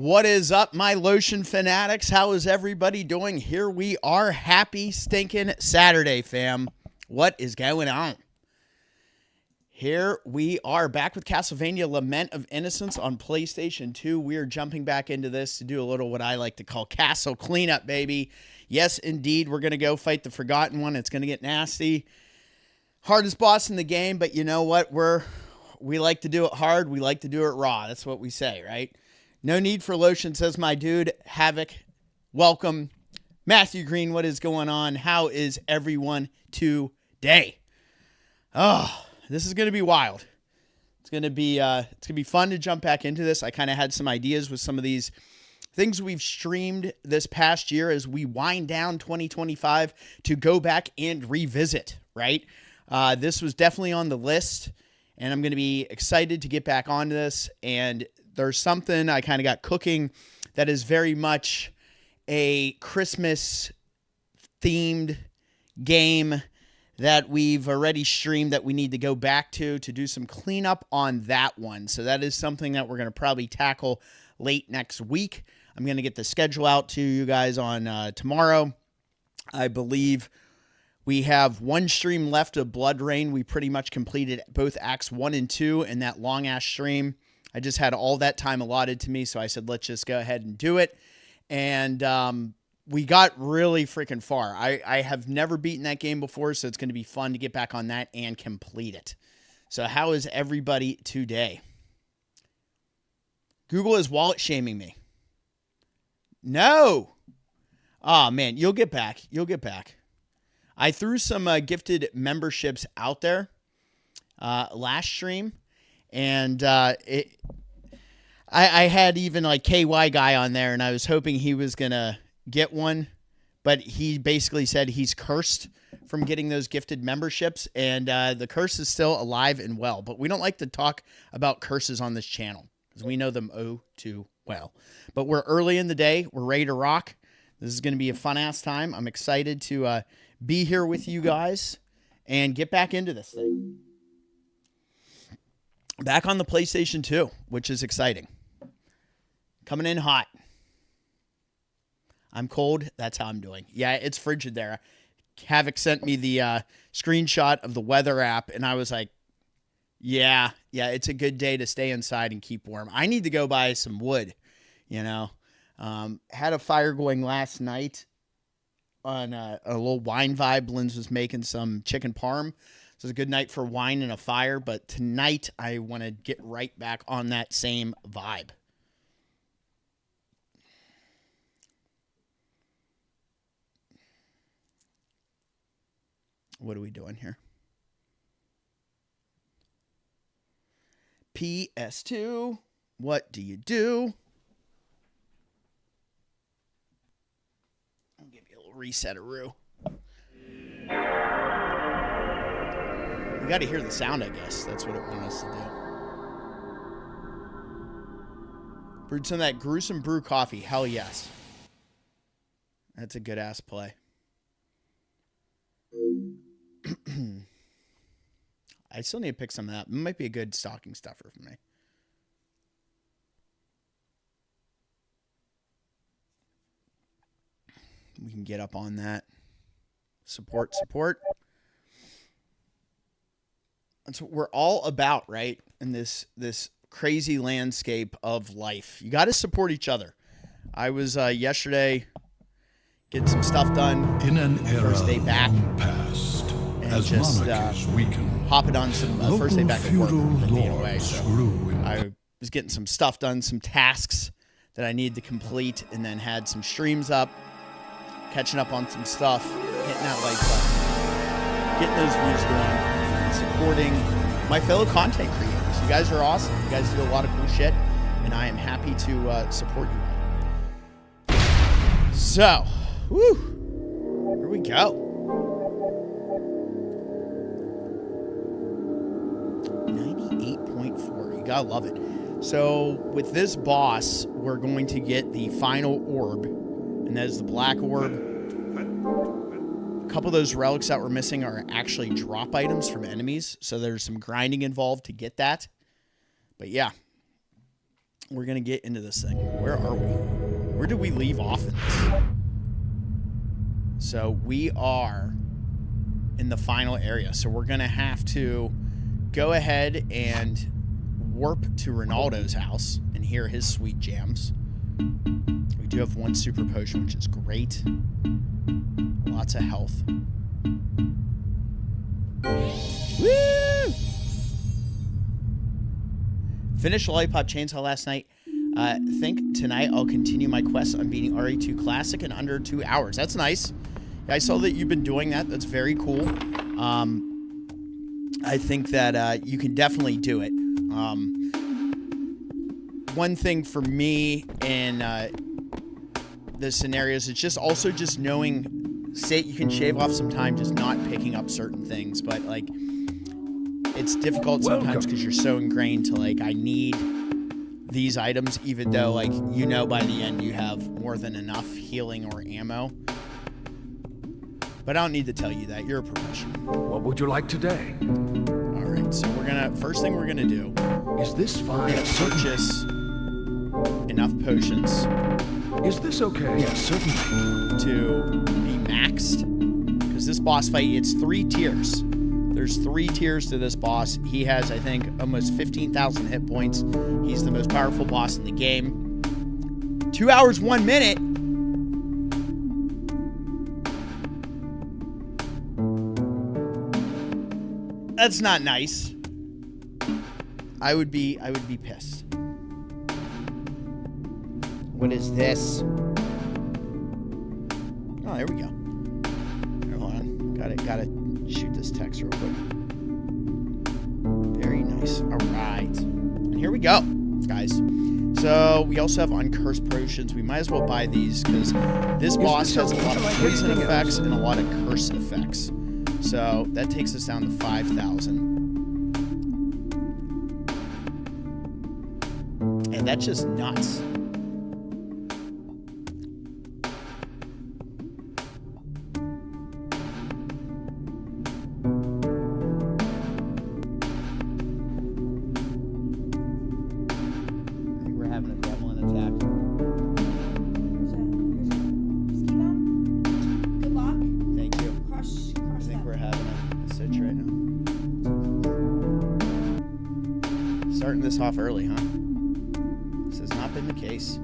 What is up, my lotion fanatics? How is everybody doing? Here we are. Happy stinking Saturday, fam. What is going on? Here we are back with Castlevania Lament of Innocence on PlayStation 2. We are jumping back into this to do a little what I like to call castle cleanup, baby. Yes, indeed, we're going to go fight the Forgotten One. It's going to get nasty. Hardest boss in the game, but you know what? We like to do it hard. We like to do it raw. That's what we say, right? No need for lotion, says my dude. Havoc, welcome. Matthew Green, what is going on? How is everyone today? Oh, this is going to be wild. It's going to be fun to jump back into this. I kind of had some ideas with some of these things we've streamed this past year as we wind down 2025 to go back and revisit, right? This was definitely on the list, and I'm going to be excited to get back on this. And there's something I kind of got cooking that is very much a Christmas-themed game that we've already streamed that we need to go back to do some cleanup on that one. So that is something that we're going to probably tackle late next week. I'm going to get the schedule out to you guys on tomorrow. I believe we have one stream left of Blood Rain. We pretty much completed both Acts 1 and 2 in that long-ass stream. I just had all that time allotted to me, so I said, let's just go ahead and do it. And we got really freaking far. I have never beaten that game before, so it's going to be fun to get back on that and complete it. So how is everybody today? Google is wallet shaming me. No. Oh, man, you'll get back. You'll get back. I threw some gifted memberships out there last stream. And I had even like KY guy on there, and I was hoping he was going to get one. But he basically said he's cursed from getting those gifted memberships. And the curse is still alive and well. But we don't like to talk about curses on this channel because we know them oh too well. But we're early in the day. We're ready to rock. This is going to be a fun-ass time. I'm excited to be here with you guys and get back into this thing. Back on the PlayStation 2, which is exciting. Coming in hot. I'm cold. That's how I'm doing. Yeah, it's frigid there. Havoc sent me the screenshot of the weather app, and I was like, yeah, it's a good day to stay inside and keep warm. I need to go buy some wood, you know. Had a fire going last night on a little wine vibe. Lynn's was making some chicken parm. So it's a good night for wine and a fire, but tonight I want to get right back on that same vibe. What are we doing here? PS2, what do you do? I'll give you a little reset-a-roo. We got to hear the sound, I guess. That's what it wanted us to do. Brewed some of that gruesome brew coffee. Hell yes. That's a good-ass play. I still need to pick some of that. It might be a good stocking stuffer for me. We can get up on that. Support. That's what we're all about, right? In this crazy landscape of life. You got to support each other. I was yesterday getting some stuff done. In an era first day back, past, and as just hopping on some first day back at work from being away. So I was getting some stuff done, some tasks that I needed to complete, and then had some streams up, catching up on some stuff, hitting that like button, getting those views going. Supporting my fellow content creators. You guys are awesome. You guys do a lot of cool shit, and I am happy to support you all. So, here we go. 98.4. You gotta love it. So, with this boss, we're going to get the final orb, and that is the black orb. A couple of those relics that we're missing are actually drop items from enemies, so there's some grinding involved to get that. But yeah, we're going to get into this thing. Where are we? Where did we leave off in this? So we are in the final area. So we're going to have to go ahead and warp to Rinaldo's house and hear his sweet jams. We do have one super potion, which is great. Lots of health. Woo! Finished Lollipop Chainsaw last night. Think tonight I'll continue my quest on beating RE2 Classic in under 2 hours. That's nice. I saw that you've been doing that. That's very cool. I think that you can definitely do it. One thing for me in the scenarios, it's just also just knowing, say you can shave off some time just not picking up certain things, but like it's difficult sometimes because you're so ingrained to like, I need these items, even though like, you know, by the end you have more than enough healing or ammo. But I don't need to tell you that. You're a professional. What would you like today? All right, so we're gonna, first thing we're gonna do is this fine? Is purchase enough potions. Is this okay? Yes, certainly. To be maxed, because this boss fight, it's 3 tiers. There's 3 tiers to this boss. He has, I think, almost 15,000 hit points. He's the most powerful boss in the game. 2 hours, 1 minute. That's not nice. I would be pissed. What is this? Oh, there we go. Here, hold on. Gotta shoot this text real quick. Very nice. All right. And here we go, guys. So we also have uncursed potions. We might as well buy these because this boss has a lot of poison effects and a lot of curse effects. So that takes us down to 5,000. And that's just nuts. This off early, huh? This has not been the case.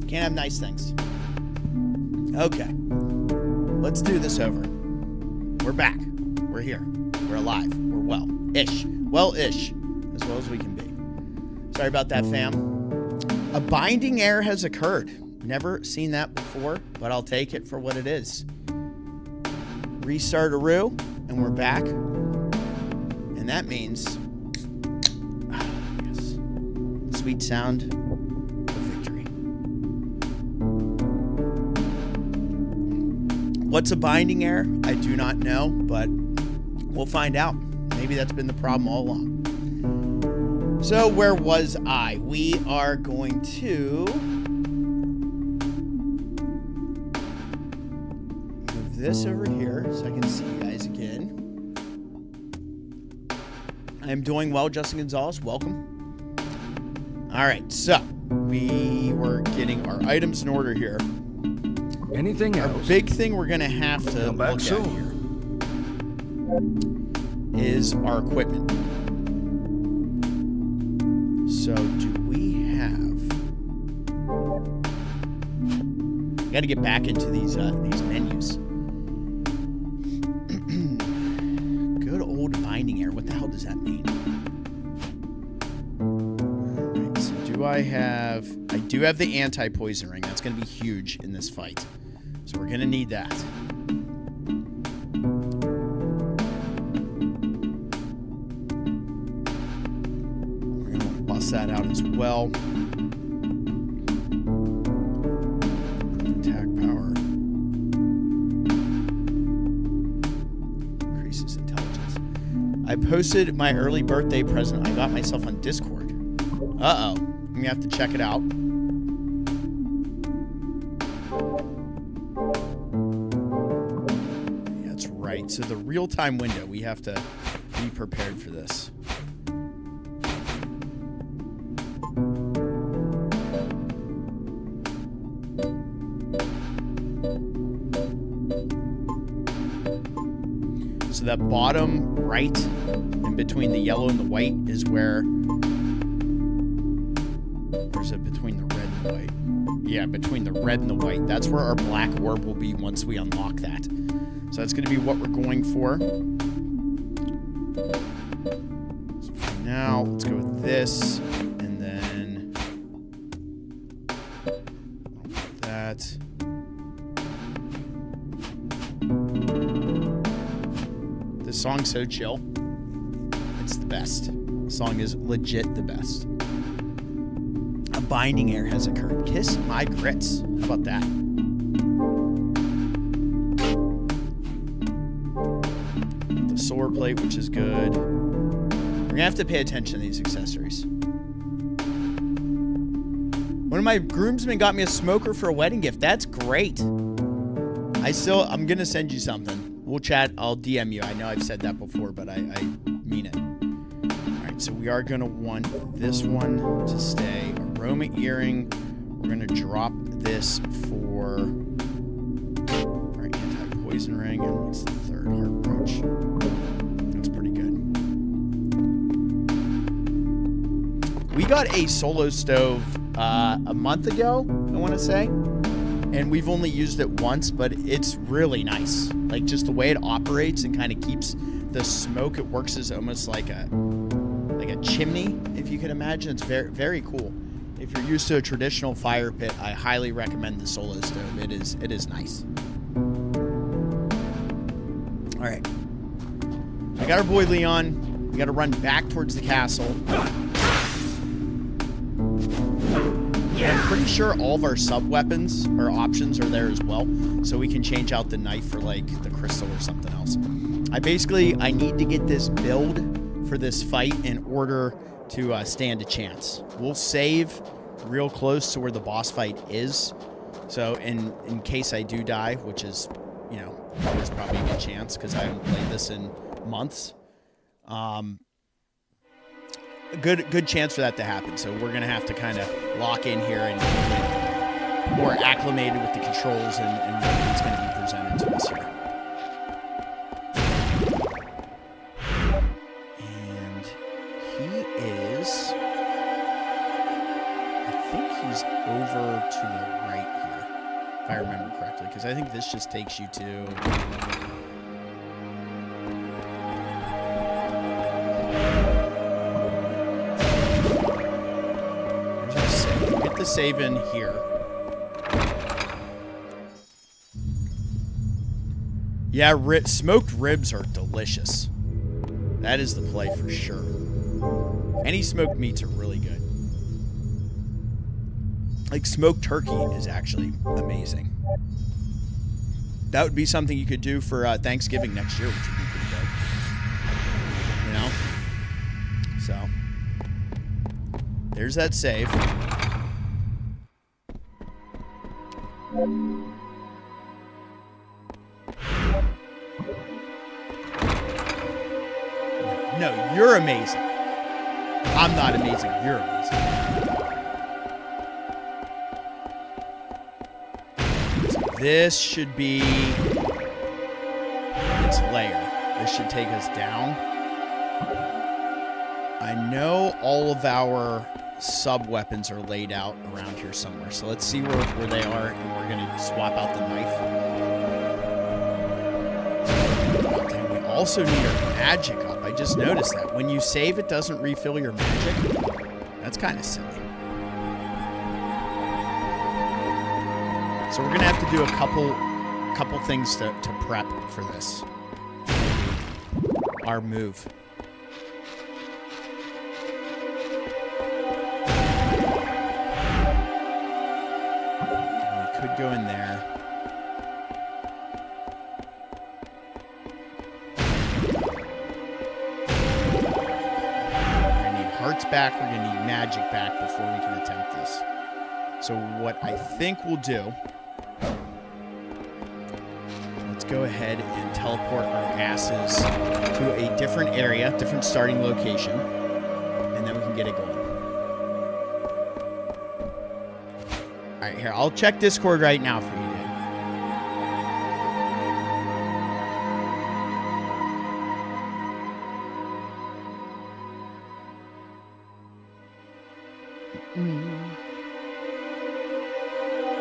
Can't have nice things. Okay. Let's do this over. We're back. We're here. We're alive. We're well-ish. Well-ish. As well as we can be. Sorry about that, fam. A binding error has occurred. Never seen that before, but I'll take it for what it is. Restart a roo, and we're back. And that means... yes. Sweet sound. What's a binding error? I do not know, but we'll find out. Maybe that's been the problem all along. So where was I? We are going to move this over here so I can see you guys again. I am doing well, Justin Gonzalez. Welcome. All right, so we were getting our items in order here. Anything else? Our big thing we're going to have to look at here is our equipment. So do we have... got to get back into these menus. Good old binding error. What the hell does that mean? Alright, so do I have... I do have the anti-poison ring. That's going to be huge in this fight. So So we're going to need that. We're going to want to bust that out as well. Attack power. Increases intelligence. I posted my early birthday present I got myself on Discord. Uh-oh. I'm going to have to check it out. That's right. So the real-time window, we have to be prepared for this. So that bottom right, in between the yellow and the white, is where... Or is it between the red and the white? Yeah, between the red and the white. That's where our black orb will be once we unlock that. So that's going to be what we're going for. So for now, let's go with this. And then... that... This song's so chill. It's the best. The song is legit the best. A binding error has occurred. Kiss my grits. How about that? The solar plate, which is good. We're gonna have to pay attention to these accessories. One of my groomsmen got me a smoker for a wedding gift. That's great. I'm gonna send you something. We'll chat. I'll DM you. I know I've said that before, but I mean it. All right, so we are going to want this one to stay. Aroma earring. We're going to drop this for our anti-poison ring. And what's the third? Heart brooch. That's pretty good. We got a solo stove a month ago, I want to say. And we've only used it once, but it's really nice. Like, just the way it operates and kind of keeps the smoke. It works as almost like a chimney, if you can imagine. It's very, very cool. If you're used to a traditional fire pit, I highly recommend the solo stove. It is nice. All right. I got our boy Leon. We got to run back towards the castle. I'm pretty sure all of our sub-weapons or options are there as well, so we can change out the knife for, like, the crystal or something else. I need to get this build for this fight in order to stand a chance. We'll save real close to where the boss fight is, so in case I do die, which is, you know, there's probably a good chance because I haven't played this in months. Good chance for that to happen. So we're gonna have to kind of lock in here and get more acclimated with the controls and what it's going to be presented to us here. And he is, I think he's over to the right here, if I remember correctly, because I think this just takes you to. Save in here. Yeah, smoked ribs are delicious. That is the play for sure. Any smoked meats are really good. Like smoked turkey is actually amazing. That would be something you could do for Thanksgiving next year, which would be pretty good. You know? So, there's that save. No, you're amazing. I'm not amazing. You're amazing. So this should be its layer. This should take us down. I know all of our sub-weapons are laid out around here somewhere. So let's see where they are, and we're going to swap out the knife. And we also need our magic up. I just noticed that. When you save, it doesn't refill your magic. That's kind of silly. So we're going to have to do a couple couple things to prep for this. Our move. We could go in there. We're gonna need hearts back. We're gonna need magic back before we can attempt this. So what I think we'll do, let's go ahead and teleport our asses to a different area, different starting location, and then we can get it going. All right, here, I'll check Discord right now for you, dude.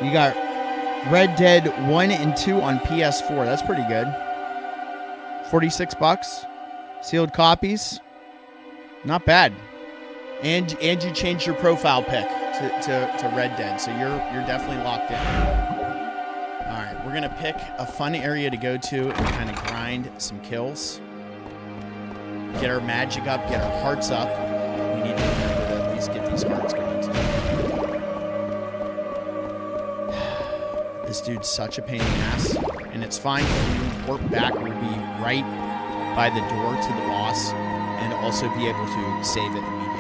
You got Red Dead 1 and 2 on PS4. That's pretty good. $46. Sealed copies. Not bad. And you changed your profile pic to Red Dead, so you're definitely locked in. All right, we're gonna pick a fun area to go to and kind of grind some kills. Get our magic up, get our hearts up. We need to remember to at least get these hearts going too. This dude's such a pain in the ass, and it's fine. When we warp back, we'll be right by the door to the boss, and also be able to save it immediately.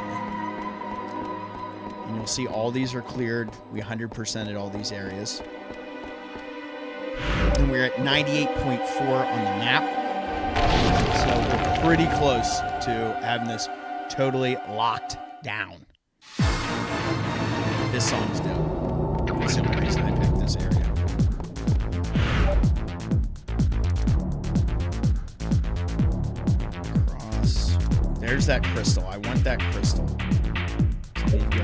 And you'll see all these are cleared. We 100%ed all these areas. And we're at 98.4 on the map. So we're pretty close to having this totally locked down. This song's dope. That's the only reason I picked this area. Cross. There's that crystal. I want that crystal. So we need to go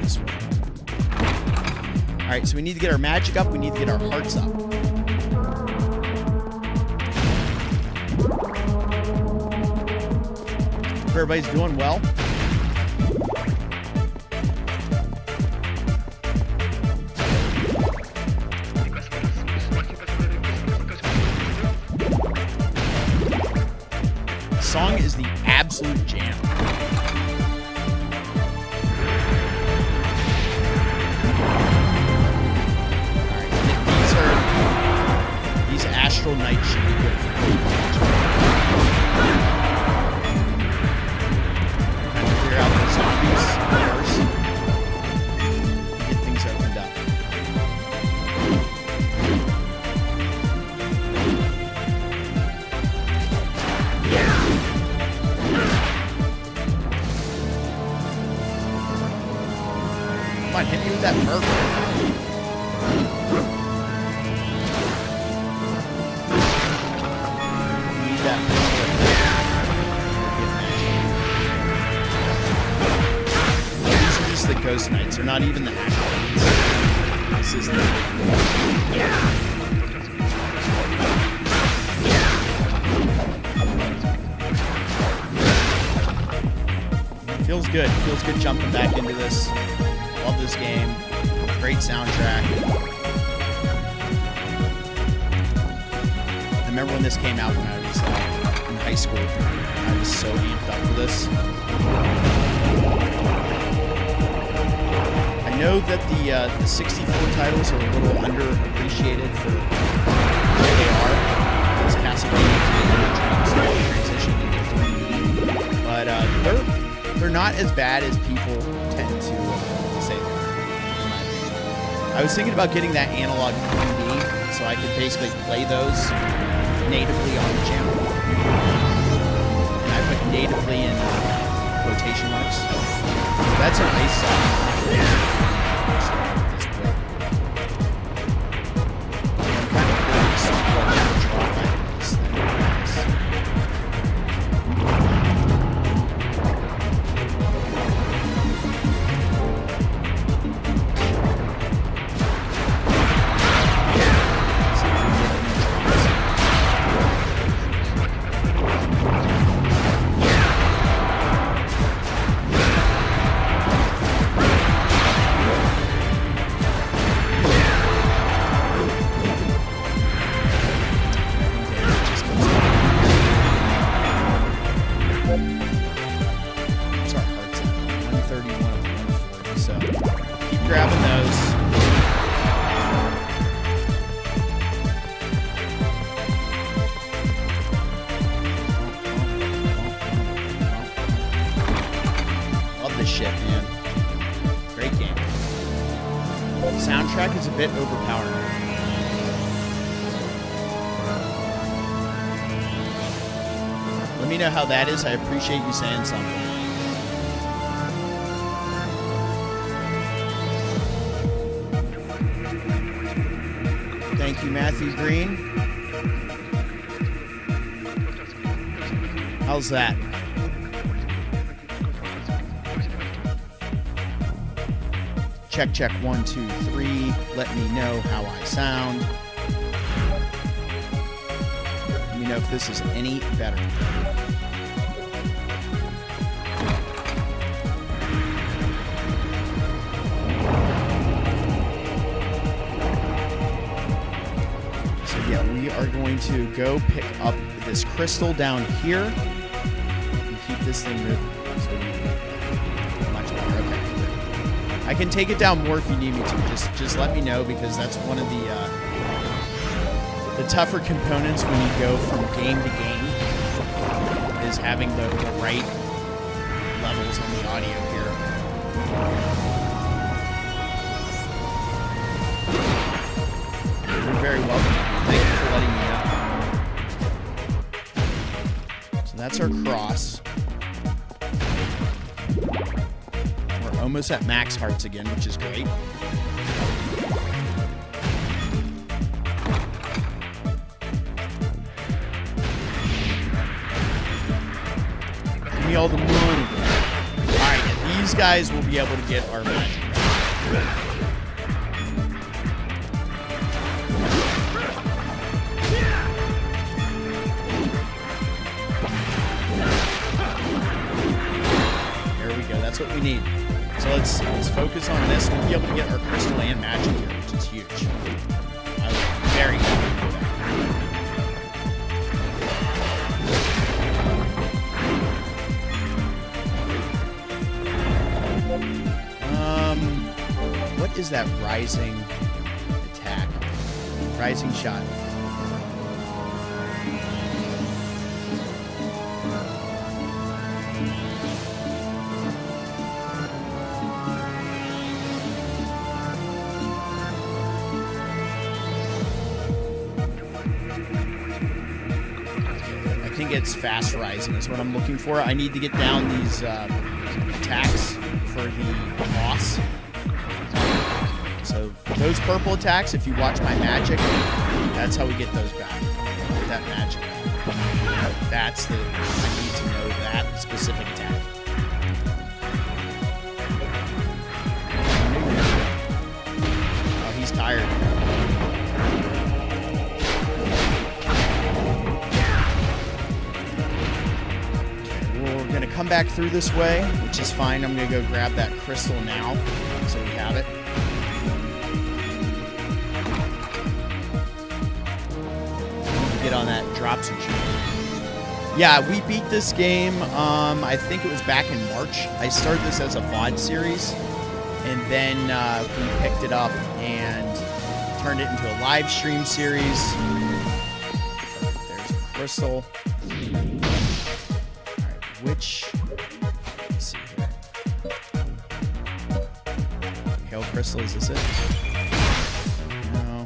this way. Alright, so we need to get our magic up. We need to get our hearts up. Hope everybody's doing well. The song is the absolute jam. Alright, these astral knights should be good for clear out the zombies first. Get things opened up. Come on, hit me with that murder. Need that the ghost knights are not even the actual ones. This is the feels good. Feels good jumping back into this. Love this game. Great soundtrack. I remember when this came out when I was in high school. I was so amped up for this. I know that the 64 titles are a little underappreciated for what they are. It's Castlevania transition into 3D, but they're not as bad as people tend to say they are. I was thinking about getting that analog 3D so I could basically play those natively on the channel. And I put natively in quotation marks. That's a nice song. shit, man. Great game. Soundtrack is a bit overpowering. Let me know how that is. I appreciate you saying something. Thank you, Matthew Green. How's that? Check, check, 1, 2, 3. Let me know how I sound. Let me know if this is any better. So yeah, we are going to go pick up this crystal down here and keep this thing moving. So much better. Okay. I can take it down more if you need me to. Just let me know, because that's one of the tougher components when you go from game to game, is having the right levels on the audio here. You're very welcome. Thank you for letting me know. So that's our cross. Almost at max hearts again, which is great. Give me all the money. Alright, and these guys will be able to get our magic. There we go, that's what we need. So let's focus on this. We'll be able to get our crystal and magic here, which is huge. I'm very happy with that. What is that rising attack? Rising shot. It's fast rising is what I'm looking for. I need to get down these attacks for the boss. So those purple attacks, if you watch my magic, that's how we get those back. Get that magic back. That's the, I need to know that specific attack. Oh, he's tired. Come back through this way, which is fine. I'm going to go grab that crystal now, so we have it. Get on that drops and shoot. Yeah, we beat this game. I think it was back in March. I started this as a VOD series, and then we picked it up and turned it into a live stream series. There's a crystal. Which, let's see here. Hail crystal, is this it? No.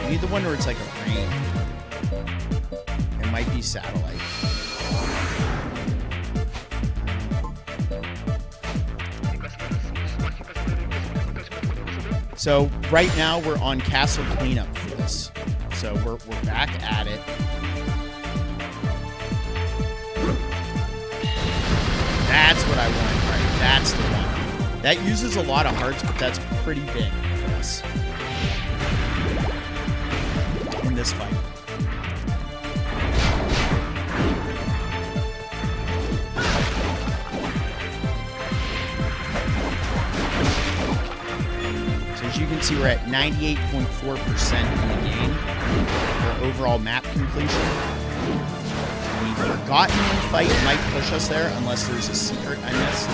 We need the one where it's like a rain. It might be satellite. So right now we're on castle cleanup for this. So we're back at it. That's what I want, right? That's the one. That uses a lot of hearts, but that's pretty big for us in this fight. So as you can see, we're at 98.4% in the game for overall map completion. Forgotten fight might push us there unless there's a secret I missed.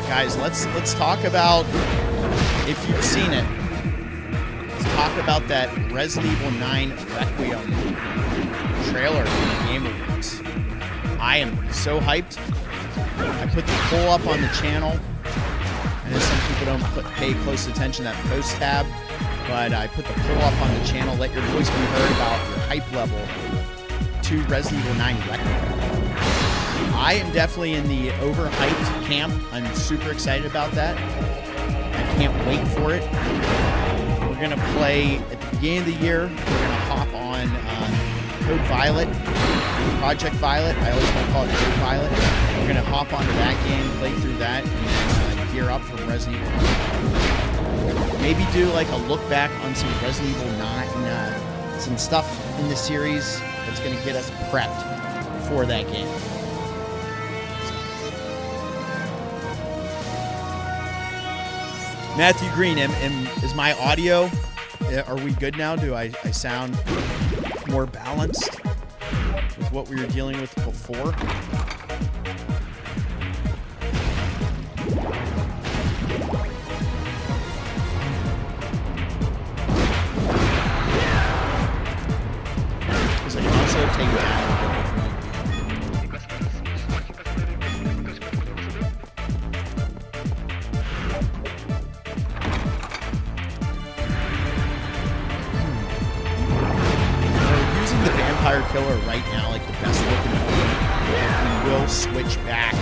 Guys, let's talk about, if you've seen it, let's talk about that Resident Evil 9 Requiem trailer from the Game Awards. I am so hyped. I put the poll up on the channel. I know some people don't pay close attention to that post tab, but I put the poll up on the channel. Let your voice be heard about your hype level to Resident Evil 9 Requiem. I am definitely in the overhyped camp. I'm super excited about that. I can't wait for it. We're going to play at the beginning of the year. We're going to hop on Code Violet, Project Violet. I always want to call it Code Violet. We're going to hop onto that game, play through that, and then gear up for Resident Evil. Maybe do like a look back on some Resident Evil 9, some stuff in the series that's going to get us prepped for that game. Matthew Green, is my audio, are we good now? Do I sound more balanced with what we were dealing with before? Because I can also take down a bit of me. Vampire Killer right now, like the best looking one. We will switch back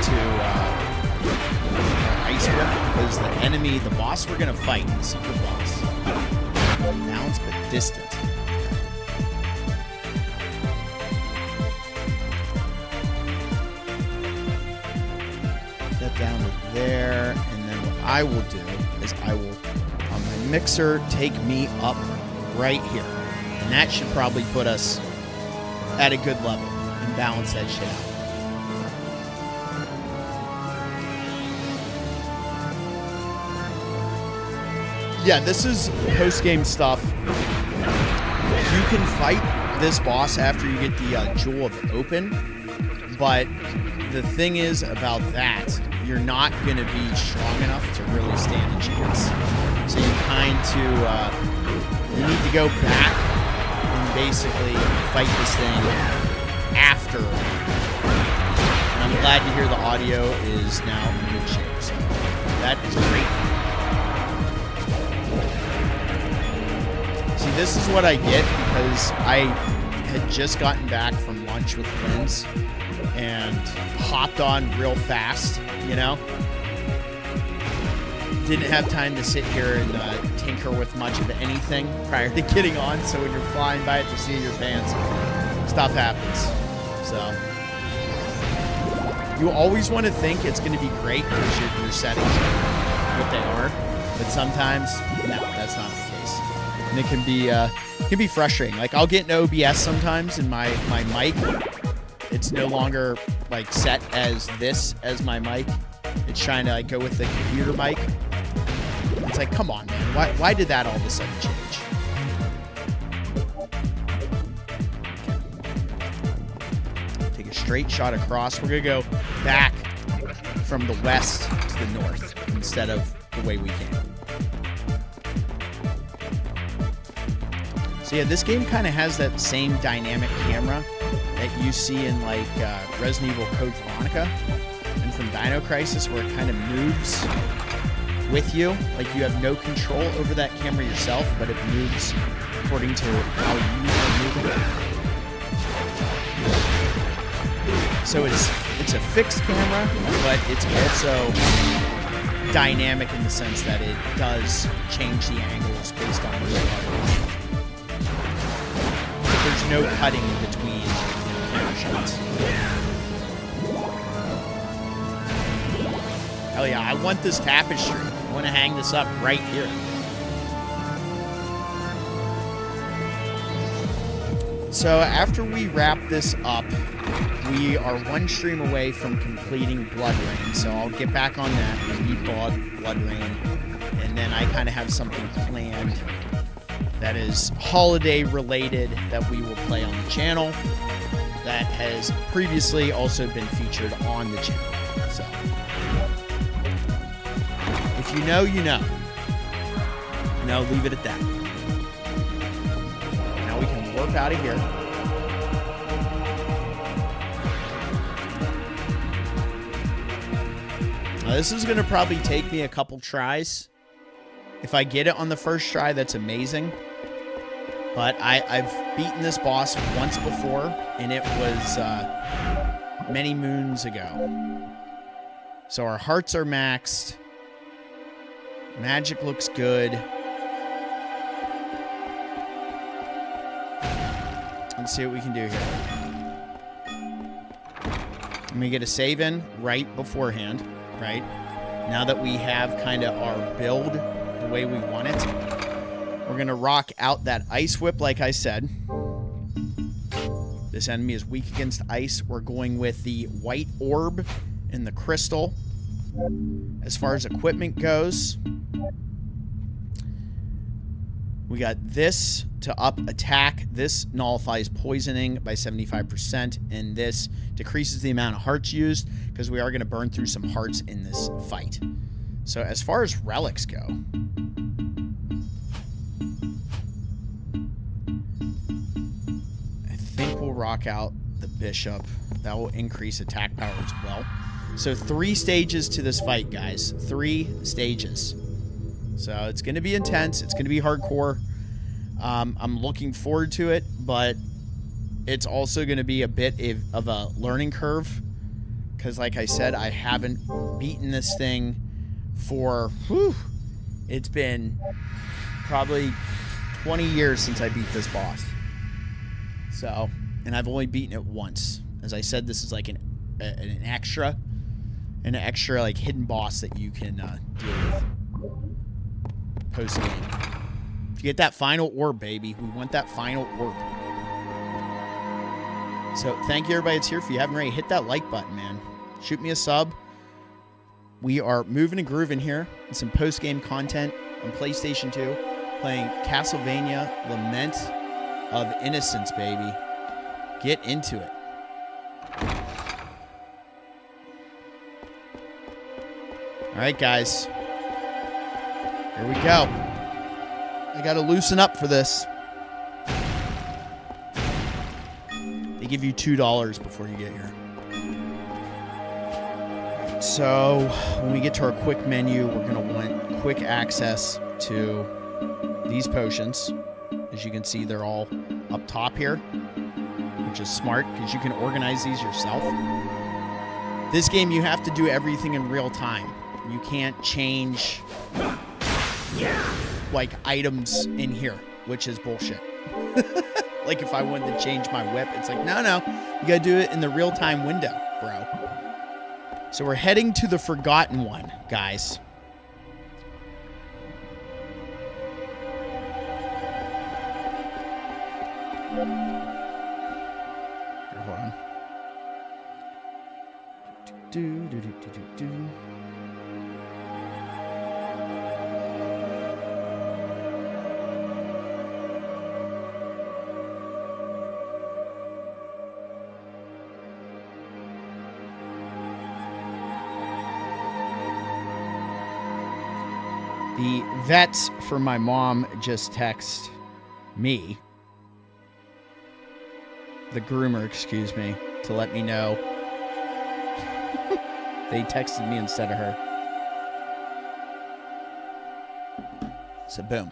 to Ice Whip because the enemy, the boss we're gonna fight, the secret boss, balanced but distant. Put that down to there, and then what I will do is I will, on my mixer, take me up right here. And that should probably put us at a good level and balance that shit out. Yeah, this is post-game stuff. You can fight this boss after you get the Jewel of Open, but the thing is about that, you're not going to be strong enough to really stand a chance. So you you need to go back basically fight this thing after. And I'm glad to hear the audio is now in good shape. So that is great. See, this is what I get because I had just gotten back from lunch with friends and hopped on real fast, you know? Didn't have time to sit here and tinker with much of anything prior to getting on, so when you're flying by at the seat of your pants, stuff happens. So you always want to think it's going to be great because your settings are what they are, but sometimes no, that's not the case, and it can be frustrating. Like I'll get an OBS sometimes, and my mic, it's no longer like set as this as my mic. It's trying to like go with the computer mic. It's like, come on, man. Why did that all of a sudden change? Okay. Take a straight shot across. We're going to go back from the west to the north instead of the way we came. So yeah, this game kind of has that same dynamic camera that you see in like Resident Evil Code Veronica and from Dino Crisis, where it kind of moves with you. Like you have no control over that camera yourself, but it moves according to how you are moving. So it's a fixed camera, but it's also dynamic in the sense that it does change the angles based on where you are. There's no cutting in between camera shots. Hell yeah, I want this tapestry. I want to hang this up right here. So after we wrap this up, we are one stream away from completing Blood Rain. So I'll get back on that. We bought Blood Rain. And then I kind of have something planned that is holiday related that we will play on the channel that has previously also been featured on the channel. So if you know, you know. And No, leave it at that. Now we can warp out of here. Now this is going to probably take me a couple tries. If I get it on the first try, that's amazing. But I've beaten this boss once before, and it was many moons ago. So our hearts are maxed. Magic looks good. Let's see what we can do here. Let me get a save in right beforehand, right? Now that we have kind of our build the way we want it. We're going to rock out that ice whip, like I said. This enemy is weak against ice. We're going with the white orb and the crystal. As far as equipment goes, we got this to up attack. This nullifies poisoning by 75%, and this decreases the amount of hearts used because we are going to burn through some hearts in this fight. So as far as relics go, I think we'll rock out the bishop. That will increase attack power as well. So 3 stages to this fight, guys. 3 stages. So it's going to be intense. It's going to be hardcore. I'm looking forward to it, but it's also going to be a bit of a learning curve. Because like I said, I haven't beaten this thing for, it's been probably 20 years since I beat this boss. So, and I've only beaten it once. As I said, this is like an extra like hidden boss that you can deal with post game. You get that final orb, baby. We want that final orb. So thank you, everybody that's here. If you haven't already, hit that like button, man. Shoot me a sub. We are moving and grooving here in some post-game content on PlayStation 2, playing Castlevania Lament of Innocence, baby. Get into it. All right, guys. Here we go. I got to loosen up for this. They give you $2 before you get here. So when we get to our quick menu, we're going to want quick access to these potions. As you can see, they're all up top here, which is smart because you can organize these yourself. This game, you have to do everything in real time. You can't change like items in here, which is bullshit. Like if I wanted to change my whip, it's like, no, you gotta do it in the real-time window, bro. So we're heading to the Forgotten One, guys. Here, hold on. The vets for my mom just text me, the groomer, excuse me, to let me know. They texted me instead of her. So boom.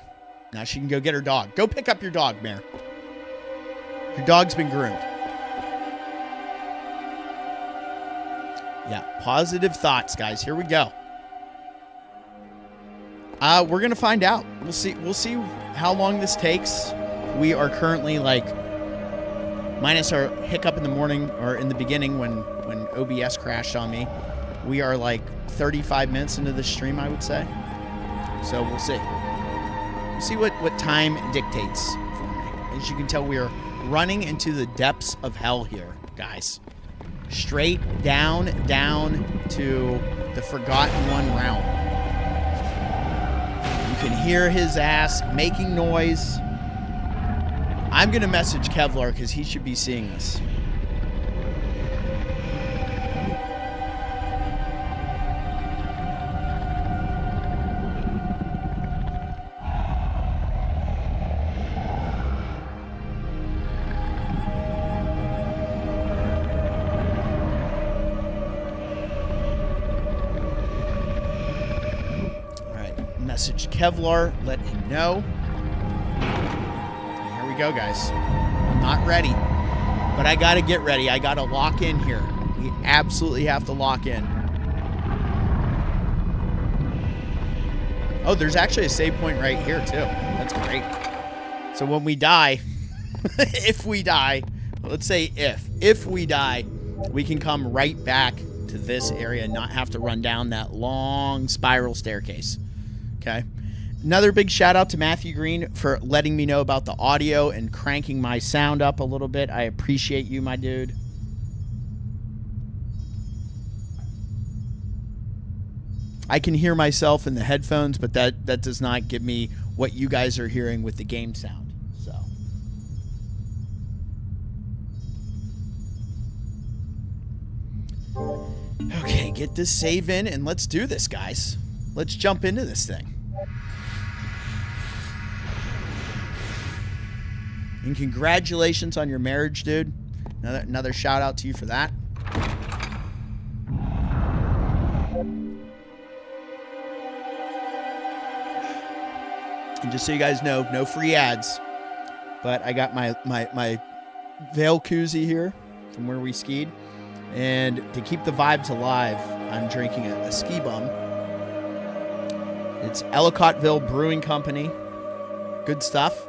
Now she can go get her dog. Go pick up your dog, Mare. Your dog's been groomed. Yeah, positive thoughts, guys. Here we go. We're gonna find out. We'll see how long this takes. We are currently like, minus our hiccup in the morning or in the beginning when OBS crashed on me, we are like 35 minutes into the stream, I would say. So we'll see. We'll see what time dictates for me. As you can tell, we are running into the depths of hell here, guys. Straight down to the Forgotten One realm. You can hear his ass making noise. I'm going to message Kevlar because he should be seeing this. Message Kevlar, let him know. Here we go, guys. I'm not ready, but I gotta get ready. I gotta lock in here. We absolutely have to lock in. Oh, there's actually a save point right here, too. That's great. So when we die, if we die, let's say if we die, we can come right back to this area and not have to run down that long spiral staircase. Okay. Another big shout out to Matthew Green for letting me know about the audio and cranking my sound up a little bit. I appreciate you, my dude. I can hear myself in the headphones, but that does not give me what you guys are hearing with the game sound. So, okay, get this save in and let's do this, guys. Let's jump into this thing. And congratulations on your marriage, dude. Another shout out to you for that. And just so you guys know, no free ads, but I got my Veil koozie here from where we skied. And to keep the vibes alive, I'm drinking a ski bum. It's Ellicottville Brewing Company. Good stuff.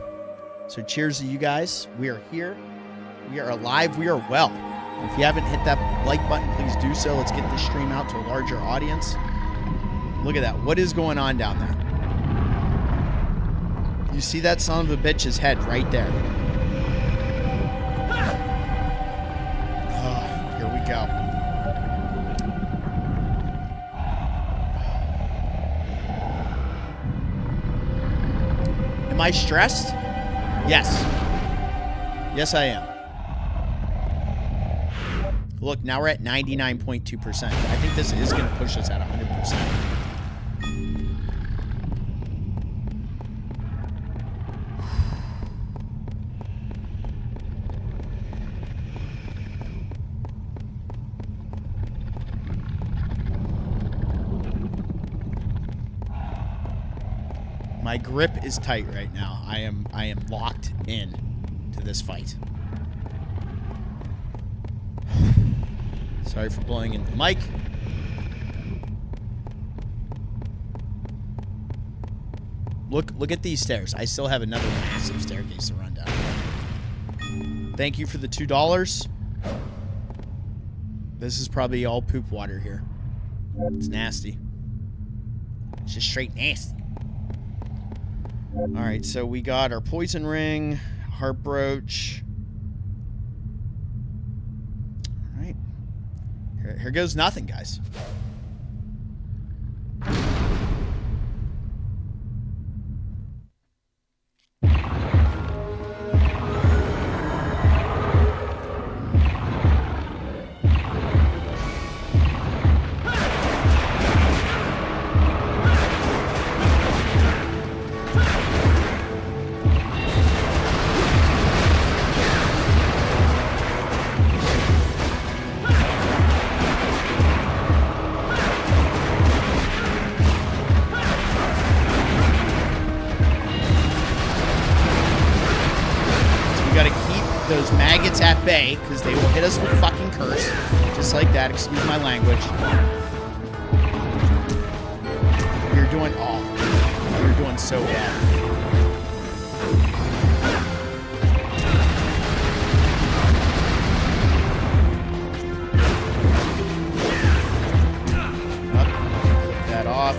So cheers to you guys. We are here. We are alive. We are well. If you haven't hit that like button, please do so. Let's get this stream out to a larger audience. Look at that. What is going on down there? You see that son of a bitch's head right there. Oh, here we go. Am I stressed? Yes. Yes, I am. Look, now we're at 99.2%. I think this is going to push us at 100%. My grip is tight right now. I am locked in to this fight. Sorry for blowing into the mic. Look at these stairs. I still have another massive staircase to run down. Thank you for the $2. This is probably all poop water here. It's nasty. It's just straight nasty. Alright, so we got our poison ring, heart brooch. Alright. Here goes nothing, guys. At bay, because they will hit us with fucking curse. Just like that, excuse my language. You're doing you're doing so bad. Click that off.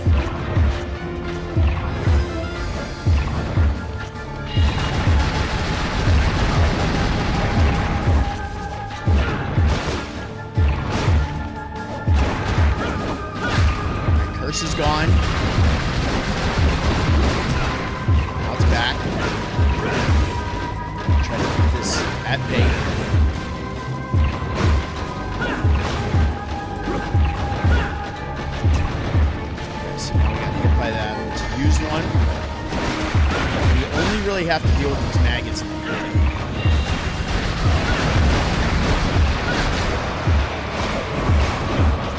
Is gone. Now it's back. Try to keep this at bay. Okay, so now we got hit by that. Let's use one. We only really have to deal with these maggots in the beginning.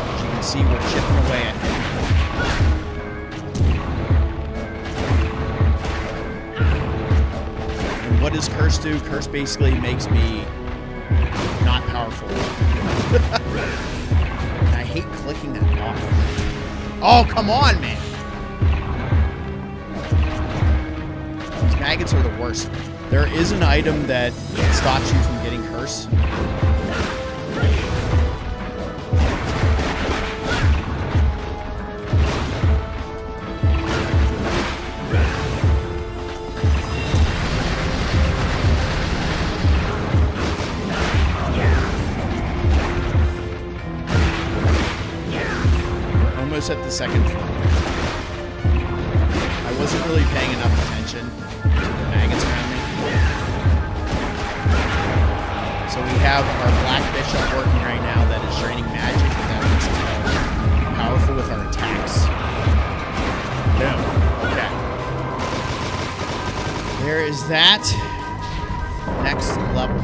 As you can see, we're chipping away at him. what does curse do? Curse basically makes me not powerful. And I hate clicking that off. Oh, come on, man. These maggots are the worst. There is an item that stops you from getting curse. At the second floor. I wasn't really paying enough attention to the maggots around me. So we have our Black Bishop working right now that is draining magic, but that makes us more powerful with our attacks. Boom. Okay. There is that. Next level.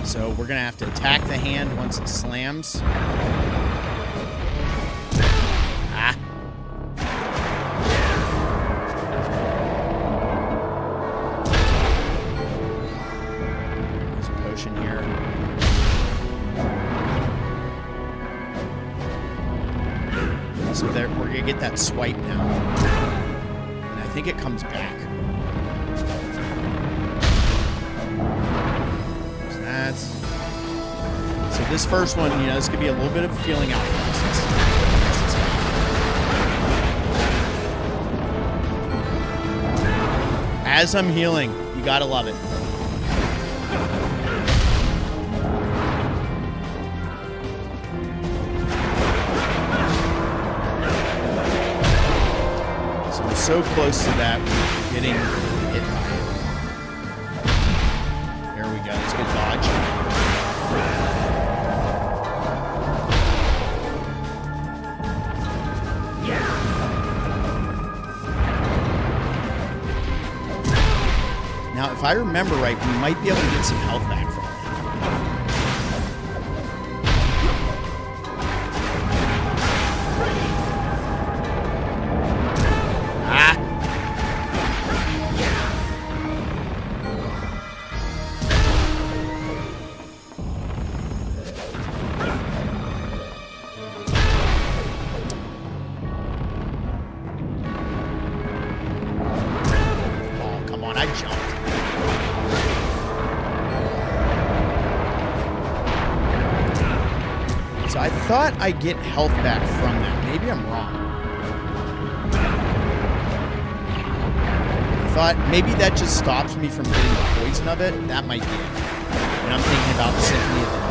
So we're going to have to attack the hand once it slams. Ah. There's a potion here. So there, we're going to get that swipe now. And I think it comes back. So this first one, you know, this could be a little bit of a feeling out process. As I'm healing, you gotta love it. So I'm so close to that, getting hit by it. There we go, it's a good dodge. Now, if I remember right, we might be able to get some health back from it. Ah! Oh, come on, I jumped. I thought I'd get health back from that. Maybe I'm wrong. I thought maybe that just stops me from getting the poison of it. That might be it. And I'm thinking about the Symphony of the Night.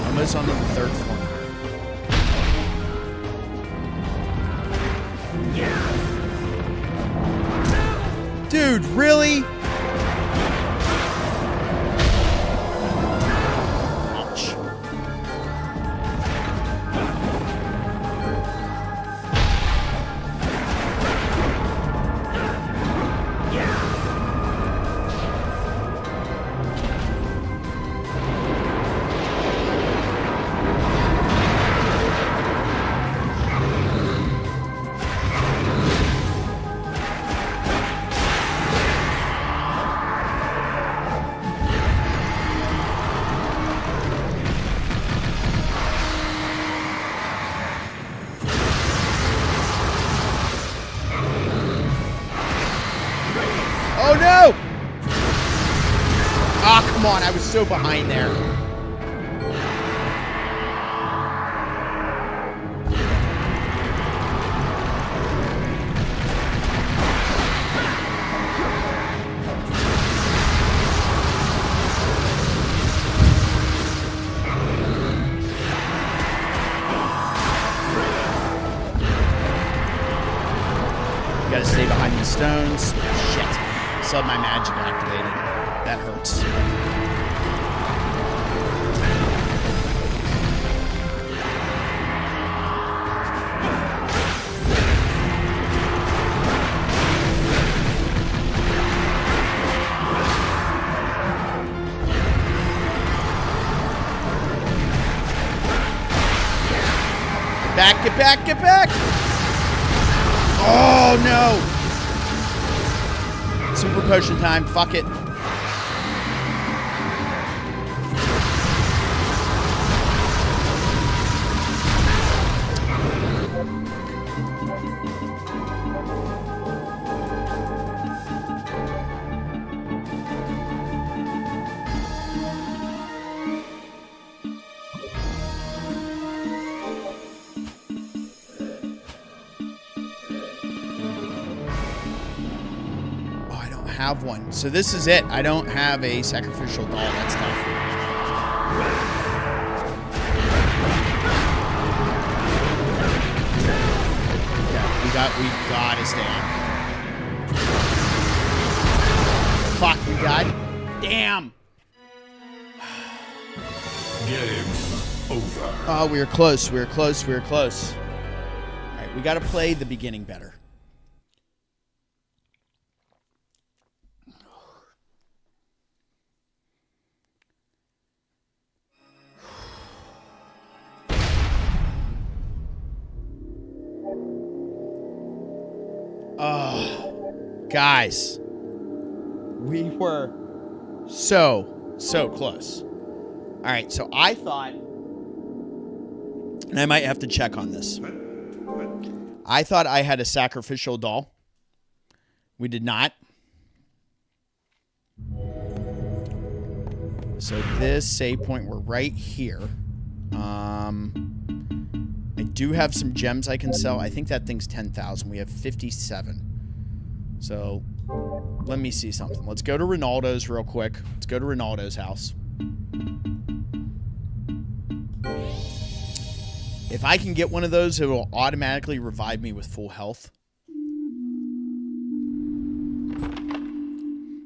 Almost on the third floor. Dude, really? Ouch. Oh no! Ah, oh, come on, I was so behind there. You gotta stay behind these stones. Shit. Still have my magic activated. That hurts. back, get back, get back! Oh, no! Super potion time, fuck it. Have one. So this is it. I don't have a sacrificial doll. That's tough. Okay, we gotta stay on. Fuck, we died. Damn. Game over. Oh, we were close. We were close. We were close. All right, we gotta play the beginning better. Guys, we were so close. All right, so I thought, and I might have to check on this. I thought I had a sacrificial doll. We did not. So this save point, we're right here. I do have some gems I can sell. I think that thing's 10,000. We have 57. So, let me see something. Let's go to Rinaldo's real quick. Let's go to Rinaldo's house. If I can get one of those, it will automatically revive me with full health.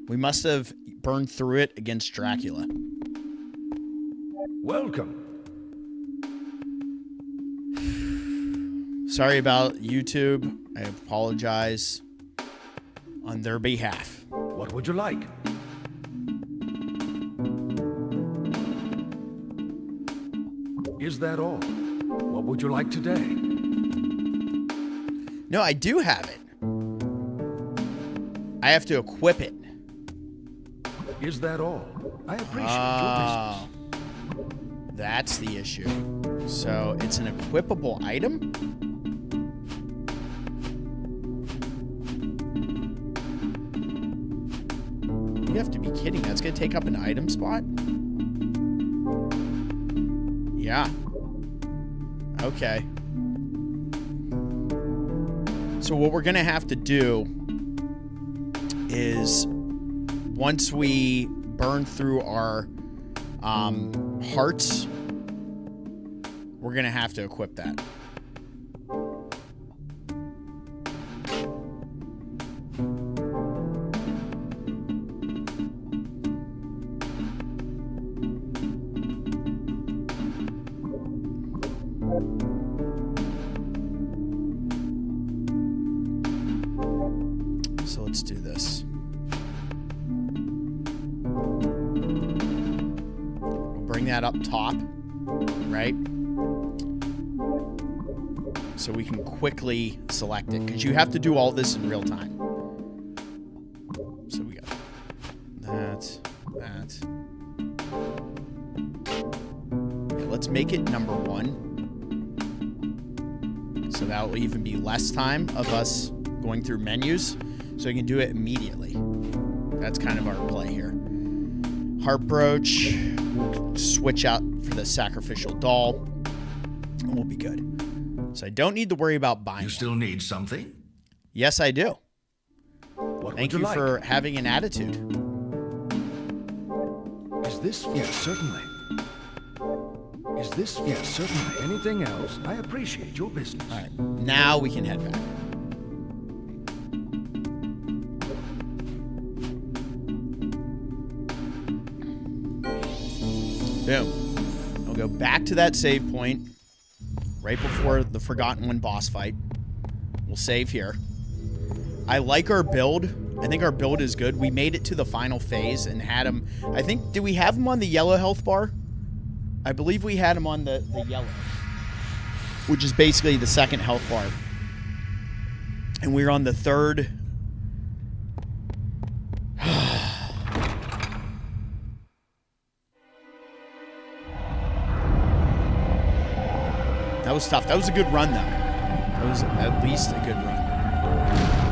We must have burned through it against Dracula. Welcome. Sorry about YouTube. I apologize on their behalf. What would you like? Is that all? What would you like today? No, I do have it. I have to equip it. Is that all? I appreciate your business. That's the issue. So, it's an equipable item? You have to be kidding. That's going to take up an item spot? Yeah. Okay. So what we're going to have to do is once we burn through our hearts, we're going to have to equip that. So let's do this. We'll bring that up top, right? So we can quickly select it, because you have to do all this in real time. So we got that. Okay, let's make it number 1. So that will even be less time of us going through menus, so you can do it immediately. That's kind of our play here. Heart brooch, we'll switch out for the sacrificial doll, and we'll be good. So I don't need to worry about buying. You still need something? Yes, I do. Thank you for having an attitude. Is this? Yes, certainly. Is this? Yes, certainly. Anything else? I appreciate your business. All right, now we can head back. Boom. I'll go back to that save point right before the Forgotten One boss fight. We'll save here. I like our build. I think our build is good. We made it to the final phase and had him. I think, did we have him on the yellow health bar? I believe we had him on the yellow. which is basically the second health bar. And we're on the third. That was tough. That was a good run, though. That was at least a good run.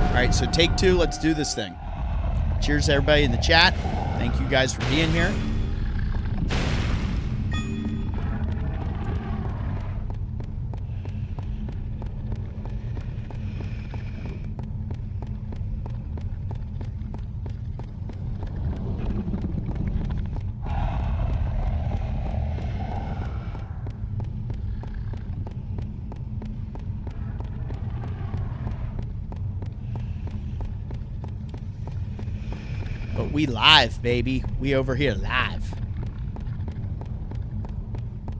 All right, so take 2. Let's do this thing. Cheers to everybody in the chat. Thank you guys for being here. But we live, baby. We over here live.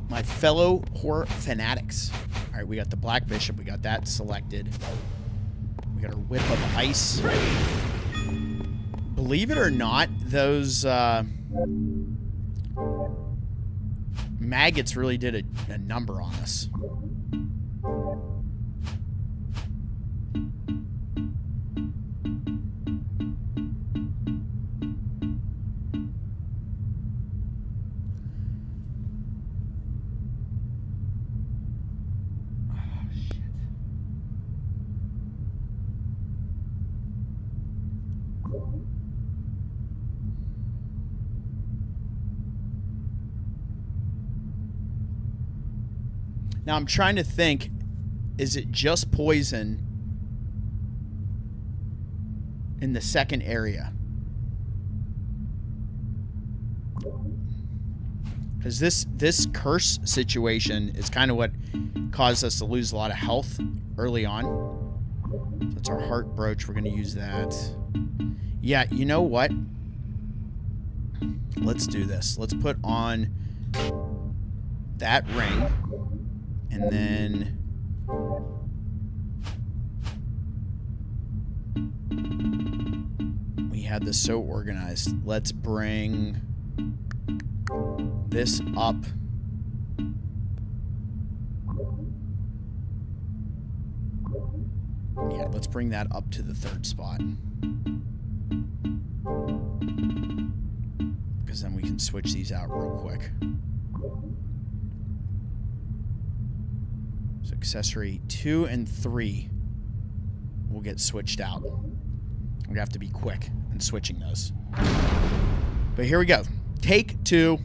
My fellow horror fanatics. All right, we got the Black Bishop. We got that selected. We got our Whip of Ice. Believe it or not, those maggots really did a number on us. Now, I'm trying to think, is it just poison in the second area? Because this curse situation is kind of what caused us to lose a lot of health early on. So that's our heart brooch. We're going to use that. Yeah, you know what? Let's do this. Let's put on that ring. And then we had this so organized. Let's bring this up. Yeah, let's bring that up to the third spot. Because then we can switch these out real quick. So accessory 2 and 3 will get switched out. We have to be quick in switching those. But here we go. Take 2.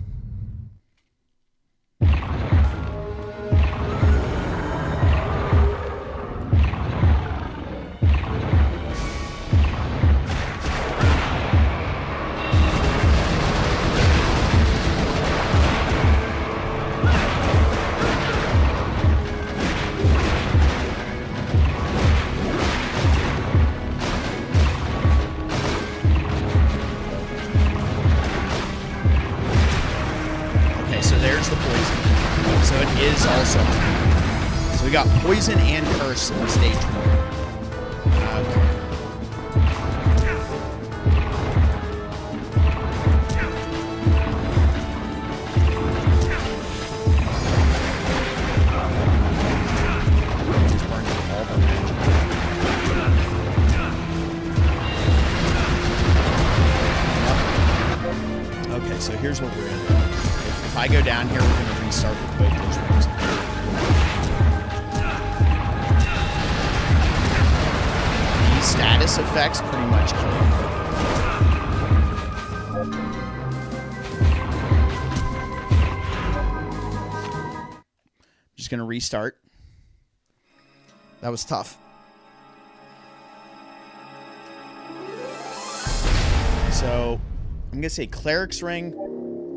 Got poison and curse in stage 1. Okay, so here's what we're gonna do. If I go down here, we're gonna restart with both those rings. Status effects pretty much kill you. Just gonna restart. That was tough. So I'm gonna say Cleric's Ring,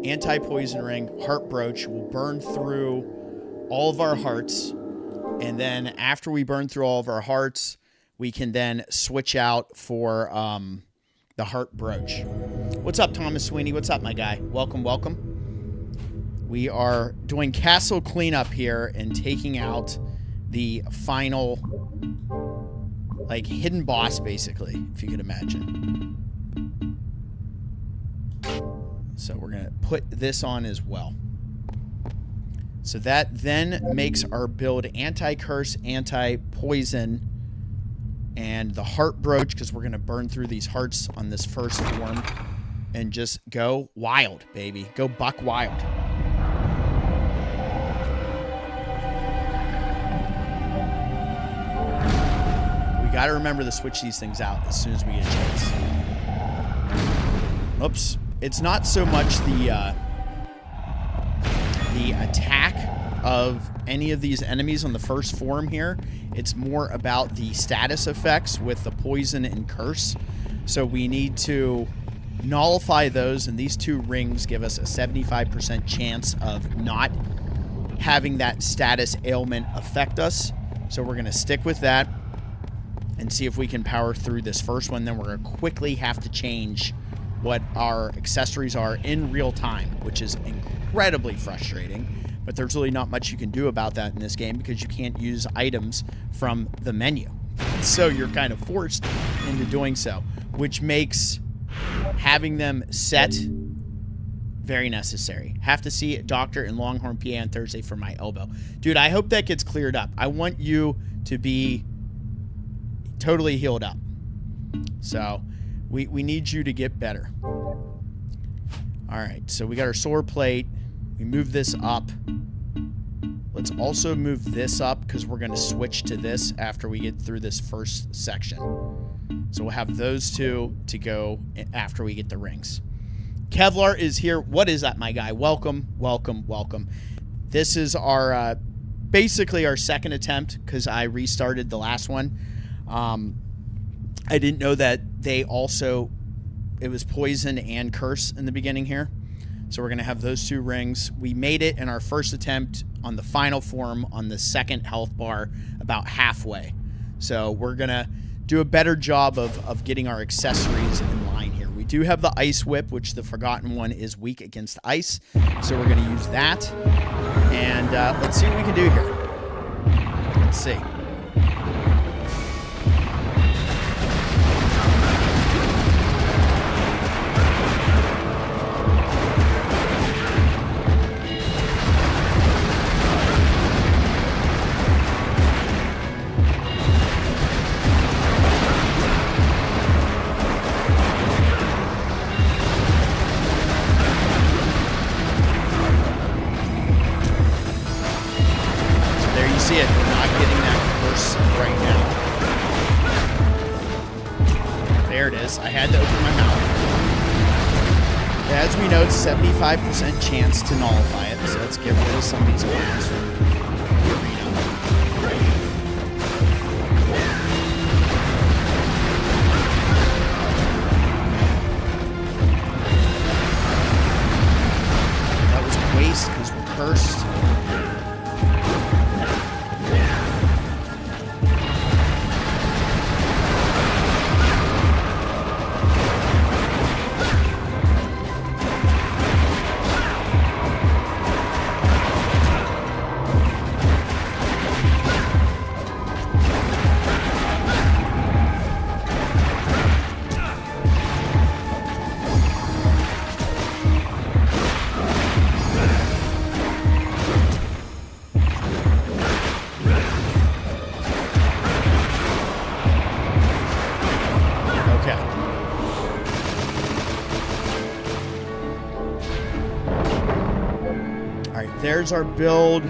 Anti-Poison Ring, Heart Brooch will burn through all of our hearts, and then after we burn through all of our hearts, we can then switch out for the heart brooch. What's up, Thomas Sweeney? What's up, my guy? Welcome, welcome. We are doing castle cleanup here and taking out the final, like, hidden boss, basically, if you could imagine. So we're going to put this on as well. So that then makes our build anti-curse, anti-poison, and the heart brooch, because we're going to burn through these hearts on this first form, and just go wild, baby. Go buck wild. We got to remember to switch these things out as soon as we get a chance. Oops. It's not so much the attack of any of these enemies on the first form here. It's more about the status effects with the poison and curse. So we need to nullify those, and these 2 rings give us a 75% chance of not having that status ailment affect us. So we're going to stick with that and see if we can power through this first one. Then we're going to quickly have to change what our accessories are in real time, which is incredibly frustrating. But there's really not much you can do about that in this game because you can't use items from the menu. So you're kind of forced into doing so, which makes having them set very necessary. Have to see a doctor in Longhorn, PA on Thursday for my elbow. Dude, I hope that gets cleared up. I want you to be totally healed up. So we need you to get better. All right, so we got our sword plate. We move this up. Let's also move this up because we're going to switch to this after we get through this first section. So we'll have those 2 to go after we get the rings. Kevlar is here. What is that, my guy? Welcome, welcome, welcome. This is our basically our second attempt because I restarted the last one. I didn't know that it was poison and curse in the beginning here. So we're going to have those 2 rings. We made it in our first attempt on the final form on the second health bar about halfway. So we're going to do a better job of getting our accessories in line here. We do have the ice whip, which the forgotten one is weak against ice. So we're going to use that. And let's see what we can do here. Let's see. See it. We're not getting that curse right now. There it is. I had to open my mouth. As we know, it's 75% chance to nullify it. So let's get rid of some of these clowns from the arena. That was a waste because we're cursed. There's our build.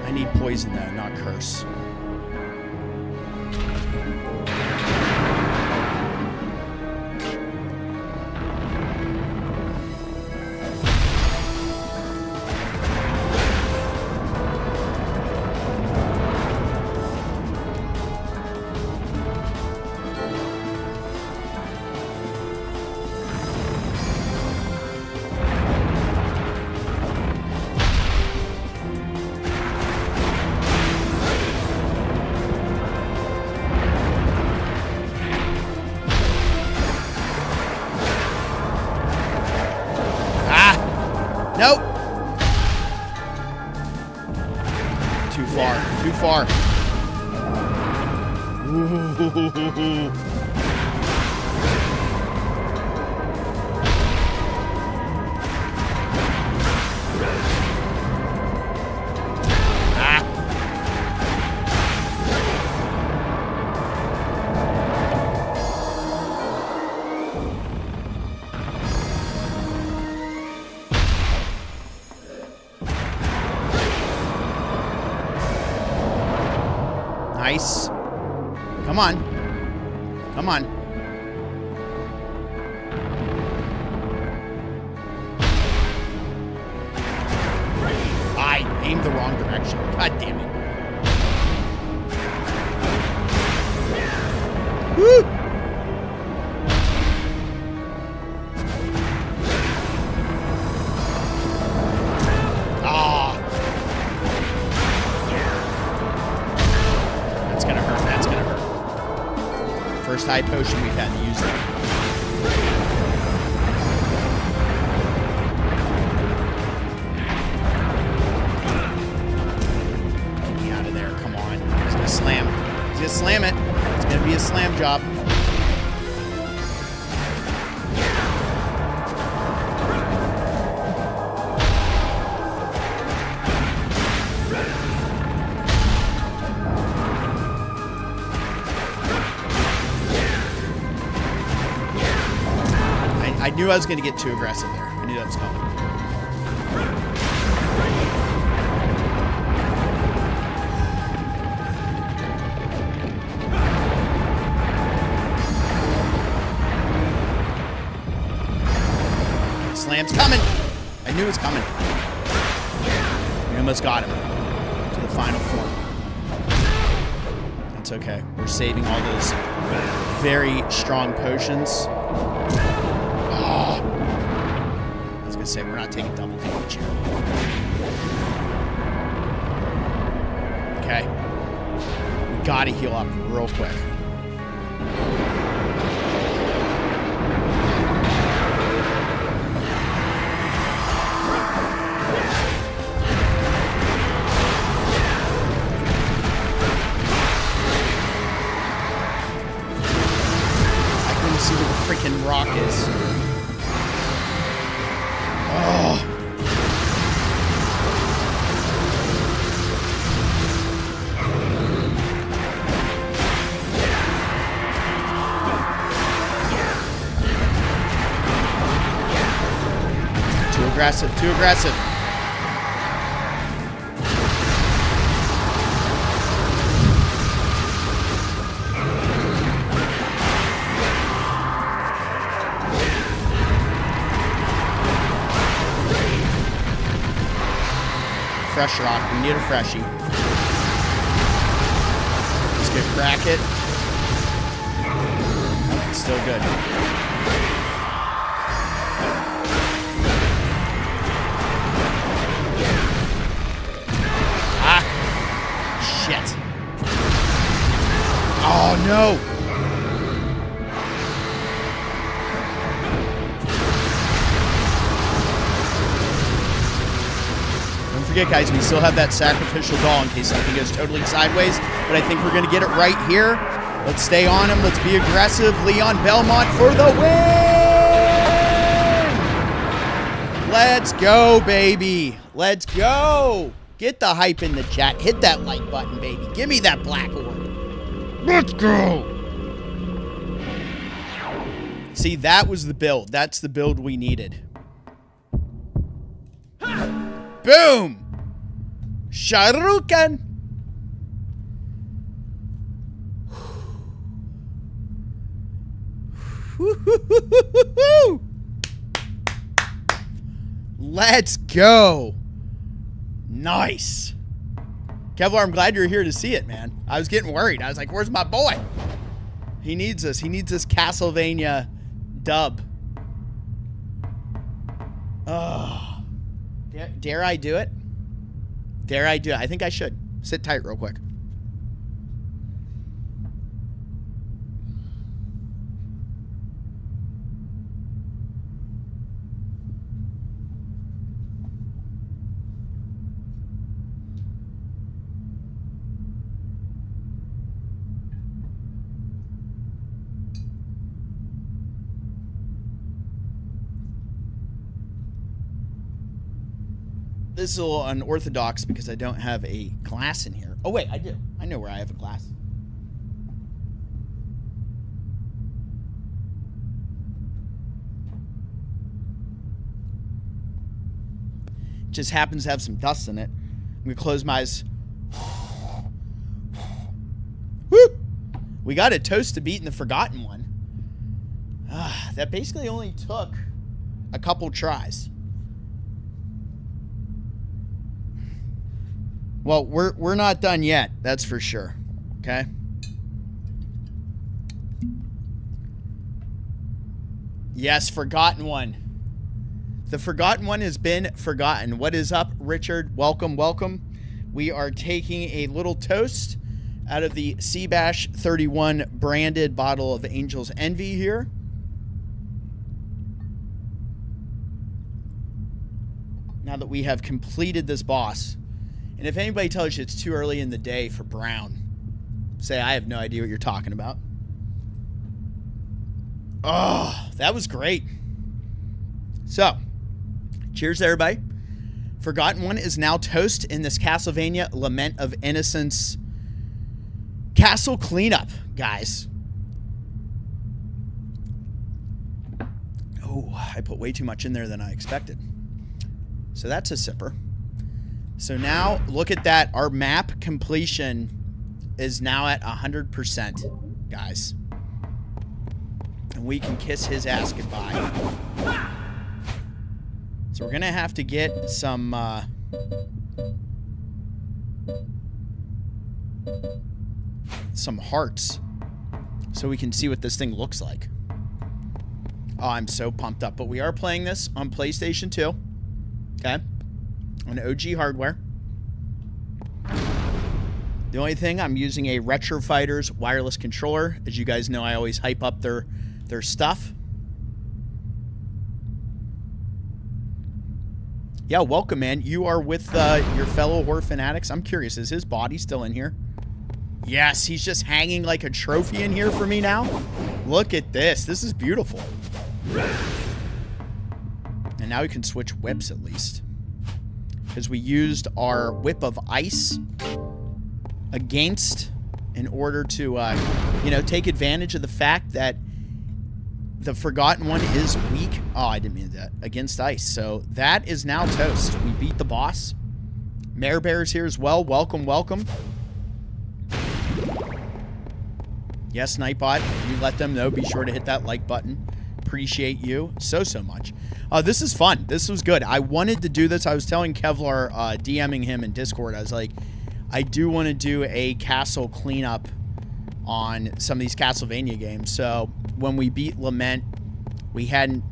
I need poison though, not curse. Nope. Too far. Too far. Ooh. Nice. Come on. Come on. I aimed the wrong direction. God damn it. Woo! Ah. That's gonna hurt. That's gonna hurt. First high potion we've had to use that. Get me out of there. Come on. He's gonna slam. He's gonna slam it. It's gonna be a slam job. I knew I was going to get too aggressive there. I knew that was coming. Slam's coming. I knew it was coming. We almost got him to the final form. That's okay. We're saving all those very strong potions. I was gonna say we're not taking double damage here. Okay. We gotta heal up real quick. I couldn't see where the freaking rock is. Oh. Too aggressive, too aggressive. Fresh rock. We need a freshie. Just gonna crack it. Nope, it's still good. Ah! Shit. Oh no! Forget, guys, we still have that sacrificial doll in case something goes totally sideways, but I think we're going to get it right here. Let's stay on him. Let's be aggressive. Leon Belmont for the win! Let's go, baby. Let's go. Get the hype in the chat. Hit that like button, baby. Give me that black orb. Let's go. See, that was the build. That's the build we needed. Boom! Sharukan! Let's go! Nice! Kevlar, I'm glad you're here to see it, man. I was getting worried. I was like, where's my boy? He needs us. He needs this Castlevania dub. Oh. Dare I do it? Dare I do it? I think I should. Sit tight real quick. This is a little unorthodox because I don't have a glass in here. Oh, wait, I do. I know where I have a glass. It just happens to have some dust in it. I'm going to close my eyes. We got a toast to beating the Forgotten One. That basically only took a couple tries. Well, we're not done yet, that's for sure. Okay? Yes, Forgotten One. The Forgotten One has been forgotten. What is up, Richard? Welcome, welcome. We are taking a little toast out of the Seabash 31 branded bottle of Angel's Envy here. Now that we have completed this boss. And if anybody tells you it's too early in the day for Brown, say, I have no idea what you're talking about. Oh, that was great. So, cheers, everybody. Forgotten One is now toast in this Castlevania Lament of Innocence castle cleanup, guys. Oh, I put way too much in there than I expected. So that's a sipper. So now, look at that. Our map completion is now at 100%, guys. And we can kiss his ass goodbye. So we're going to have to get some hearts so we can see what this thing looks like. Oh, I'm so pumped up. But we are playing this on PlayStation 2. Okay? On OG hardware. The only thing, I'm using a Retro Fighters wireless controller. As you guys know, I always hype up their stuff. Yeah, welcome, man. You are with your fellow horror fanatics. I'm curious, is his body still in here? Yes, he's just hanging like a trophy in here for me now. Look at this. This is beautiful. And now we can switch whips at least. Because we used our whip of ice against in order to, take advantage of the fact that the Forgotten One is weak. Oh, I didn't mean that. Against ice. So that is now toast. We beat the boss. Mare Bear's here as well. Welcome, welcome. Yes, Nightbot. You let them know. Be sure to hit that like button. Appreciate you so much. This is fun. This was good. I wanted to do this. I was telling Kevlar, DMing him in Discord. I was like, I do want to do a castle cleanup on some of these Castlevania games. So when we beat Lament, we hadn't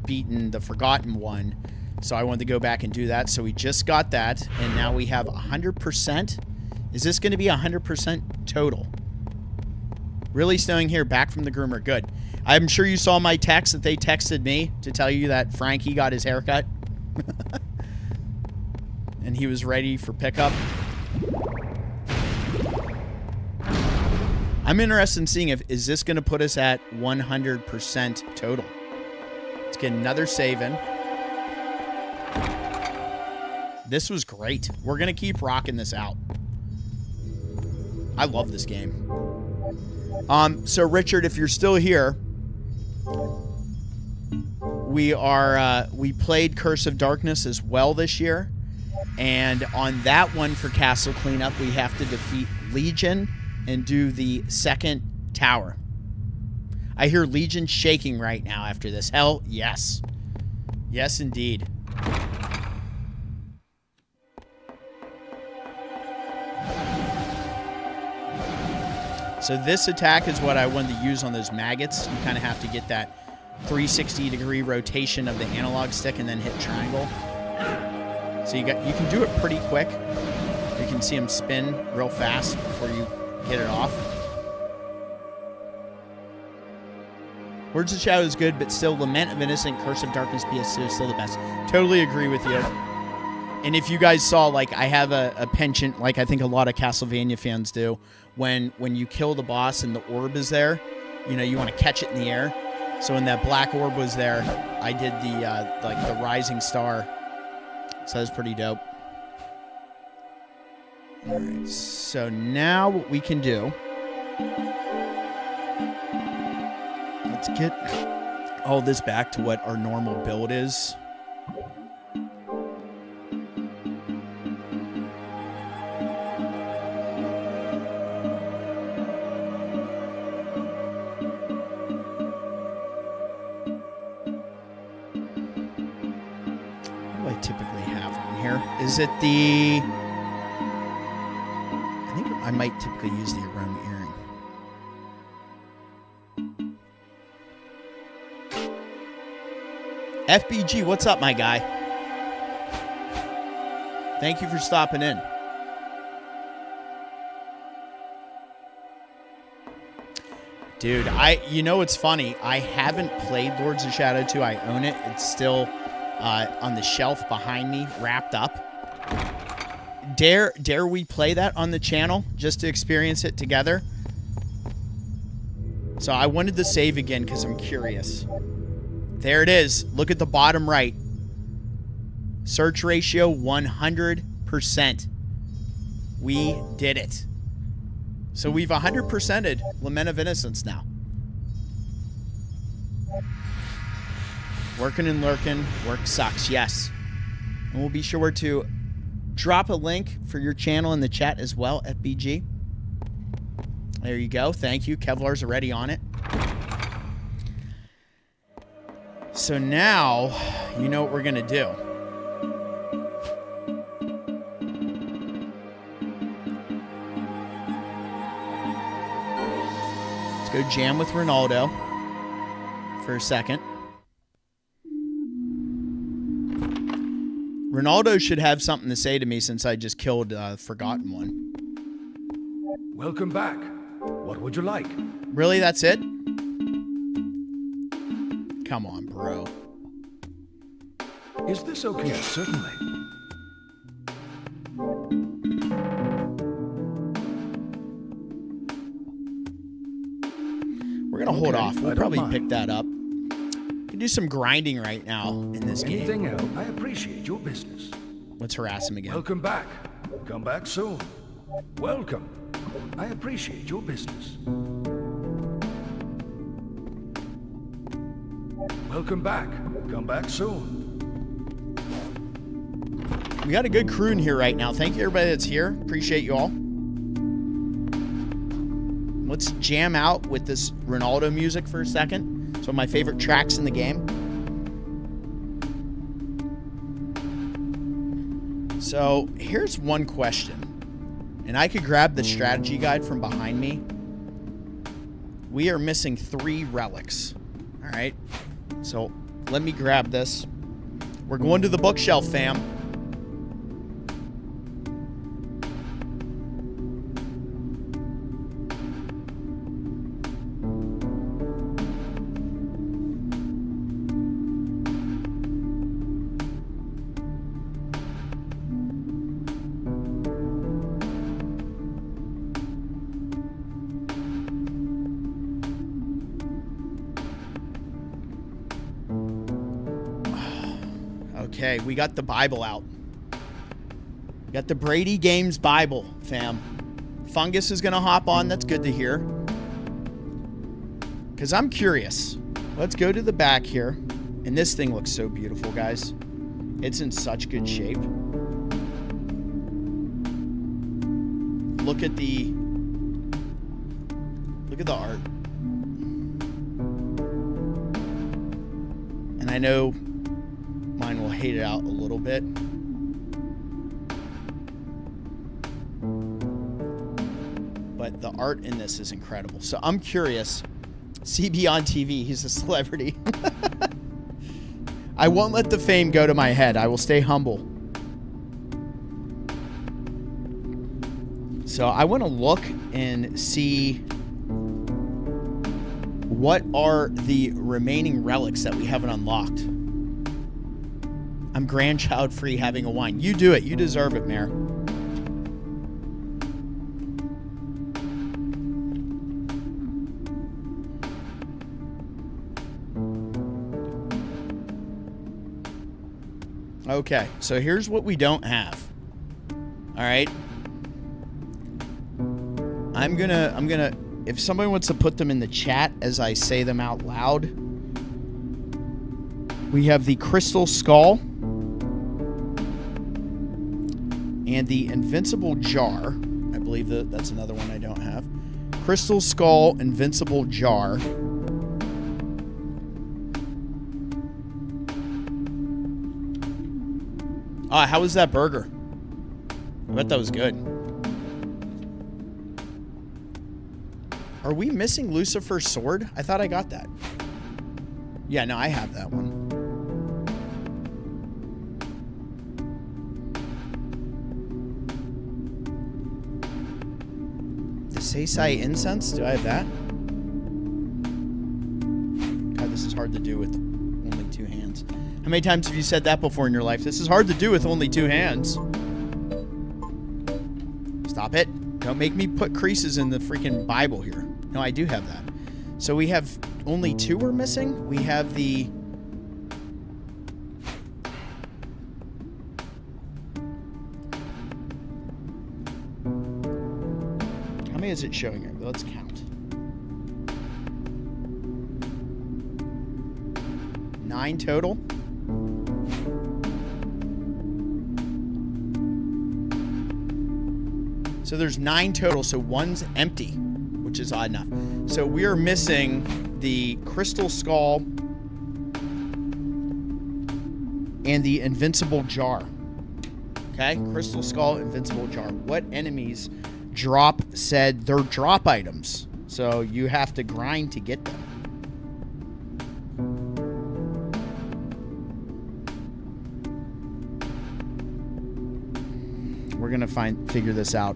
beaten the Forgotten One. So I wanted to go back and do that. So we just got that. And now we have 100%. Is this going to be 100% total? Really snowing here. Back from the groomer. Good. I'm sure you saw my text that they texted me to tell you that Frankie got his haircut. And he was ready for pickup. I'm interested in seeing is this going to put us at 100% total. Let's get another save in. This was great. We're going to keep rocking this out. I love this game. So Richard, if you're still here, we played Curse of Darkness as well this year. And on that one for Castle Cleanup, we have to defeat Legion and do the second tower. I hear Legion shaking right now after this. Hell, yes. Yes, indeed. So this attack is what I wanted to use on those maggots. You kind of have to get that 360-degree rotation of the analog stick and then hit triangle. So you can do it pretty quick. You can see them spin real fast before you get it off. Words of Shadow is good, but still Lament of Innocence, Curse of Darkness PS2 is still the best. Totally agree with you. And if you guys saw, like, I have a penchant, like I think a lot of Castlevania fans do, when you kill the boss and the orb is there, you want to catch it in the air. So when that black orb was there, I did the rising star. So that was pretty dope. All right, so now what we can do, let's get all this back to what our normal build is. I typically have on here? Is it the... I think I might typically use the aroma earring. FBG, what's up, my guy? Thank you for stopping in. Dude, you know what's funny? I haven't played Lords of Shadow 2. I own it. It's still on the shelf behind me, wrapped up. Dare we play that on the channel just to experience it together? So I wanted to save again because I'm curious. There it is. Look at the bottom right. Search ratio 100%. We did it. So we've 100%ed Lament of Innocence now. Working and lurking. Work sucks, yes. And we'll be sure to drop a link for your channel in the chat as well, FBG. There you go. Thank you. Kevlar's already on it. So now, you know what we're going to do. Go jam with Rinaldo for a second. Rinaldo should have something to say to me since I just killed Forgotten One. Welcome back. What would you like? Really, that's it? Come on, bro. Is this okay? Yes, certainly. We're going to hold off. We'll probably pick that up. We can do some grinding right now in this game. Anything else? I appreciate your business. Let's harass him again. Welcome back. Come back soon. Welcome. I appreciate your business. Welcome back. Come back soon. We got a good crew in here right now. Thank you, everybody that's here. Appreciate you all. Let's jam out with this Rinaldo music for a second. It's one of my favorite tracks in the game. So here's one question. And I could grab the strategy guide from behind me. We are missing 3 relics. All right. So let me grab this. We're going to the bookshelf, fam. Okay, we got the Bible out. We got the Brady Games Bible, fam. Fungus is going to hop on. That's good to hear. Because I'm curious. Let's go to the back here. And this thing looks so beautiful, guys. It's in such good shape. Look at the art. And I know mine will hate it out a little bit. But the art in this is incredible. So I'm curious. CB on TV, he's a celebrity. I won't let the fame go to my head. I will stay humble. So I want to look and see what are the remaining relics that we haven't unlocked. I'm grandchild free having a wine. You do it. You deserve it, Mayor. Okay, so here's what we don't have. All right. I'm gonna, if somebody wants to put them in the chat as I say them out loud. We have the Crystal Skull and the Invincible Jar. I believe that's another one I don't have. Crystal Skull, Invincible Jar. How was that burger? I bet that was good. Are we missing Lucifer's sword? I thought I got that. Yeah, no, I have that one. The Seisai incense? Do I have that? God, this is hard to do with only 2 hands. How many times have you said that before in your life? This is hard to do with only 2 hands. Stop it. Don't make me put creases in the freaking Bible here. No, I do have that. So we have only 2 we're missing. We have the... How many is it showing here? Let's count. 9 total. So there's 9 total, so 1's empty, which is odd enough. So we are missing the Crystal Skull and the Invincible Jar. Okay? Crystal Skull, Invincible Jar. What enemies drop said they're drop items? So you have to grind to get them. We're going to figure this out.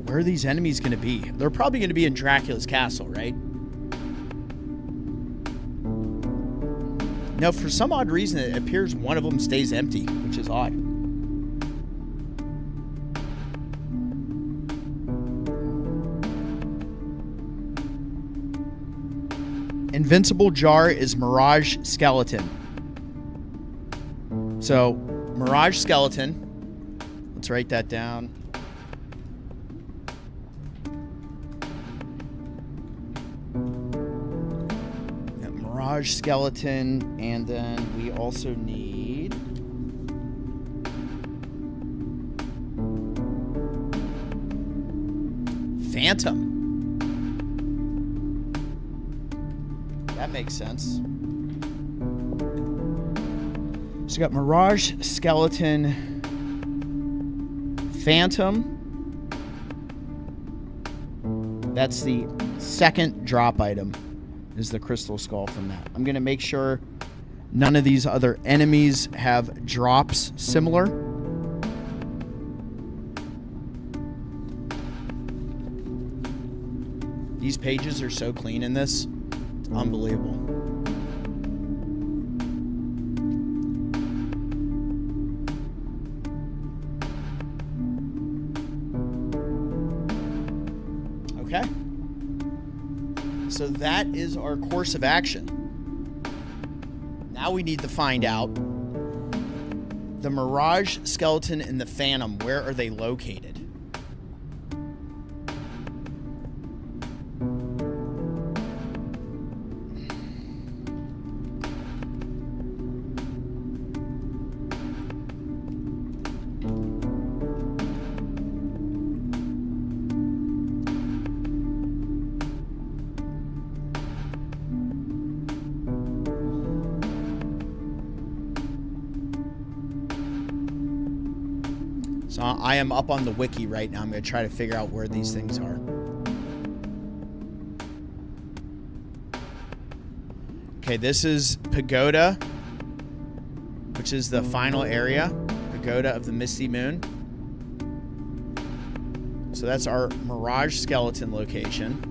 Where are these enemies going to be? They're probably going to be in Dracula's castle, right? No, for some odd reason, it appears one of them stays empty, which is odd. Invincible Jar is Mirage Skeleton. So, Mirage Skeleton. Let's write that down. Skeleton, and then we also need Phantom. That makes sense. So we got Mirage, Skeleton, Phantom. That's the second drop item. Is the Crystal Skull from that. I'm going to make sure none of these other enemies have drops similar. These pages are so clean in this. It's unbelievable. Okay. So that is our course of action. Now we need to find out the Mirage Skeleton and the Phantom. Where are they located? So I am up on the wiki right now. I'm going to try to figure out where these things are. Okay, this is Pagoda, which is the final area. Pagoda of the Misty Moon. So that's our Mirage Skeleton location.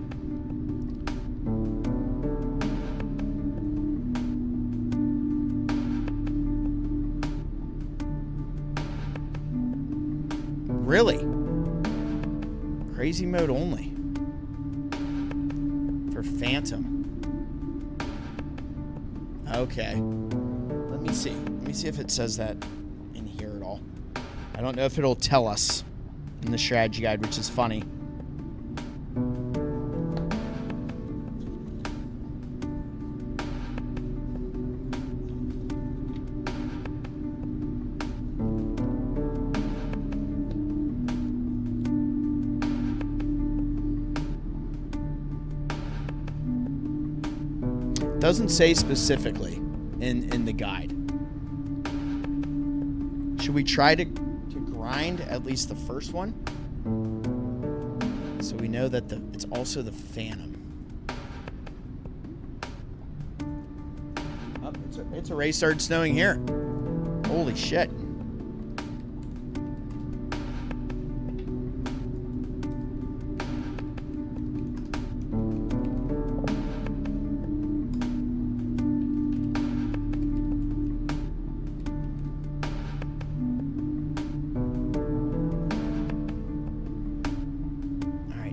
Really? Crazy mode only. For Phantom. Okay. Let me Let's see. Let me see if it says that in here at all. I don't know if it'll tell us in the strategy guide, which is funny. Doesn't say specifically in the guide. Should we try to grind at least the first one? So we know that it's also the Phantom. Oh, it's already started snowing here. Holy shit.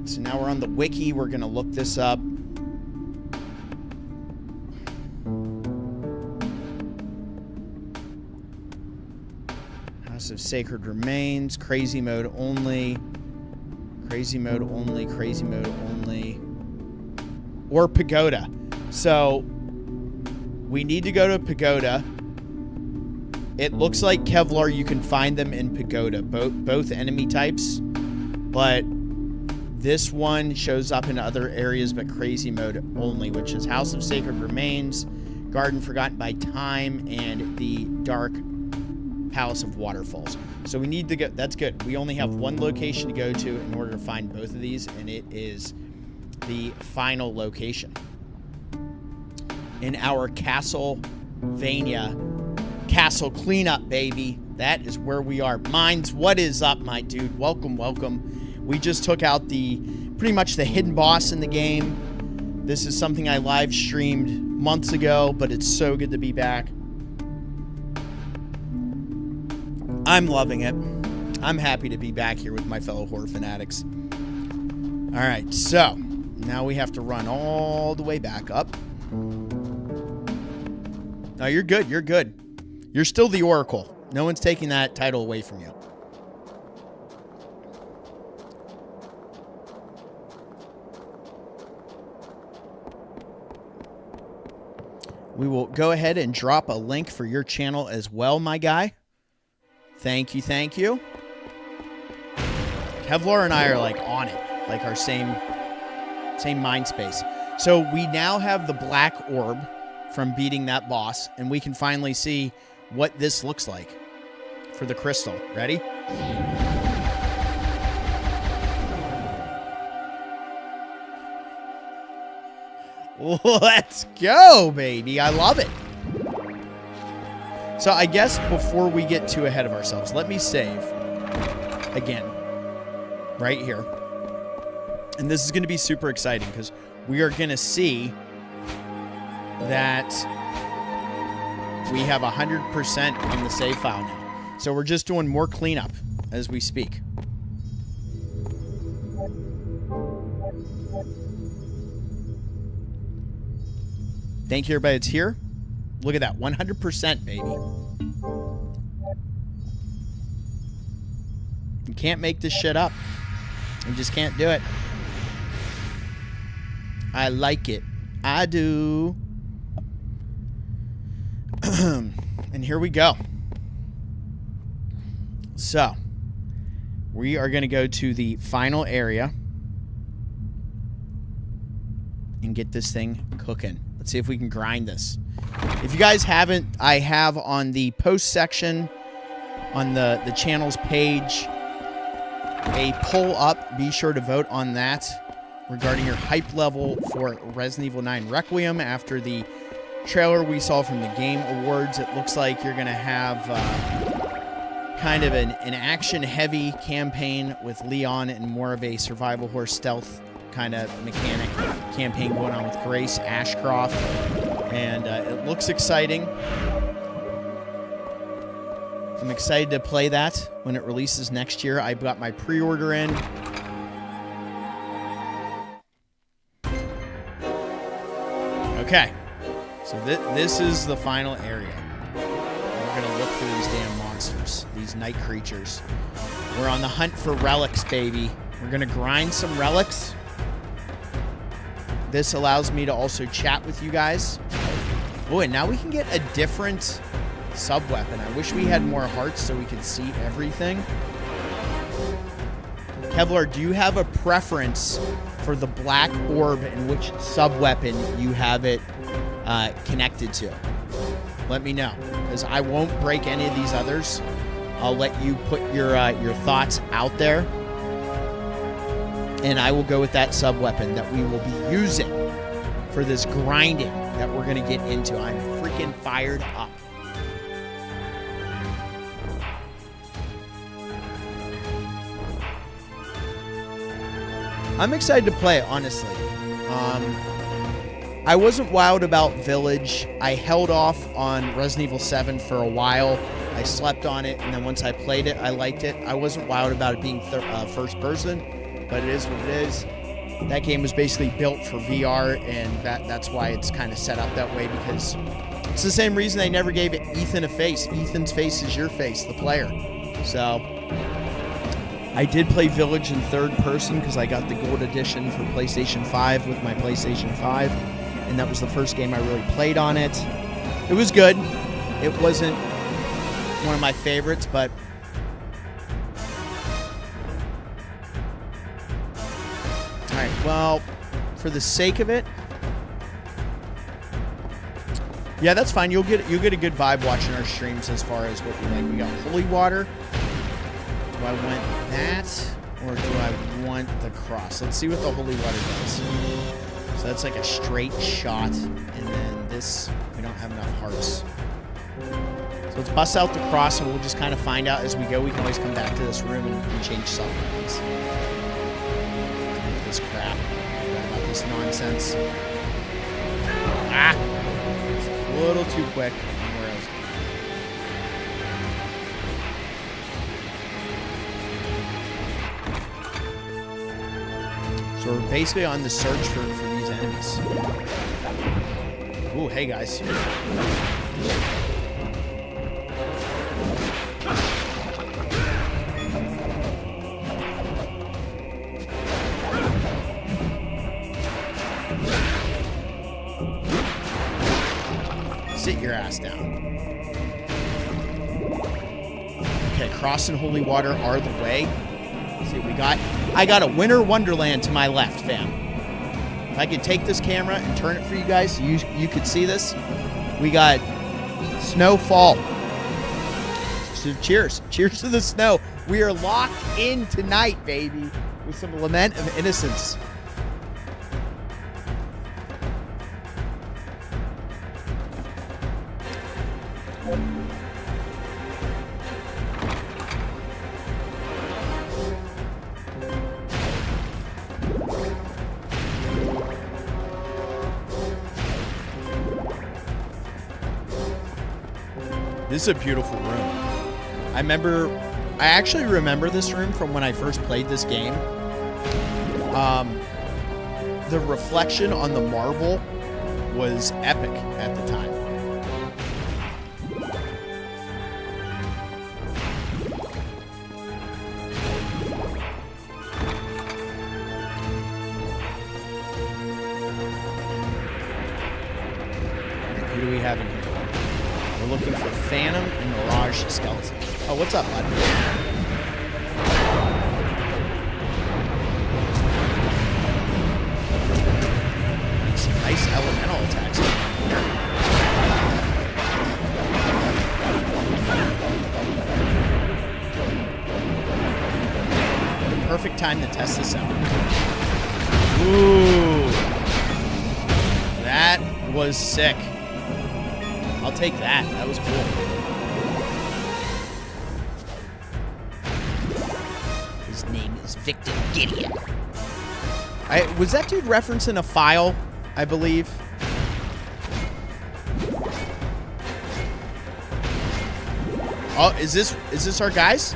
So now we're on the wiki. We're going to look this up. House of Sacred Remains. Crazy mode only. Crazy mode only. Crazy mode only. Or Pagoda. So we need to go to Pagoda. It looks like Kevlar, you can find them in Pagoda. Both enemy types. But this one shows up in other areas, but crazy mode only, which is House of Sacred Remains, Garden Forgotten by Time, and the Dark Palace of Waterfalls. So we need to go. That's good. We only have one location to go to in order to find both of these, and it is the final location in our Castlevania Castle cleanup, baby. That is where we are. Mines, what is up, my dude? Welcome, welcome. We just took out pretty much the hidden boss in the game. This is something I live streamed months ago, but it's so good to be back. I'm loving it. I'm happy to be back here with my fellow horror fanatics. All right, so now we have to run all the way back up. No, you're good. You're good. You're still the Oracle. No one's taking that title away from you. We will go ahead and drop a link for your channel as well, my guy. Thank you, thank you. Kevlar and I are like on it, like our same mind space. So we now have the black orb from beating that boss, and we can finally see what this looks like for the crystal. Ready? Let's go, baby. I love it. So I guess before we get too ahead of ourselves, let me save again right here. And this is going to be super exciting because we are going to see that we have 100% on the save file now. So we're just doing more cleanup as we speak. Thank you, everybody that's here. Look at that, 100%, baby. You can't make this shit up. You just can't do it. I like it. I do. And here we go. So, we are going to go to the final area and get this thing cooking. Let's see if we can grind this. If you guys haven't, I have on the post section on the channel's page a poll up. Be sure to vote on that regarding your hype level for Resident Evil 9 Requiem. After the trailer we saw from the Game Awards, it looks like you're going to have kind of an action-heavy campaign with Leon and more of a survival horror stealth kind of mechanic campaign going on with Grace Ashcroft, and it looks exciting. I'm excited to play that when it releases next year. I got my pre-order in. Okay, so this is the final area. for these damn monsters, these night creatures. We're on the hunt for relics, baby. We're going to grind some relics. This allows me to also chat with you guys. Oh, and now we can get a different sub-weapon. I wish we had more hearts so we could see everything. Kevlar, do you have a preference for the black orb and which sub-weapon you have it connected to? Let me know, because I won't break any of these others. I'll let you put your thoughts out there, and I will go with that sub-weapon that we will be using for this grinding that we're going to get into. I'm freaking fired up. I'm excited to play it, honestly. I wasn't wild about Village. I held off on Resident Evil 7 for a while. I slept on it, and then once I played it, I liked it. I wasn't wild about it being first person, but it is what it is. That game was basically built for VR, and that's why it's kind of set up that way, because it's the same reason they never gave Ethan a face. Ethan's face is your face, the player. So I did play Village in third person because I got the gold edition for PlayStation 5 with my PlayStation 5, and that was the first game I really played on it. It was good. It wasn't one of my favorites, but all right, well, for the sake of it, yeah, that's fine. You'll get a good vibe watching our streams as far as what we like. We got holy water. Do I want that, or do I want the cross? Let's see what the holy water does. So that's like a straight shot, and then this, we don't have enough hearts. So let's bust out the cross, and we'll just kind of find out as we go. We can always come back to this room and change supplements. This crap. About this nonsense. Ah! It's a little too quick. So we're basically on the search for these enemies. Ooh, hey guys. Sit your ass down. Okay, cross and holy water are the way. Let's see what we got. I got a winter wonderland to my left, fam. If I could take this camera and turn it for you guys so you could see this. We got snowfall. So cheers. Cheers to the snow. We are locked in tonight, baby, with some Lament of Innocence. This is a beautiful room. I actually remember this room from when I first played this game. The reflection on the marble was epic at the time. Who do we have in here? We're looking for Phantom and Mirage Skeleton. Oh, what's up, bud? Some nice elemental attacks. What a perfect time to test this out. Ooh. That was sick. I'll take that. That was cool. His name is Victor Gideon. Was that dude referencing a file, I believe? Oh, is this our guys?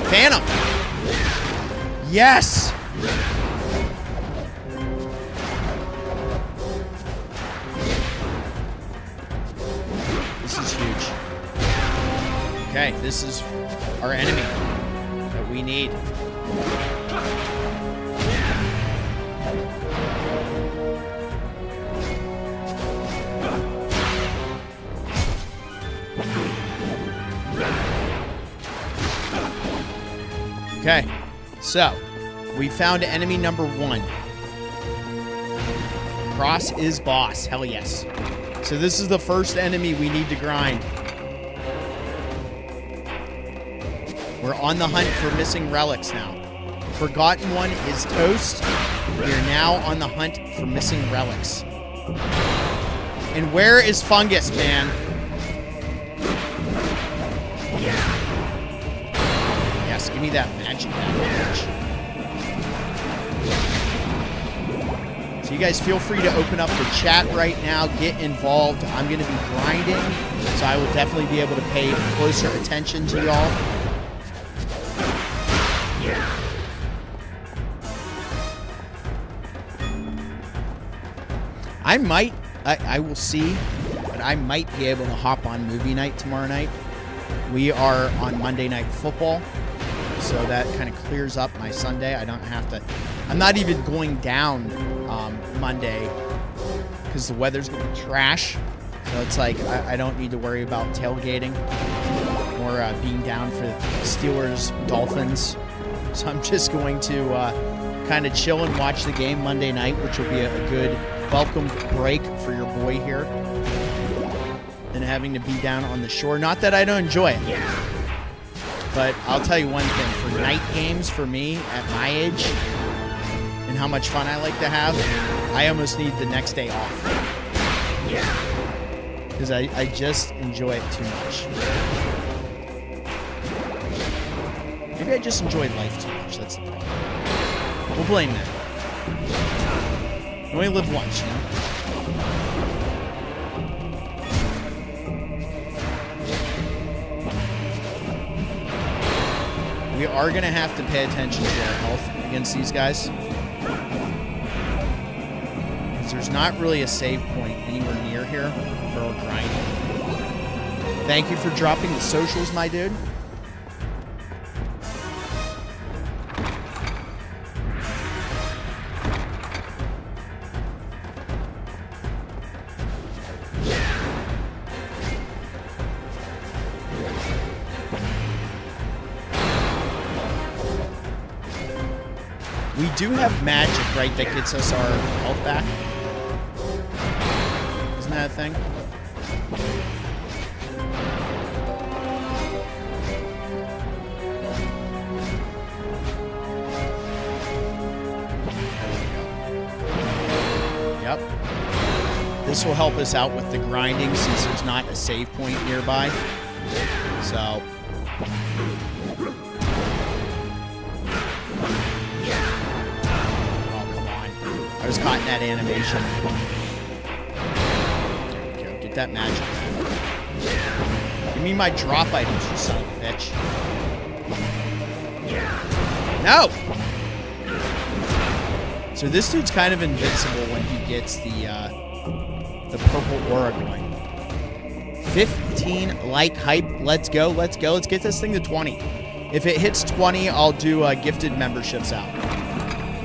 Phantom. Yes. Okay, this is our enemy that we need. Okay, so we found enemy number 1. Cross is boss. Hell yes. So this is the first enemy we need to grind. We're on the hunt for missing relics now. Forgotten one is toast. We are now on the hunt for missing relics. And where is Fungus, man? Yes, give me that magic damage. So you guys feel free to open up the chat right now. Get involved. I'm going to be grinding, so I will definitely be able to pay closer attention to y'all. I will see, but I might be able to hop on movie night tomorrow night. We are on Monday Night Football, so that kind of clears up my Sunday. I don't have to, I'm not even going down Monday because the weather's going to be trash. So it's like, I don't need to worry about tailgating or being down for Steelers Dolphins. So I'm just going to kind of chill and watch the game Monday night, which will be a good welcome break for your boy here. And having to be down on the shore. Not that I don't enjoy it. But I'll tell you one thing. For night games, for me, at my age, and how much fun I like to have, I almost need the next day off. Because I just enjoy it too much. Maybe I just enjoy life too much. That's the problem. We'll blame that. You only live once, you know? We are going to have to pay attention to our health against these guys. Because there's not really a save point anywhere near here for our grinding. Thank you for dropping the socials, my dude. We do have magic, right, that gets us our health back. Isn't that a thing? Yep. This will help us out with the grinding since there's not a save point nearby. So... I was caught in that animation. There we go. Get that magic. Give me my drop items, you son of a bitch. No! So this dude's kind of invincible when he gets the purple aura going. 15 like hype. Let's go. Let's go. Let's get this thing to 20. If it hits 20, I'll do gifted memberships out.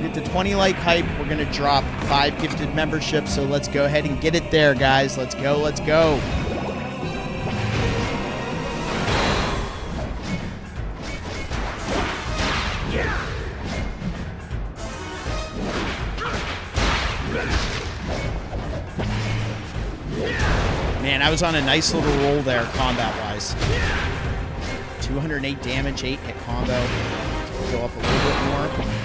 Get to 20 like hype, we're going to drop 5 gifted memberships, so let's go ahead and get it there, guys. Let's go, let's go. Man, I was on a nice little roll there, combat-wise. 208 damage, 8 hit combo. Go up a little bit more.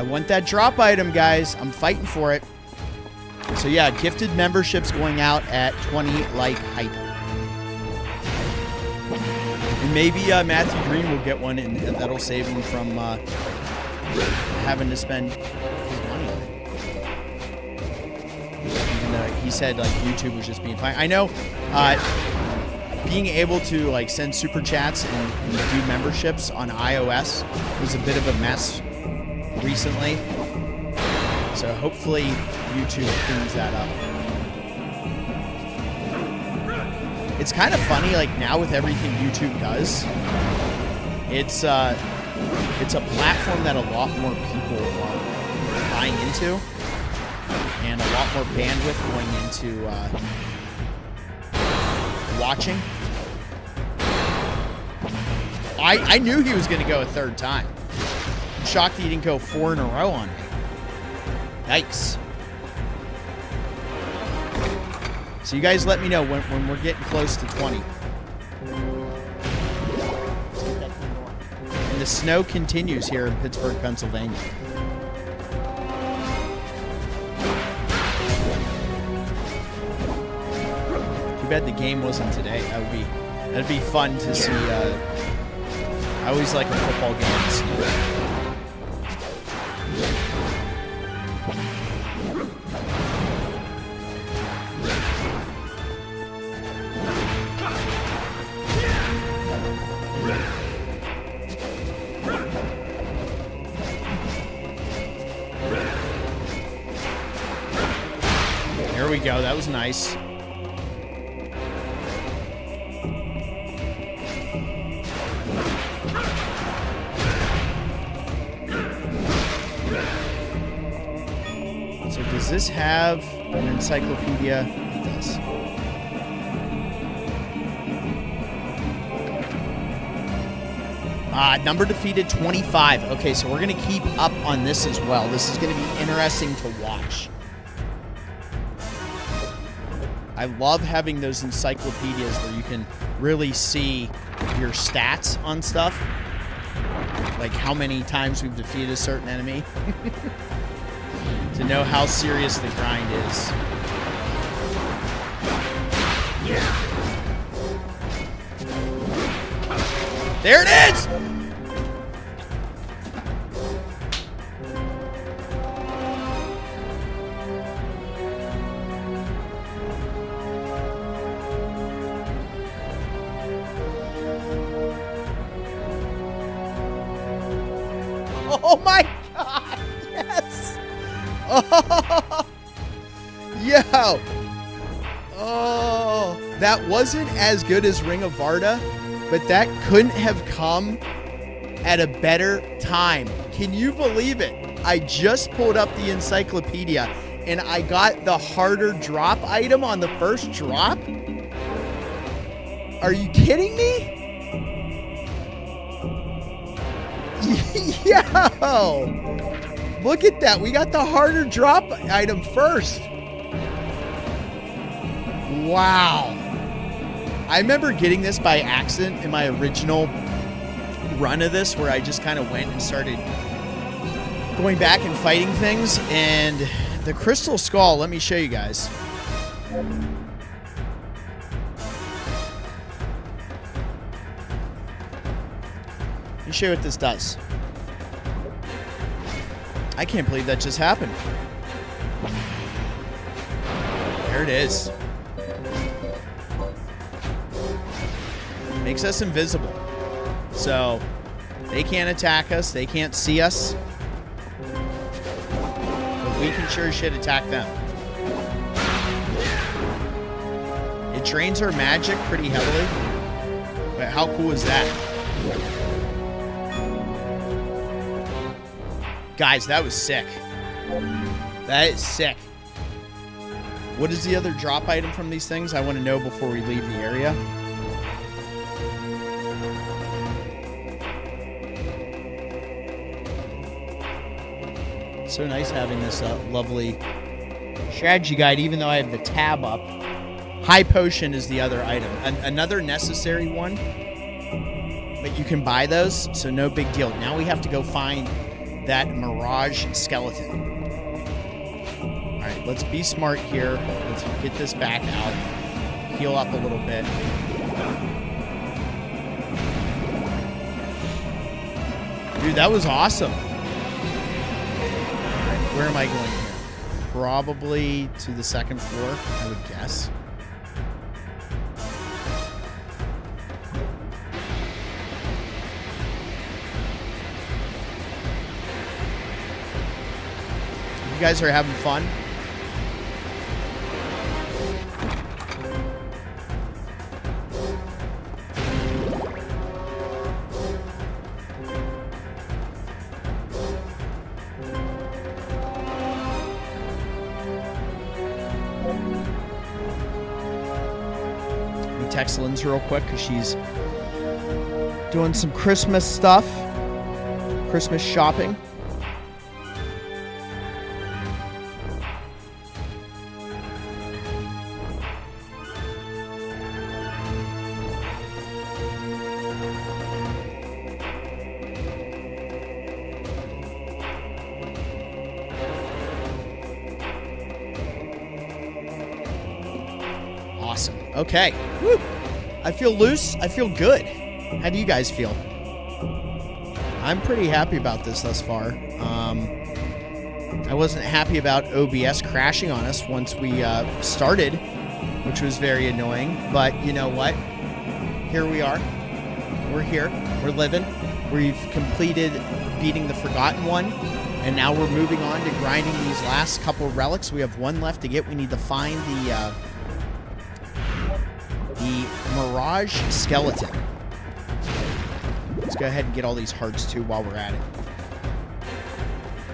Want that drop item, guys. I'm fighting for it. So yeah, gifted memberships going out at 20 like hype. And maybe Matthew Green will get one, and that'll save him from having to spend his money on it. he said like YouTube was just being fine. I know being able to like send super chats and do memberships on iOS was a bit of a mess recently. So hopefully YouTube cleans that up. It's kind of funny, like now with everything YouTube does, it's a platform that a lot more people are buying into, and a lot more bandwidth going into watching. I knew he was going to go a third time. I'm shocked he didn't go 4 in a row on me. Yikes. So you guys let me know when we're getting close to 20. And the snow continues here in Pittsburgh, Pennsylvania. Too bad the game wasn't today. That'd be fun to see. I always like a football game in the snow. There we go. That was nice. So does this have an encyclopedia? It does. Number defeated 25. Okay, so we're going to keep up on this as well. This is going to be interesting to watch. I love having those encyclopedias where you can really see your stats on stuff. Like how many times we've defeated a certain enemy. To know how serious the grind is. There it is! Oh my God! Yes! Oh! Yo! Oh! That wasn't as good as Ring of Varda, but that couldn't have come at a better time. Can you believe it? I just pulled up the encyclopedia and I got the harder drop item on the first drop? Are you kidding me? Yo! Look at that. We got the harder drop item first. Wow. I remember getting this by accident in my original run of this, where I just kind of went and started going back and fighting things. And the Crystal Skull, let me show you guys. Let me show you what this does. I can't believe that just happened. There it is. Makes us invisible. So they can't attack us. They can't see us. But we can sure as shit attack them. It drains our magic pretty heavily. But how cool is that? Guys, that was sick. That is sick. What is the other drop item from these things? I want to know before we leave the area. So nice having this lovely strategy guide, even though I have the tab up. High Potion is the other item. Another necessary one. But you can buy those, so no big deal. Now we have to go find that Mirage skeleton. Alright, let's be smart here. Let's get this back out. Heal up a little bit. Dude, that was awesome. Alright, where am I going here? probably to the second floor, I would guess. You guys are having fun. Let me text Lindsay real quick because she's doing some Christmas stuff, Christmas shopping. Awesome. Okay. Woo. I feel loose. I feel good. How do you guys feel? I'm pretty happy about this thus far. I wasn't happy about OBS crashing on us once we started, which was very annoying. But you know what? Here we are. We're here. We're living. We've completed beating the Forgotten One. And now we're moving on to grinding these last couple relics. We have one left to get. We need to find the Mirage skeleton. Let's go ahead and get all these hearts too while we're at it.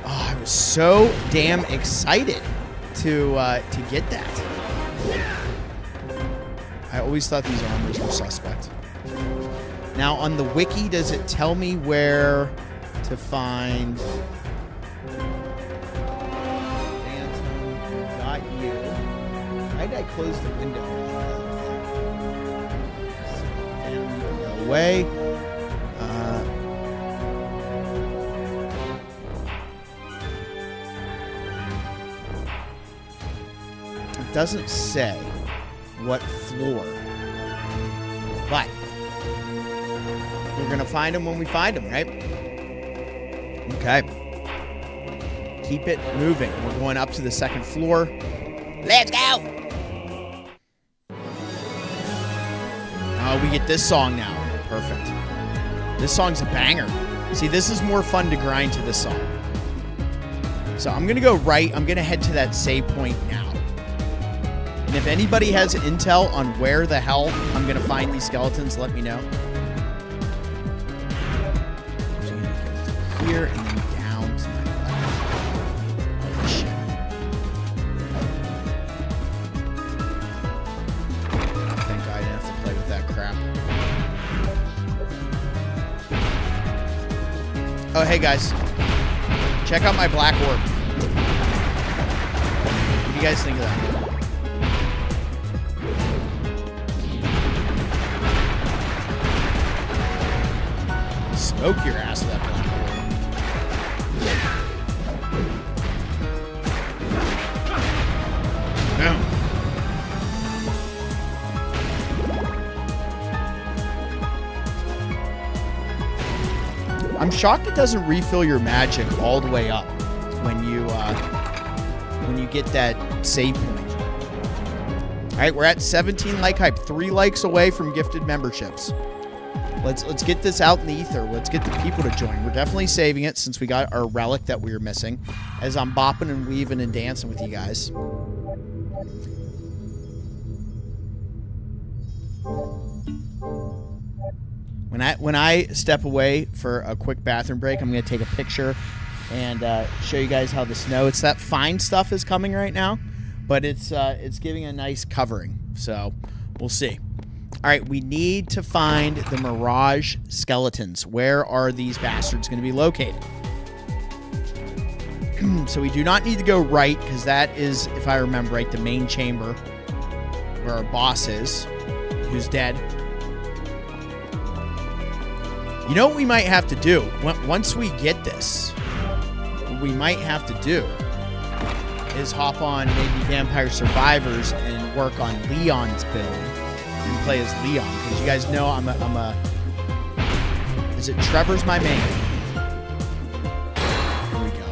Oh, I was so damn excited to get that. I always thought these armors were suspect. Now on the wiki, does it tell me where to find? Phantom, got you. Why did I close the window? Away. It doesn't say what floor, but we're gonna find them when we find them, right? Okay. Keep it moving. We're going up to the second floor. Let's go. Oh, we get this song now. Perfect. This song's a banger. See, this is more fun to grind to this song. So I'm going to go right. I'm going to head to that save point now. And if anybody has intel on where the hell I'm going to find these skeletons, let me know. So I'm going to go here and then down to my left. Oh, shit. Thank God I didn't have to play with that crap. Oh, hey guys. Check out my black orb. What do you guys think of that? Smoke your ass with that black orb. Boom. I'm shocked it doesn't refill your magic all the way up when you get that save point. All right, we're at 17 like hype, 3 likes away from gifted memberships. Let's get this out in the ether. Let's get the people to join. We're definitely saving it since we got our relic that we were missing. As I'm bopping and weaving and dancing with you guys. When I step away for a quick bathroom break, I'm going to take a picture and show you guys how the snow. It's that fine stuff is coming right now, but it's giving a nice covering. So we'll see. All right, we need to find the Mirage skeletons. Where are these bastards going to be located? So we do not need to go right because that is, if I remember right, the main chamber where our boss is, who's dead. You know what we might have to do? Once we get this, what we might have to do is hop on maybe Vampire Survivors and work on Leon's build and play as Leon. Because you guys know I'm a... Is it Trevor's my main? Here we go.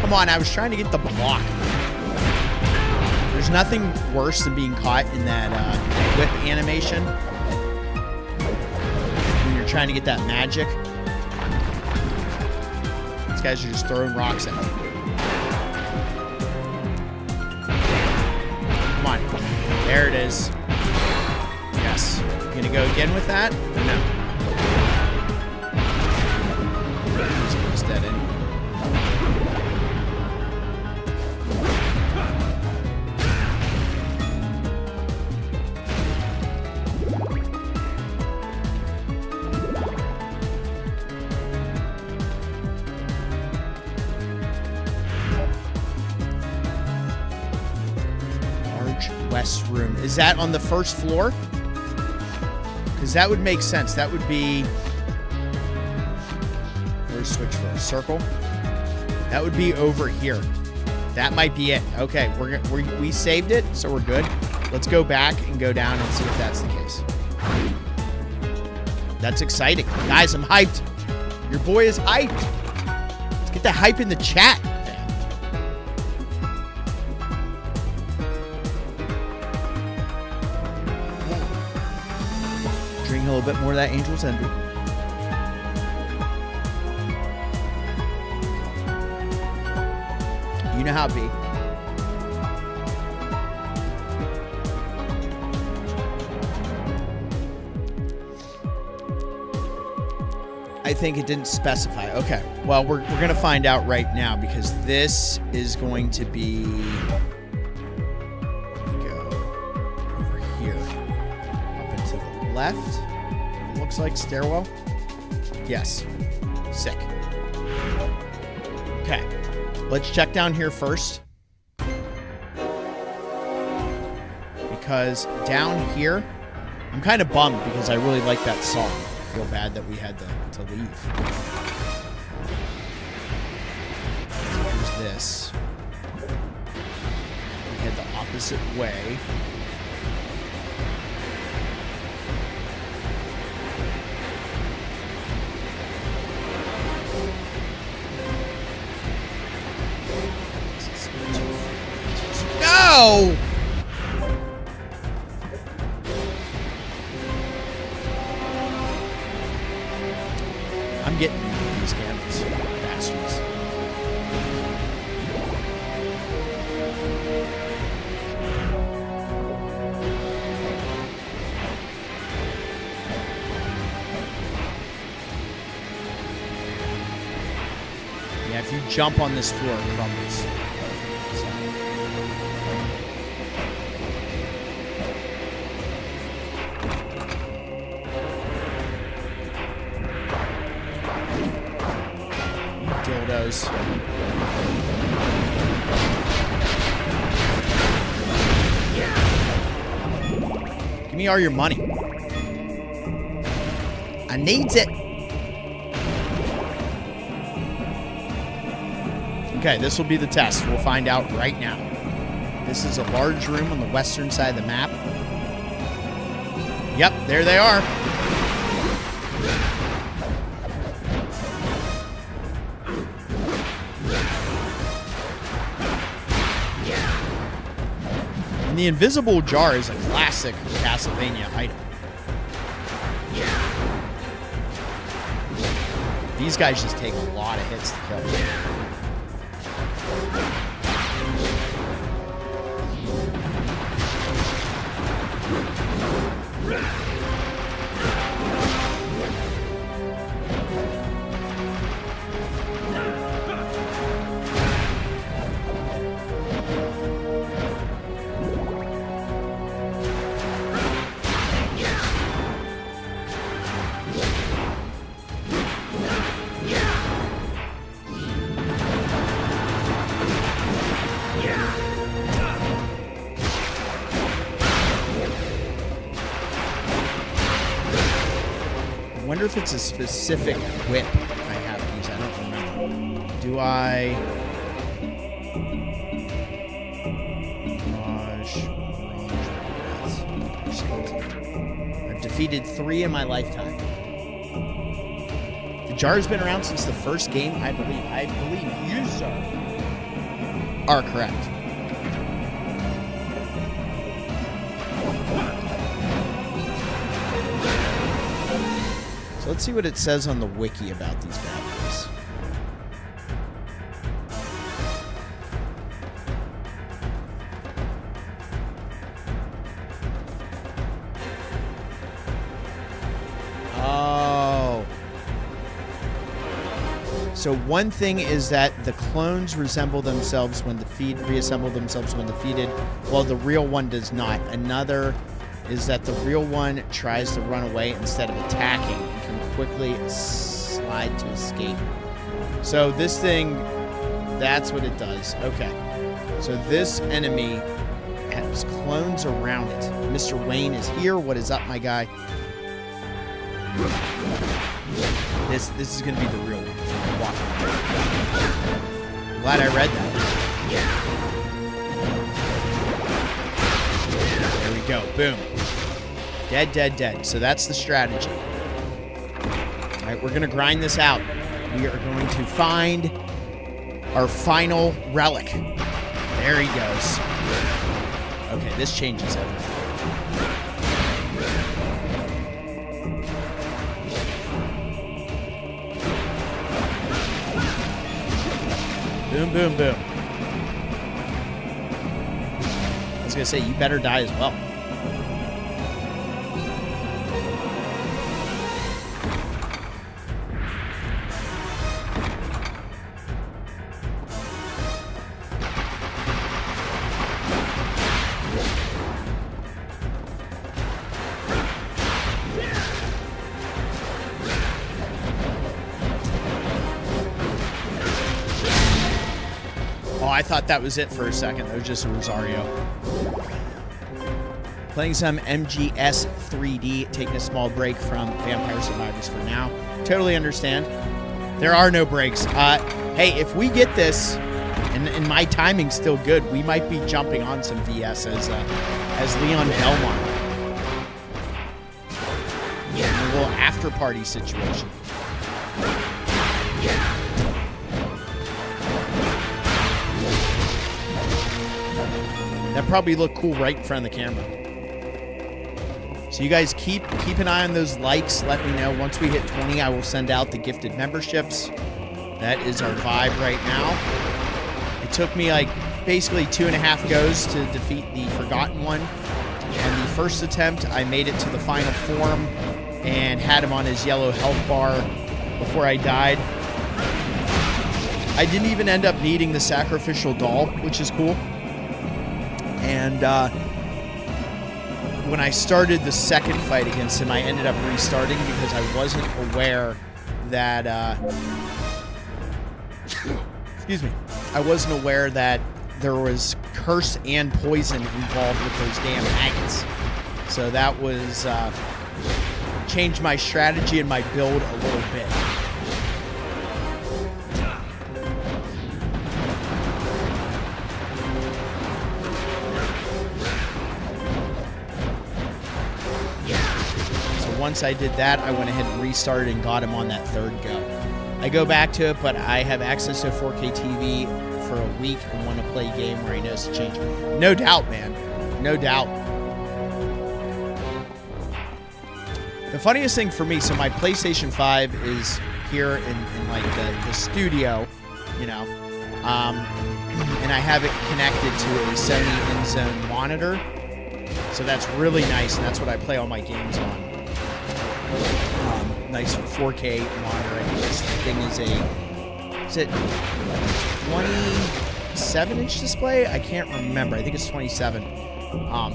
Come on, I was trying to get the block. There's nothing worse than being caught in that whip animation when you're trying to get that magic. These guys are just throwing rocks at me. Come on. There it is. Yes. You gonna go again with that? Or no? He's dead anyway. West room. Is that on the first floor? Because that would make sense. That would be... Where's switch for a circle? That would be over here. That might be it. Okay, we saved it, so we're good. Let's go back and go down and see if that's the case. That's exciting. Guys, I'm hyped. Your boy is hyped. Let's get the hype in the chat. A little bit more of that Angel's Envy. You know how it be. I think it didn't specify. Okay. Well, we're going to find out right now because this is going to be... Go over here. Up and to the left. Looks like stairwell. Yes. Sick. Okay. Let's check down here first. Because down here, I'm kind of bummed because I really like that song. I feel bad that we had to leave. Here's this. We head the opposite way. No! I'm getting these cameras, bastards. Yeah, if you jump on this floor, it crumbles. Dildos. Give me all your money. I needs it. Okay, this will be the test. We'll find out right now. This is a large room on the western side of the map. Yep, there they are. And the invisible jar is a classic Castlevania item. These guys just take a lot of hits to kill. I wonder if it's a specific whip I have to use. I don't remember. Do I? I've defeated 3 in my lifetime. The jar's been around since the first game, I believe. I believe you, sir. are correct. So let's see what it says on the wiki about these bad boys. So one thing is that the clones resemble themselves when reassemble themselves when defeated, while the real one does not. Another is that the real one tries to run away instead of attacking and can quickly slide to escape. So this thing, that's what it does. Okay. So this enemy has clones around it. Mr. Wayne is here. What is up, my guy? This is going to be the real one. Glad I read that. There we go. Boom. Dead, dead, dead. So that's the strategy. All right, we're going to grind this out. We are going to find our final relic. There he goes. Okay, this changes everything. Boom, boom, boom. I was going to say, you better die as well. I thought that was it for a second. That was just a Rosario. Playing some MGS 3D, taking a small break from Vampire Survivors for now. Totally understand. There are no breaks. Hey, if we get this, and my timing's still good, we might be jumping on some VS as Leon Belmont. Yeah, a little after-party situation. That probably looked cool right in front of the camera. So you guys keep an eye on those likes. Let me know. Once we hit 20, I will send out the gifted memberships. That is our vibe right now. It took me like basically 2.5 goes to defeat the Forgotten one. On the first attempt, I made it to the final form and had him on his yellow health bar before I died. I didn't even end up needing the sacrificial doll, which is cool. And when I started the second fight against him, I ended up restarting because I wasn't aware that... excuse me. I wasn't aware that there was curse and poison involved with those damn maggots. So that was... changed my strategy and my build a little bit. Once I did that, I went ahead and restarted and got him on that third go. I go back to it, but I have access to a 4K TV for a week and want to play a game where he knows to change. No doubt, man. No doubt. The funniest thing for me, so my PlayStation 5 is here in like the studio, you know, and I have it connected to a Sony in-zone monitor. So that's really nice, and that's what I play all my games on. Nice 4K monitor. I think this thing is it 27-inch display? I can't remember. I think it's 27.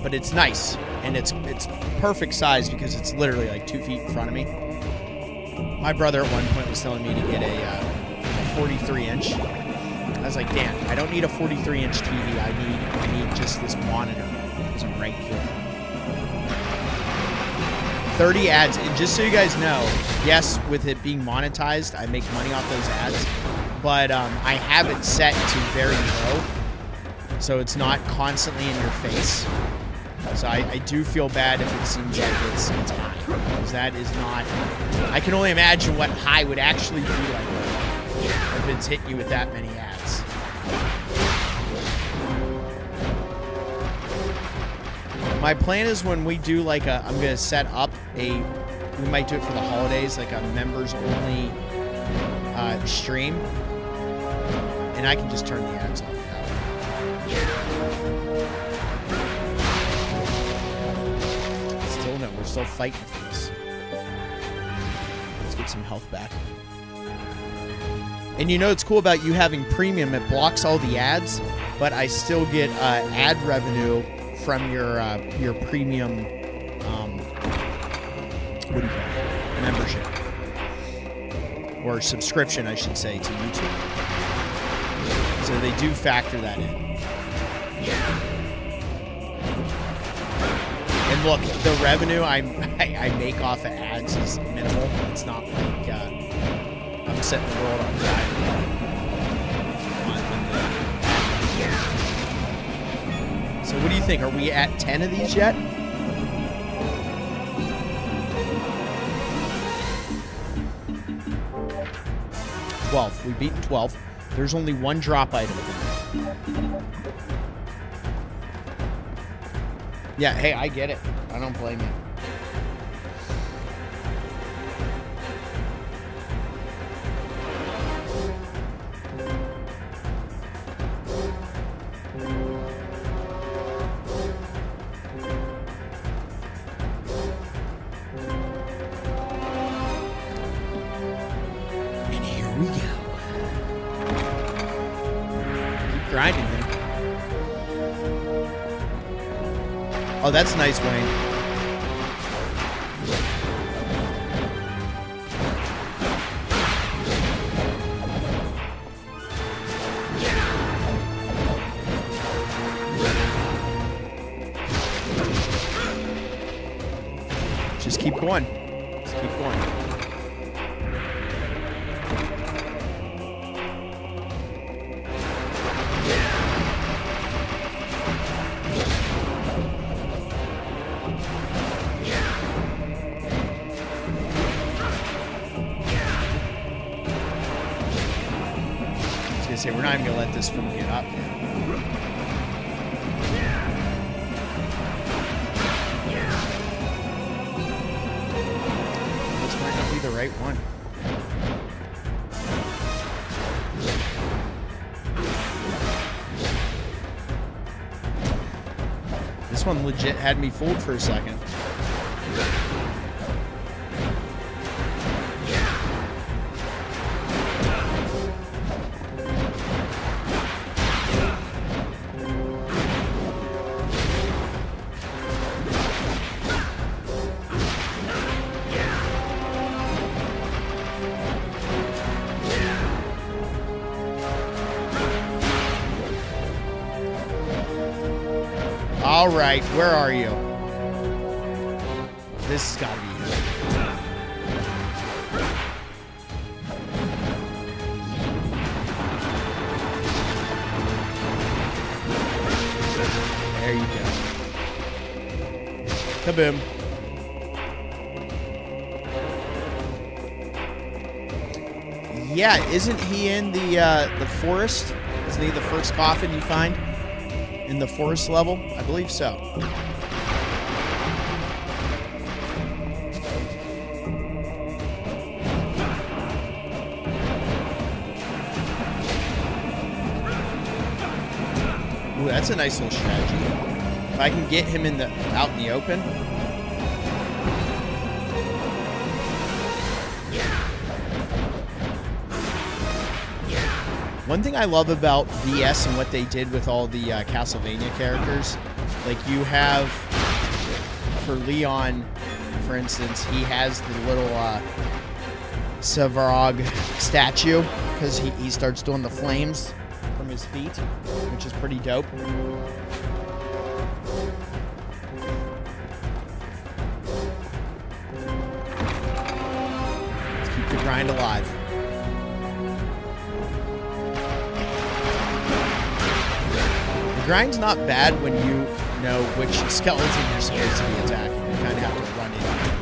But it's nice, and it's perfect size because it's literally like 2 feet in front of me. My brother at one point was telling me to get a 43-inch. I was like, damn, I don't need a 43-inch TV. I need just this monitor because I'm right here. 30 ads, and just so you guys know, yes, with it being monetized, I make money off those ads, but I have it set to very low, so it's not constantly in your face. So I do feel bad if it seems like it's high, because that is not... I can only imagine what high would actually be like if it's hitting you with that many ads. My plan is when we do like a, I'm gonna set up a, we might do it for the holidays, like a members only stream, and I can just turn the ads off that way. Still no, we're still fighting for this. Let's get some health back. And you know what's cool about you having premium? It blocks all the ads, but I still get ad revenue from your premium, what do you call it? Membership. Or subscription, I should say, to YouTube. So they do factor that in. And look, the revenue I make off of ads is minimal. It's not like I'm setting the world on fire. So what do you think? Are we at 10 of these yet? We've beaten 12. There's only one drop item. Yeah, hey, I get it. I don't blame you. Grinding him. Oh, that's nice, Wayne. Just keep going. Just keep going. Say we're not even gonna let this fool get up. This might not be the right one. This one legit had me fooled for a second. All right, where are you? This has got to be him. There you go. Kaboom. Yeah, isn't he in the forest? Isn't he the first coffin you find? In the forest level? I believe so. Ooh, that's a nice little strategy. If I can get him out in the open. One thing I love about VS and what they did with all the Castlevania characters, like you have, for Leon, for instance, he has the little Sevarog statue because he starts doing the flames from his feet, which is pretty dope. Let's keep the grind alive. The grind's not bad when you know which skeleton you're supposed to be attacking. You kind of have to run in immediately.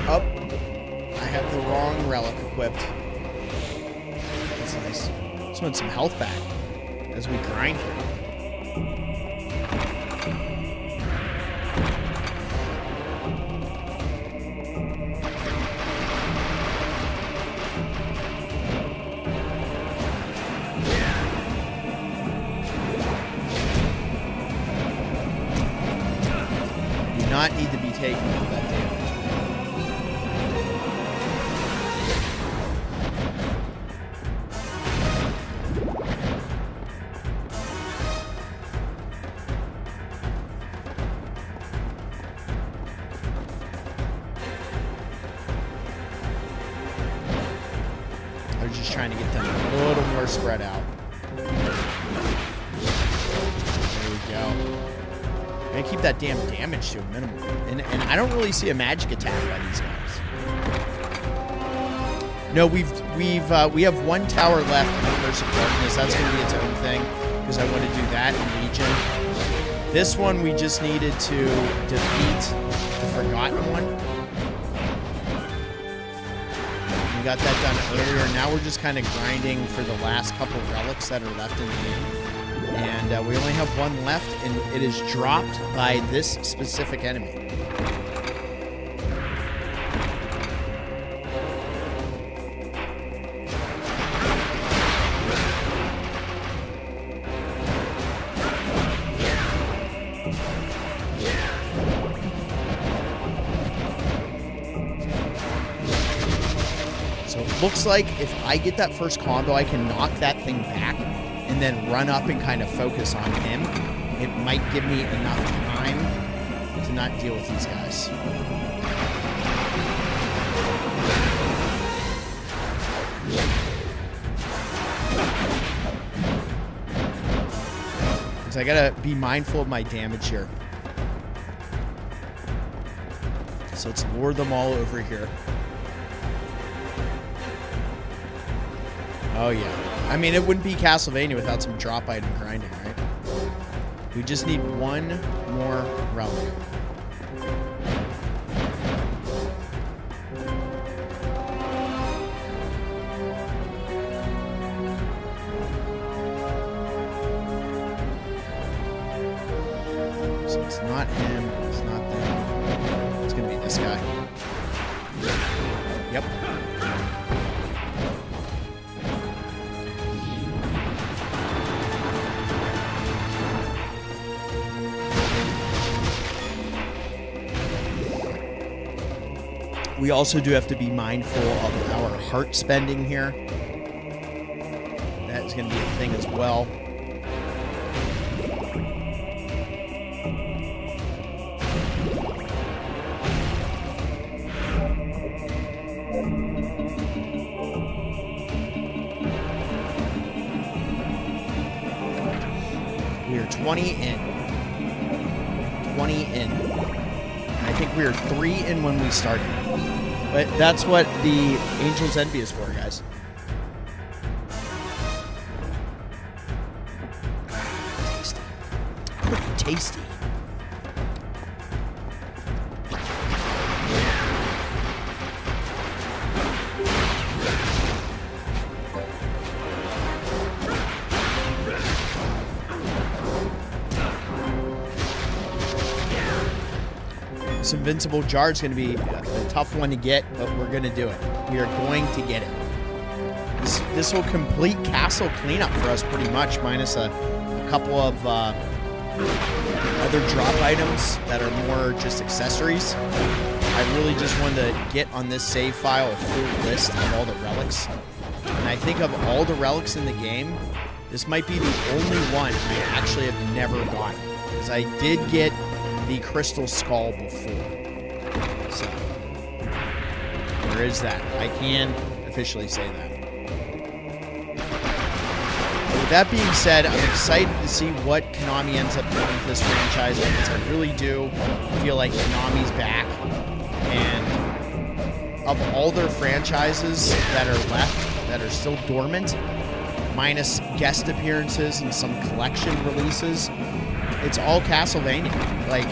Oh, I have the wrong relic equipped. That's nice. Just want some health back as we grind here. Do not need to be taking all that damage. I was just trying to get them a little more spread out. There we go. And keep that damn damage to a minimum. And I don't really see a magic attack by these guys. No, we have one tower left in the Curse of Darkness. That's going to be its own thing because I want to do that in Legion. This one we just needed to defeat the Forgotten one. We got that done earlier. Now we're just kind of grinding for the last couple relics that are left in the game. And we only have one left, and it is dropped by this specific enemy. So it looks like if I get that first combo, I can knock that thing back and then run up and kind of focus on him. It might give me enough time to not deal with these guys. So I gotta be mindful of my damage here. So let's lure them all over here. Oh yeah. I mean, it wouldn't be Castlevania without some drop item grinding, right? We just need one more relic. So it's not him, it's not them. It's gonna be this guy. Yep. We also do have to be mindful of our heart spending here. That is going to be a thing as well. We are 20 in. 20 in. I think we were 3 in when we started. But that's what the Angel's Envy is for, guys. Tasty. Pretty tasty. This Invincible Jar is going to be a tough one to get, but we're going to do it. We are going to get it. This will complete castle cleanup for us pretty much, minus a couple of other drop items that are more just accessories. I really just wanted to get on this save file a full list of all the relics. And I think of all the relics in the game, this might be the only one I actually have never gotten. Because I did get the Crystal Skull before. So, there is that. I can officially say that. With that being said, I'm excited to see what Konami ends up doing with this franchise, because I really do feel like Konami's back. And of all their franchises that are left, that are still dormant, minus guest appearances and some collection releases, it's all Castlevania. Like,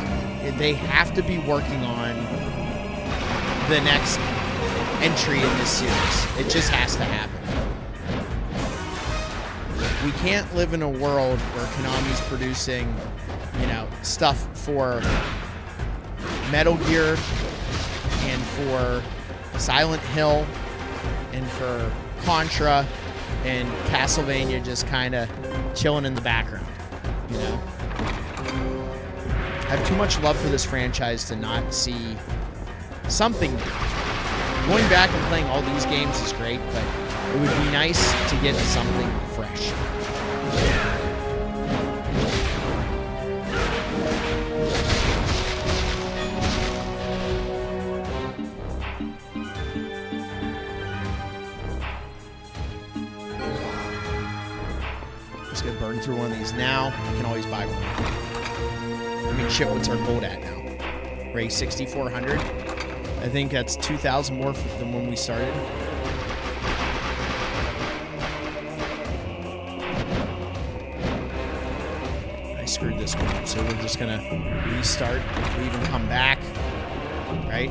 they have to be working on the next entry in this series. It just has to happen. We can't live in a world where Konami's producing, you know, stuff for Metal Gear and for Silent Hill and for Contra and Castlevania just kind of chilling in the background, you know? I have too much love for this franchise to not see something new. Going back and playing all these games is great, but it would be nice to get something fresh. Just gonna burn through one of these now. I can always buy one. I mean, shit, what's our gold at now? Ray 6,400. I think that's 2,000 more than when we started. I screwed this one up, so we're just gonna restart, leave and come back, right?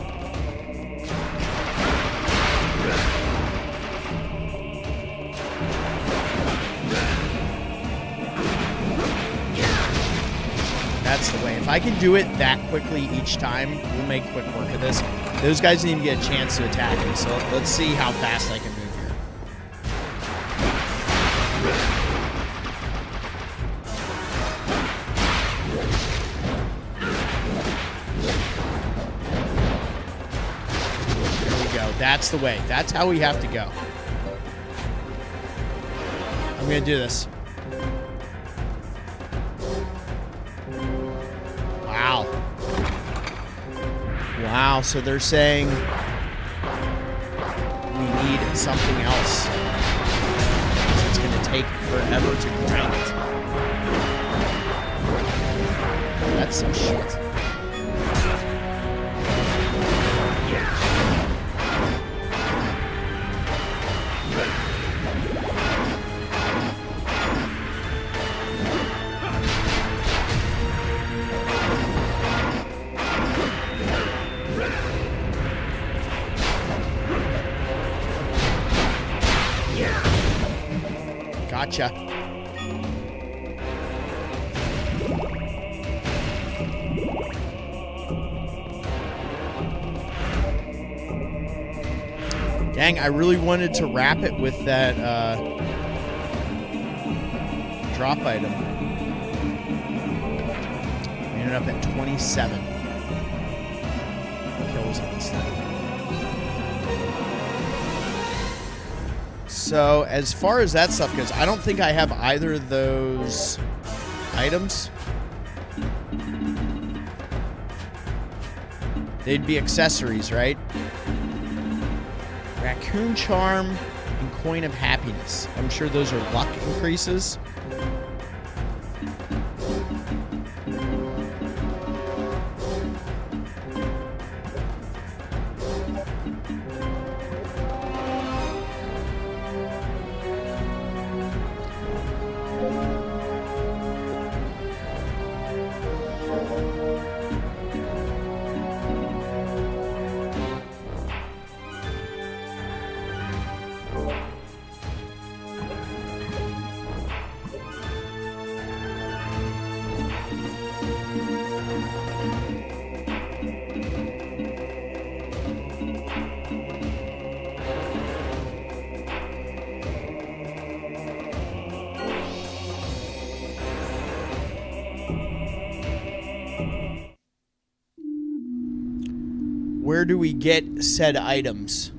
That's the way. If I can do it that quickly each time, we'll make quick work of this. Those guys didn't even get a chance to attack me, so let's see how fast I can move here. There we go. That's the way. That's how we have to go. I'm going to do this. Wow, so they're saying we need something else. It's going to take forever to grind it. That's some shit. Gotcha. Dang, I really wanted to wrap it with that drop item. We ended up at 27 kills on this thing. So, as far as that stuff goes, I don't think I have either of those items. They'd be accessories, right? Raccoon Charm and Coin of Happiness. I'm sure those are luck increases. Where do we get said items?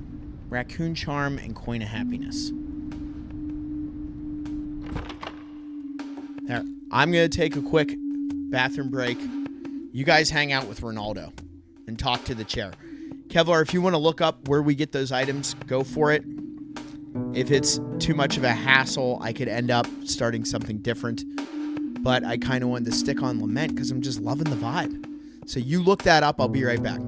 Raccoon Charm and Coin of Happiness. There. I'm going to take a quick bathroom break. You guys hang out with Rinaldo and talk to the chair. Kevlar, if you want to look up where we get those items, go for it. If it's too much of a hassle, I could end up starting something different. But I kind of wanted to stick on Lament because I'm just loving the vibe. So you look that up. I'll be right back.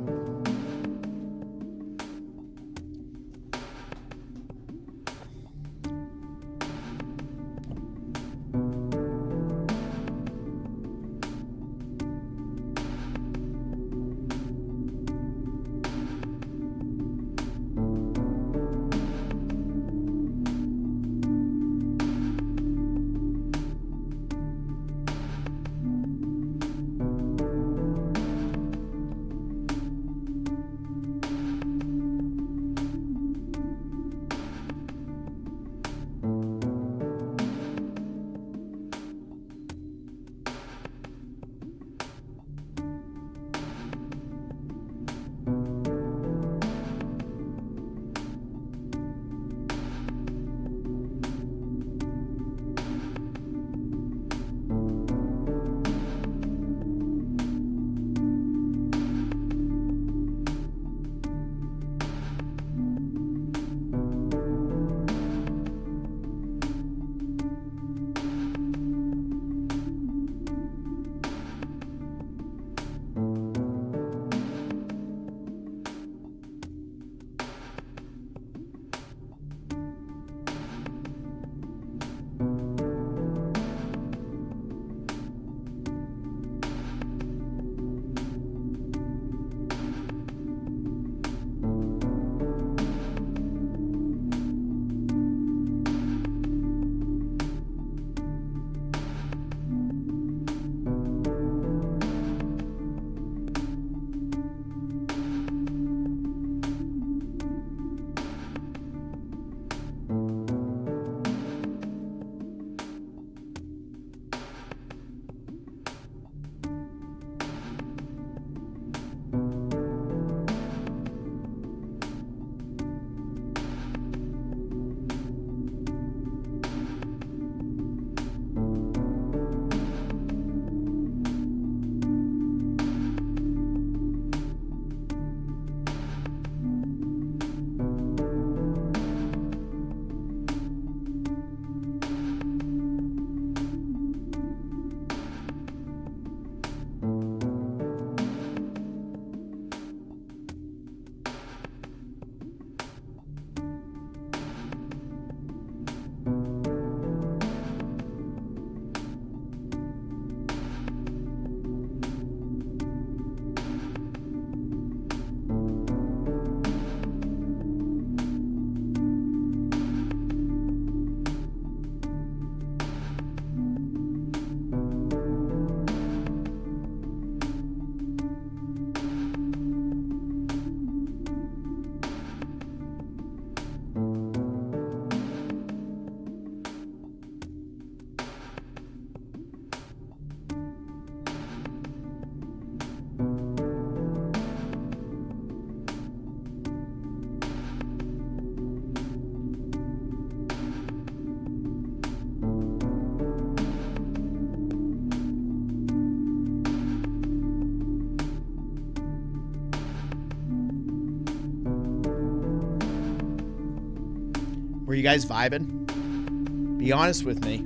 Were you guys vibing? Be honest with me.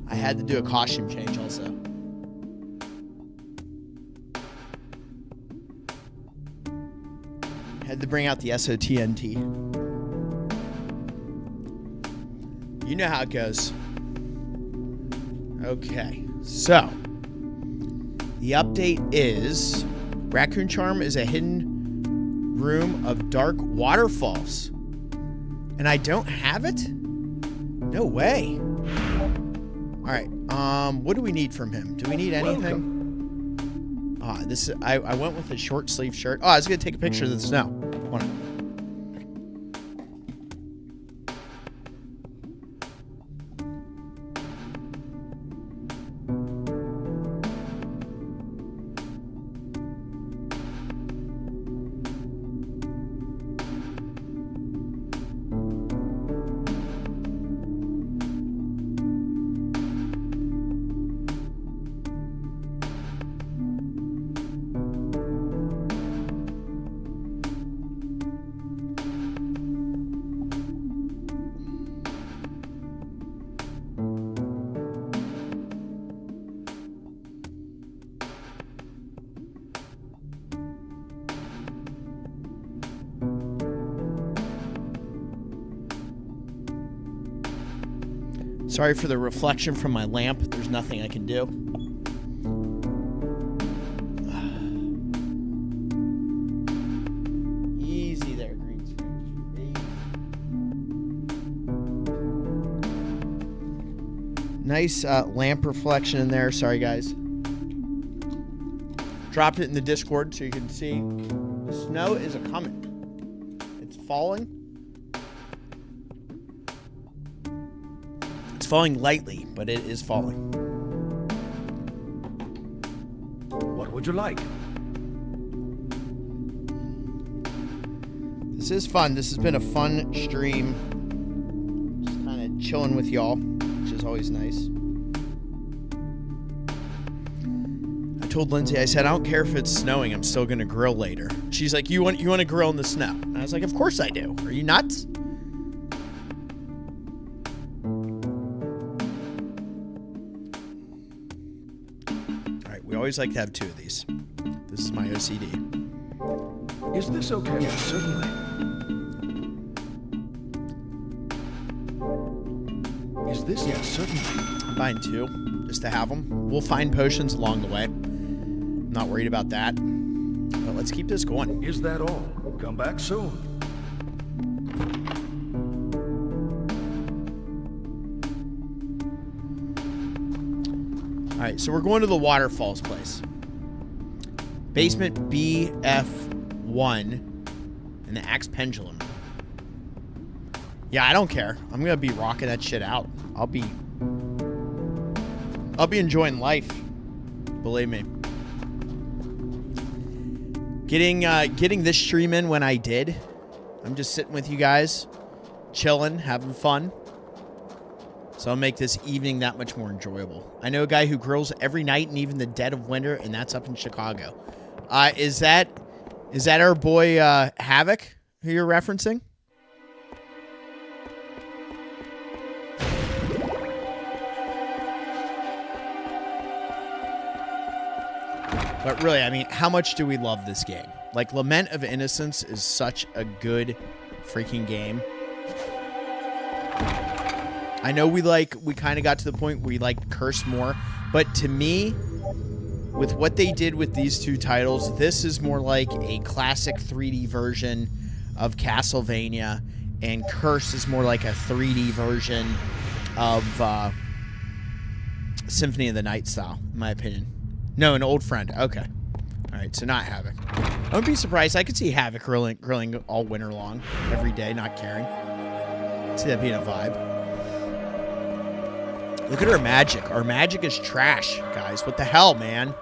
I had to do a costume change also. Had to bring out the SOTNT. You know how it goes. Okay, so the update is Raccoon Charm is a hidden room of dark waterfalls. And I don't have it? No way. All right. What do we need from him? Do we need anything? This is, I went with a short sleeve shirt. Oh, I was gonna take a picture of the snow. Hold on. Sorry for the reflection from my lamp. There's nothing I can do. Easy there, green screen. Nice lamp reflection in there. Sorry, guys. Dropped it in the Discord so you can see. The snow is a-coming. It's falling. It's falling lightly, but it is falling. What would you like? This is fun. This has been a fun stream. Just kind of chilling with y'all, which is always nice. I told Lindsay, I said, I don't care if it's snowing. I'm still going to grill later. She's like, you want to grill in the snow? And I was like, of course I do. Are you nuts? We always like to have two of these. This is my OCD. Is this okay? Yes, certainly. Is this? Yes, certainly. I'm buying two, just to have them. We'll find potions along the way. I'm not worried about that. But let's keep this going. Is that all? Come back soon. All right, so we're going to the waterfalls place. Basement BF1 and the Axe Pendulum. Yeah, I don't care. I'm gonna be rocking that shit out. I'll be enjoying life. Believe me. Getting this stream in when I did. I'm just sitting with you guys, chilling, having fun. So I'll make this evening that much more enjoyable. I know a guy who grills every night and even the dead of winter, and that's up in Chicago. Is that our boy Havoc who you're referencing? But really, I mean, how much do we love this game? Like, Lament of Innocence is such a good freaking game. I know we kind of got to the point where we like curse more, but to me, with what they did with these two titles, this is more like a classic 3D version of Castlevania, and Curse is more like a 3D version of Symphony of the Night style, in my opinion. No, an old friend. Okay. All right, so not Havoc. I wouldn't be surprised. I could see Havoc grilling all winter long, every day, not caring. I'd see that being a vibe. Look at our magic. Our magic is trash, guys. What the hell, man?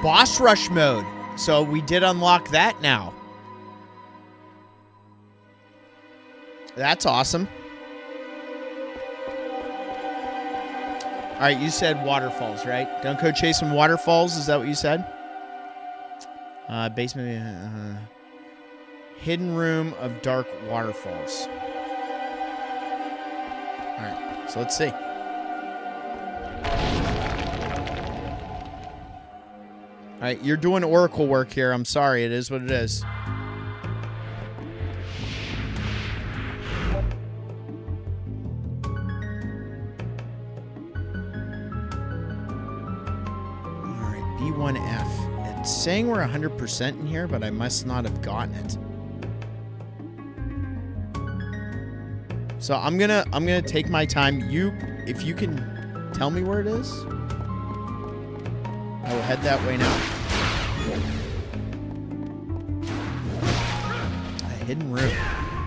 Boss rush mode. So we did unlock that now. That's awesome. All right, you said waterfalls, right? Don't go chasing waterfalls. Is that what you said? Basement. Hidden room of dark waterfalls. All right, so let's see. All right, you're doing oracle work here. I'm sorry. It is what it is. All right, B1F. It's saying we're 100% in here, but I must not have gotten it. So I'm gonna take my time. If you can tell me where it is, I will head that way now. A hidden room.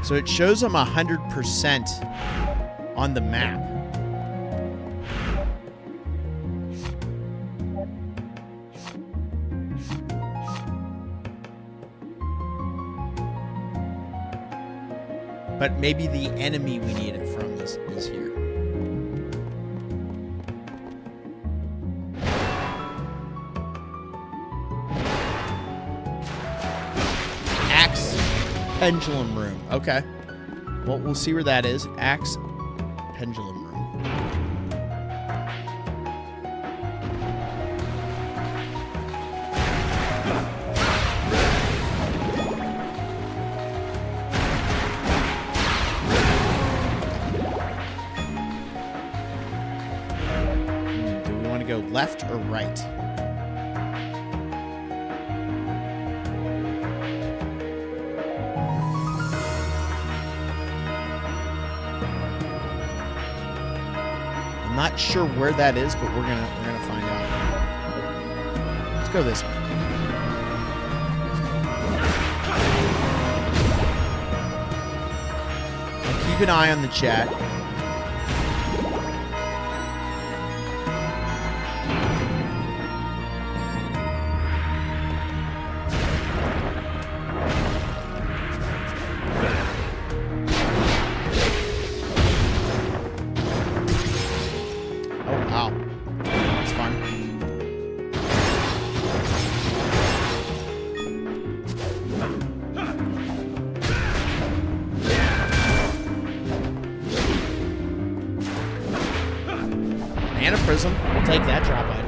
So it shows I'm 100% on the map. But maybe the enemy we need it from is here. Axe Pendulum Room. Okay. Well, we'll see where that is. Axe Pendulum Room. Go left or right? I'm not sure where that is, but we're gonna find out. Let's go this way. I'll keep an eye on the chat. Prism. We'll take that drop item.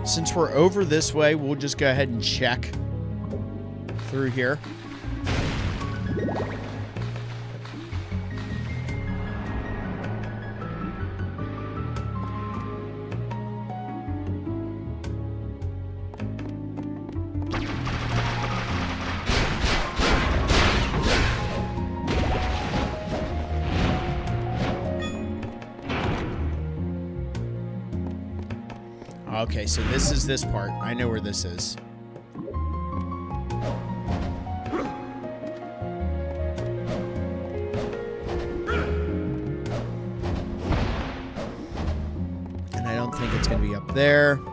Since we're over this way, we'll just go ahead and check through here. Okay, so this is this part. I know where this is. And I don't think it's going to be up there. From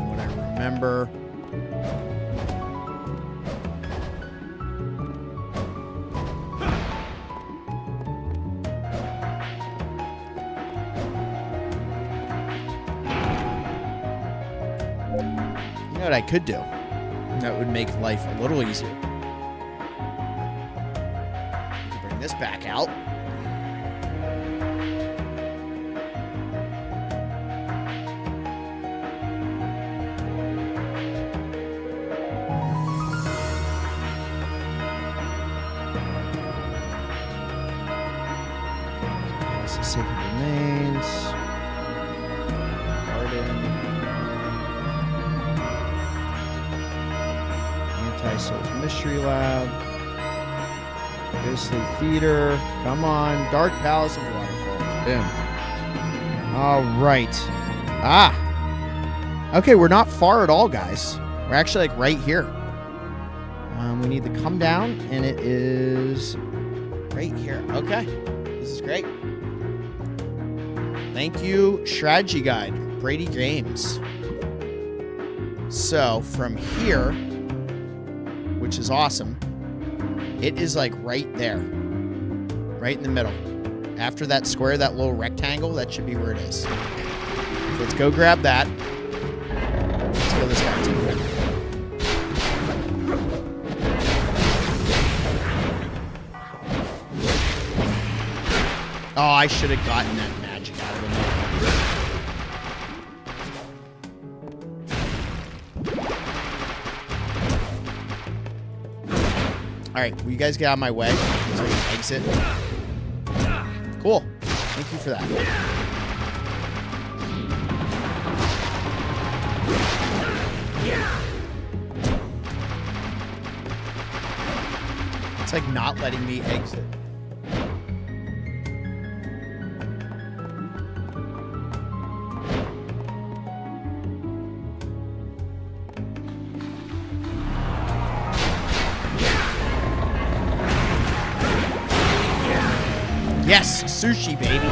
what I remember. What I could do that would make life a little easier. Bring this back out. This is Sacred Remains. Garden. Souls Mystery Lab. Ghostly Theater. Come on. Dark Palace of Waterfall. Boom. All right. Ah. Okay, we're not far at all, guys. We're actually like right here. We need to come down, and it is right here. Okay. This is great. Thank you, Strategy Guide, Brady James. So, from here, which is awesome, it is like right there. Right in the middle. After that square, that little rectangle, that should be where it is. So let's go grab that. Let's go this guy too. Oh, I should have gotten that magic out of him. Alright, will you guys get out of my way so I can exit? Cool. Thank you for that. It's like not letting me exit. Yes, sushi, baby.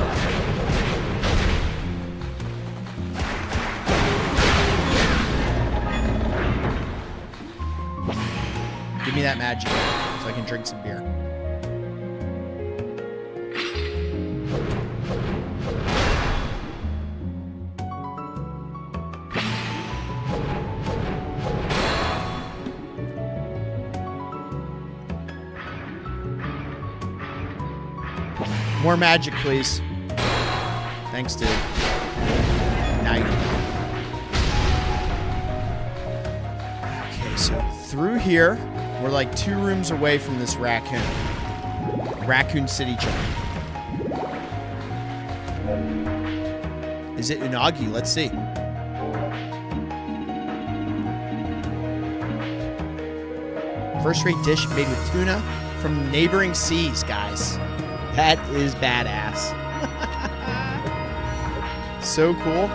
Give me that magic so I can drink some beer. More magic, please. Thanks, dude. Now you know. Okay, so through here, we're like 2 rooms away from this raccoon. Raccoon City charm. Is it unagi? Let's see. First-rate dish made with tuna from neighboring seas, guys. That is badass. So cool.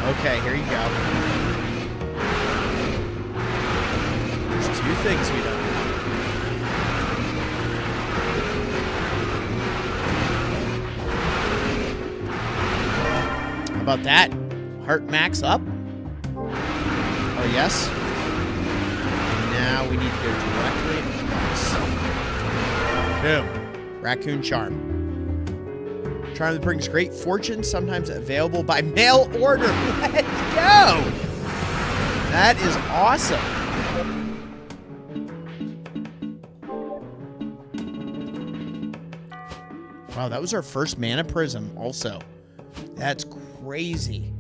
Okay, here you go. There's 2 things we don't have. How about that? Heart max up. Oh, yes. Now we need to go directly across. Boom. Raccoon charm. Charm that brings great fortune, sometimes available by mail order. Let's go! That is awesome. Wow, that was our first mana prism also. That's crazy.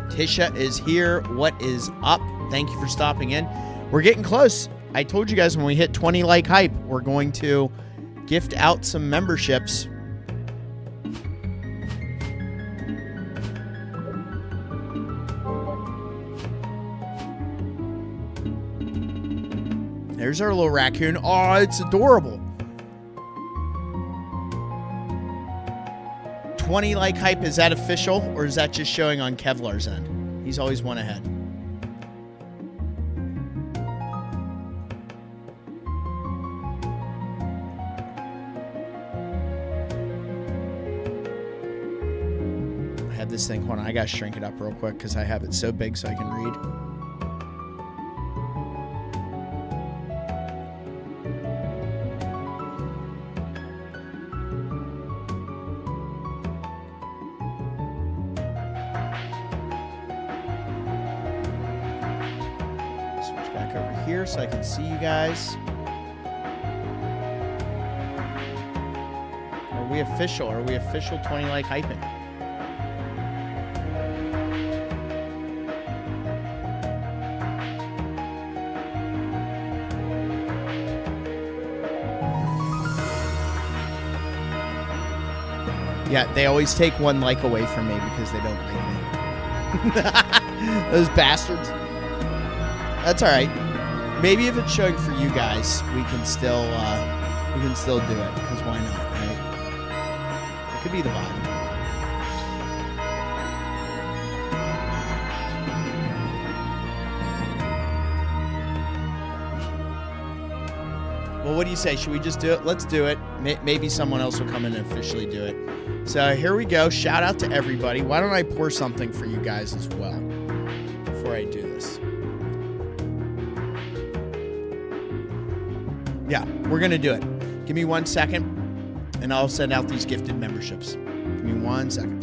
Tisha is here. What is up? Thank you for stopping in. We're getting close. I told you guys when we hit 20 like hype, we're going to gift out some memberships. There's our little raccoon. Oh, it's adorable. 20 like hype, is that official or is that just showing on Kevlar's end? He's always one ahead. This thing. Hold on, I gotta shrink it up real quick because I have it so big so I can read. Switch back over here so I can see you guys. we official? Are we official 20 like hyping? Yeah, they always take one like away from me because they don't like me. Those bastards. That's all right. Maybe if it's showing for you guys, we can still do it, because why not, right? It could be the vibe. Well, what do you say? Should we just do it? Let's do it. Maybe someone else will come in and officially do it. So here we go. Shout out to everybody. Why don't I pour something for you guys as well before I do this? Yeah, we're going to do it. Give me 1 second, and I'll send out these gifted memberships. Give me 1 second.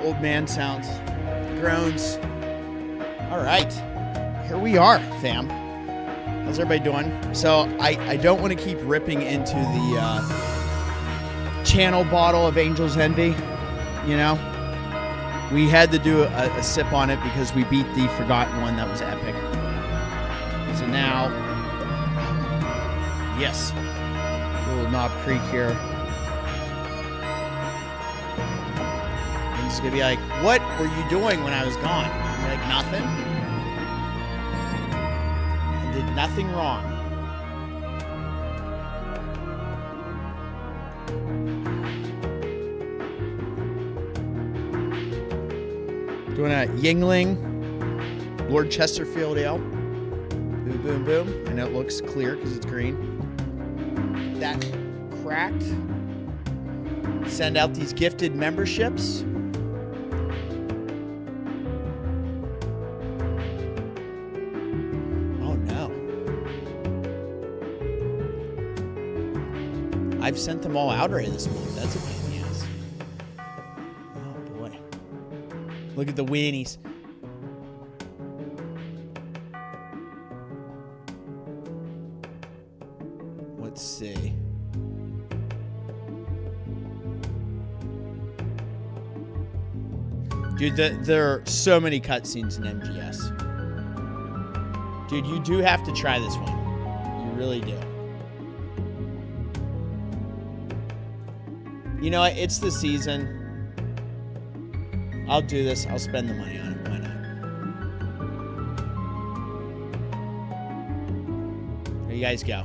Old man sounds, groans. All right, here we are, fam. How's everybody doing? So I don't want to keep ripping into the channel bottle of Angel's Envy. You know, we had to do a sip on it because we beat the Forgotten one that was epic. So now, yes, little Knob Creek here. It's gonna be like, what were you doing when I was gone? I'm like, nothing. I did nothing wrong. Doing a Yingling Lord Chesterfield ale. Boom, boom, boom. And it looks clear because it's green. That cracked. Send out these gifted memberships. I've sent them all out already this month. That's a pain in the ass. Oh boy. Look at the weenies. Let's see. Dude, there are so many cutscenes in MGS. Dude, you do have to try this one. You really do. You know what? It's the season. I'll do this. I'll spend the money on it. Why not? There you guys go.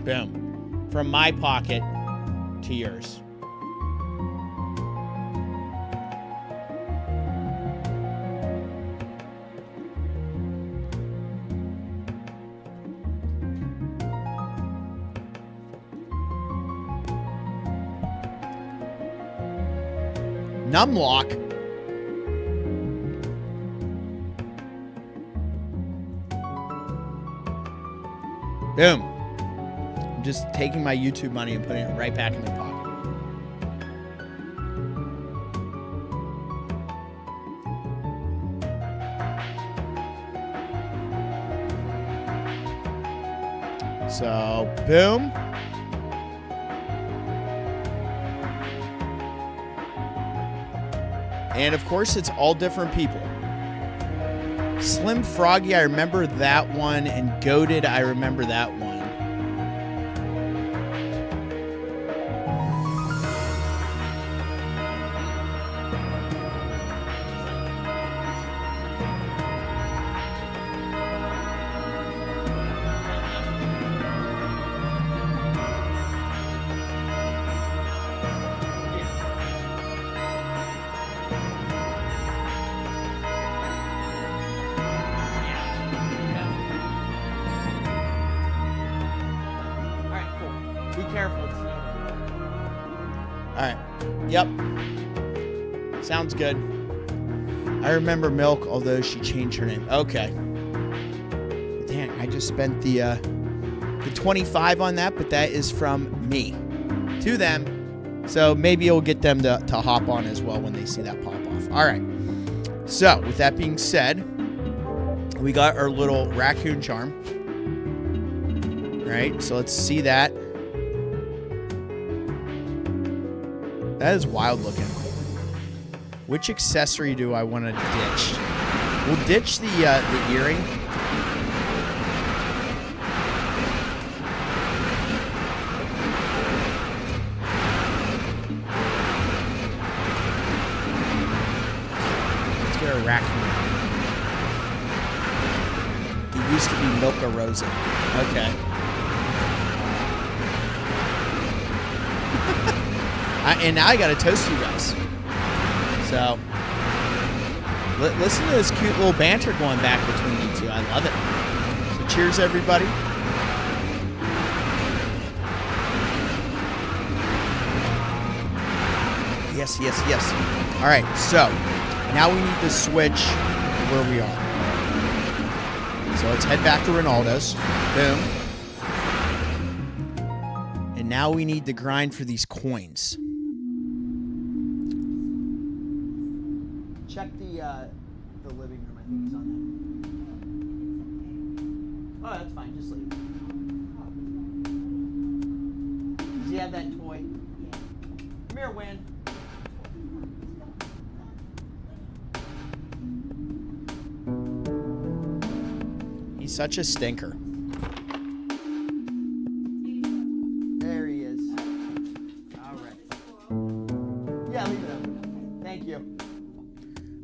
Boom. From my pocket to yours. Numlock. Boom. I'm just taking my YouTube money and putting it right back in my pocket. So, boom. And of course, it's all different people. Slim Froggy, I remember that one. And Goated, I remember that one. Yep. Sounds good. I remember Milk, although she changed her name. Okay. Damn, I just spent the 25 on that, but that is from me to them. So maybe it'll get them to hop on as well when they see that pop off. All right. So with that being said, we got our little raccoon charm. All right. So let's see that. That is wild looking. Which accessory do I want to ditch? We'll ditch the earring. Let's get a raccoon. He used to be Milka Rosa. Okay. And now I gotta toast you guys. So, listen to this cute little banter going back between you two. I love it. So, cheers, everybody. Yes, yes, yes. All right, so now we need to switch to where we are. So let's head back to Rinaldo's. Boom. And now we need to grind for these coins. Check the living room. I think he's on that. Oh, that's fine. Just leave. Does he have that toy? Yeah. Come here, Win. He's such a stinker. There he is. All right. Yeah, leave it open. Thank you.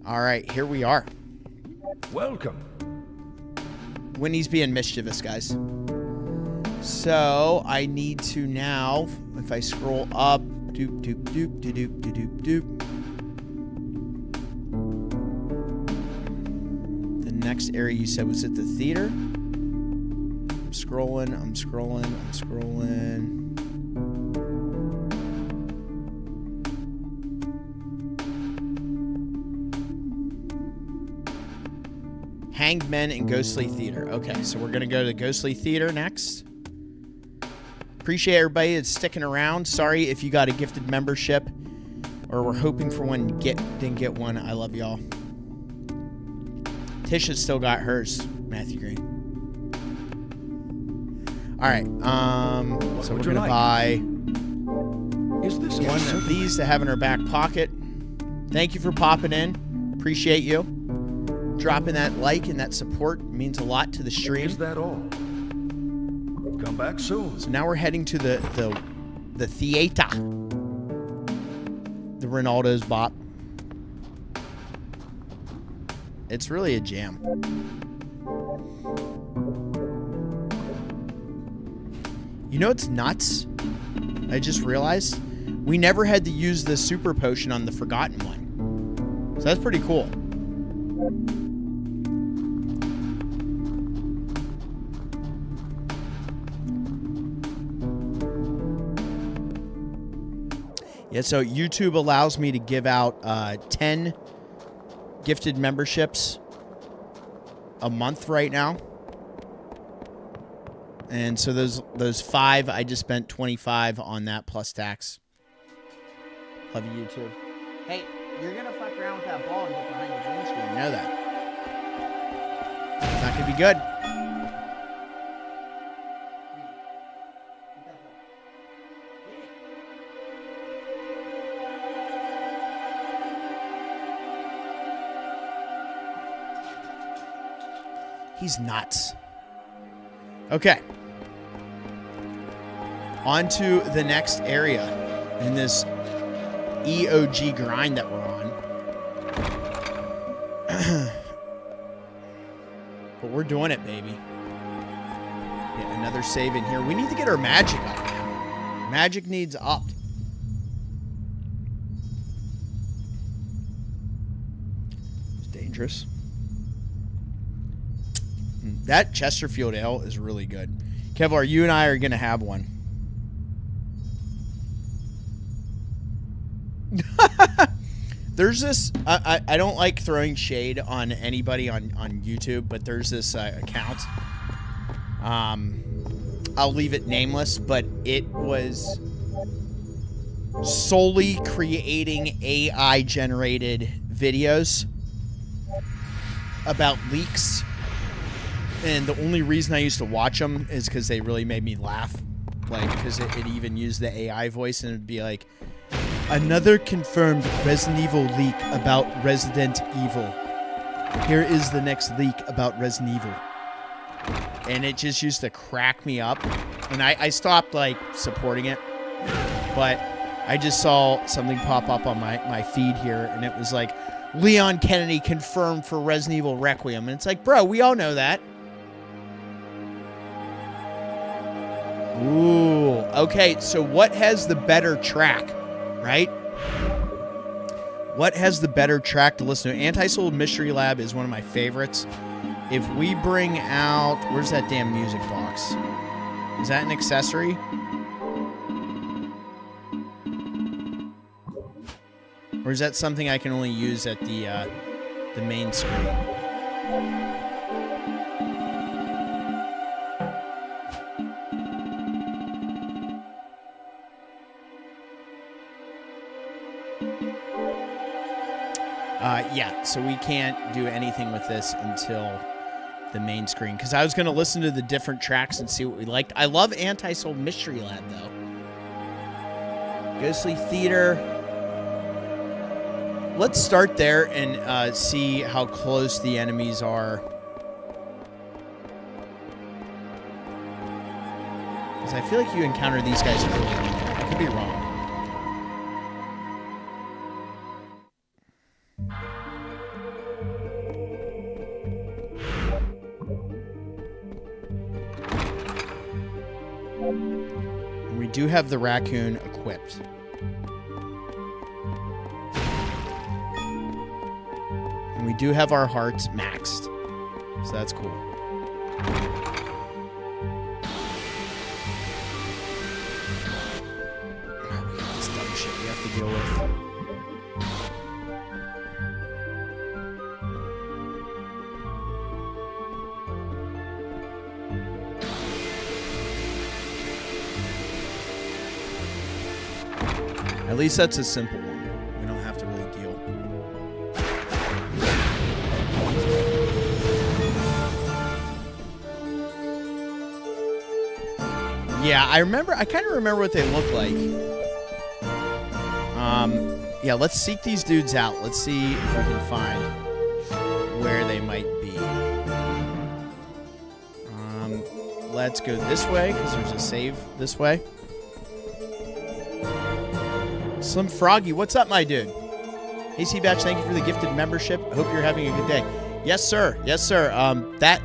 All right, here we are. Welcome. Winnie's being mischievous, guys. So I need to now, if I scroll up, doop, doop, doop, doop, doop, doop, doop. The next area you said was at the theater. I'm scrolling, I'm scrolling, I'm scrolling. Hanged Men and Ghostly Theater. Okay, so we're going to go to Ghostly Theater next. Appreciate everybody that's sticking around. Sorry if you got a gifted membership or we're hoping for one and didn't get one. I love y'all. Tisha's still got hers, Matthew Green. All right, so we're going to buy one of these to have in our back pocket. Thank you for popping in. Appreciate you. Dropping that like and that support means a lot to the stream. Is that all? Come back soon. So now we're heading to the theater. The Rinaldo's bop. It's really a jam. You know what's nuts? I just realized we never had to use the super potion on the Forgotten one. So that's pretty cool. Yeah, so YouTube allows me to give out 10 gifted memberships a month right now. And so those 5, I just spent 25 on that plus tax. Love you, YouTube. Hey, you're going to fuck around with that ball and get behind the green screen. You know that. It's not going to be good. He's nuts. Okay. On to the next area in this EOG grind that we're on. But we're doing it, baby. Yeah, another save in here. We need to get our magic up, man. Magic needs upped. It's dangerous. That Chesterfield ale is really good. Kevlar, you and I are going to have one. There's this, I don't like throwing shade on anybody on YouTube, but there's this account. I'll leave it nameless, but it was solely creating AI-generated videos about leaks. And the only reason I used to watch them is because they really made me laugh. Like, because it even used the AI voice, and it'd be like, another confirmed Resident Evil leak about Resident Evil. Here is the next leak about Resident Evil. And it just used to crack me up. And I stopped, like, supporting it. But I just saw something pop up on my feed here, and it was like, Leon Kennedy confirmed for Resident Evil Requiem. And it's like, bro, we all know that. Ooh, okay, so what has the better track, right? What has the better track to listen to? Anti-Soul Mystery Lab is one of my favorites. If we bring out... Where's that damn music box? Is that an accessory? Or is that something I can only use at the main screen? Yeah, so we can't do anything with this until the main screen. Because I was going to listen to the different tracks and see what we liked. I love Anti-Soul Mystery Lab, though. Ghostly Theater. Let's start there and see how close the enemies are. Because I feel like you encounter these guys early. I could be wrong. We do have the Raccoon equipped. And we do have our hearts maxed. So that's cool. Oh, we got this dumb shit we have to deal with. At least that's a simple one. We don't have to really deal. Yeah, I kind of remember what they look like. Yeah, let's seek these dudes out. Let's see if we can find where they might be. Let's go this way, because there's a save this way. Slim Froggy, what's up, my dude? Hey, C-Batch, thank you for the gifted membership. I hope you're having a good day. Yes, sir. Yes, sir.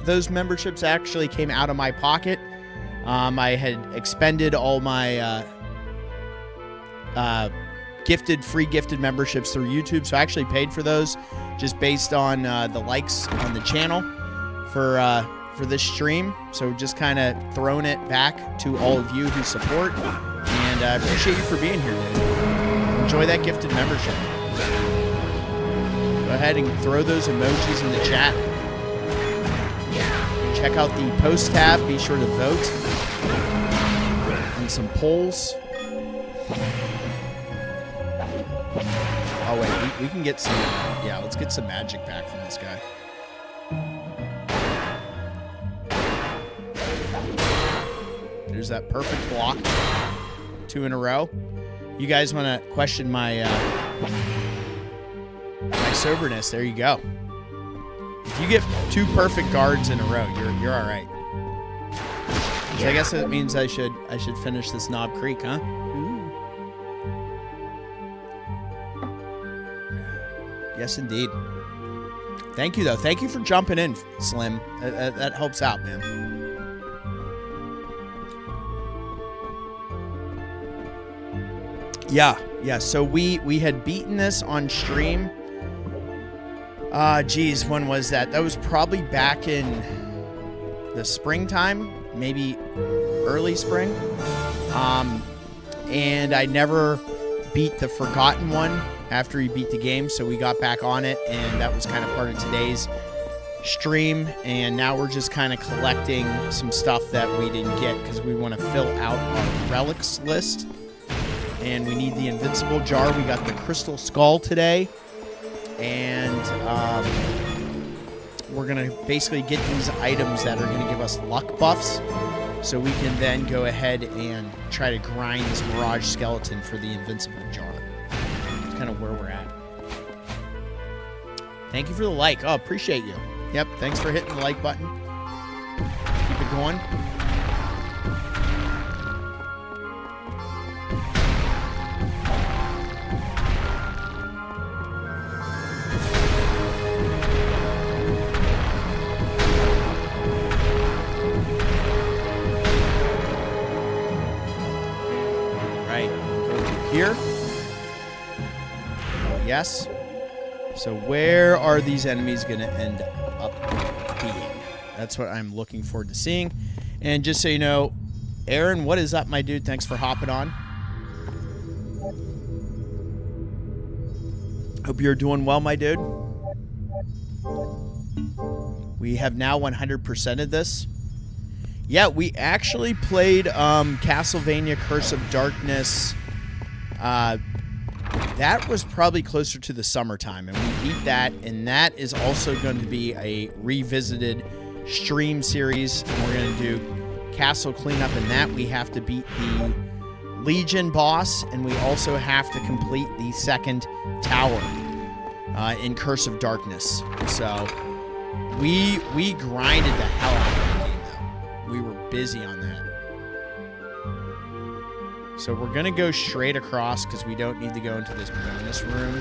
Those memberships actually came out of my pocket. I had expended all my free gifted memberships through YouTube, so I actually paid for those just based on the likes on the channel for this stream. So just kind of throwing it back to all of you who support, and I appreciate you for being here, dude. enjoy that gifted membership. Go ahead and throw those emojis in the chat. Check out the post tab. Be sure to vote on some polls. Oh, wait. We can get some... Yeah, let's get some magic back from this guy. There's that perfect block. 2 in a row. You guys want to question my my soberness? There you go. If you get 2 perfect guards in a row, you're all right. So I guess that means I should finish this Knob Creek, huh? Ooh. Yes, indeed. Thank you, though. Thank you for jumping in, Slim. That helps out, man. Yeah. So we had beaten this on stream. Geez, when was that? That was probably back in the springtime, maybe early spring. And I never beat the Forgotten one after he beat the game, so we got back on it, and that was kind of part of today's stream. And now we're just kind of collecting some stuff that we didn't get because we want to fill out our relics list. And we need the Invincible Jar. We got the Crystal Skull today. And we're going to basically get these items that are going to give us luck buffs. So we can then go ahead and try to grind this Mirage Skeleton for the Invincible Jar. That's kind of where we're at. Thank you for the like. Oh, appreciate you. Yep, thanks for hitting the like button. Keep it going. Here. Yes. So where are these enemies going to end up being? That's what I'm looking forward to seeing. And just so you know, Aaron, what is up, my dude? Thanks for hopping on. Hope you're doing well, my dude. We have now 100%ed this. Yeah, we actually played Castlevania Curse of Darkness. That was probably closer to the summertime, and we beat that, and that is also going to be a revisited stream series. And we're going to do castle cleanup, and that we have to beat the Legion boss, and we also have to complete the second tower in Curse of Darkness. So we grinded the hell out of that game, though. We were busy on that. So we're going to go straight across because we don't need to go into this bonus room.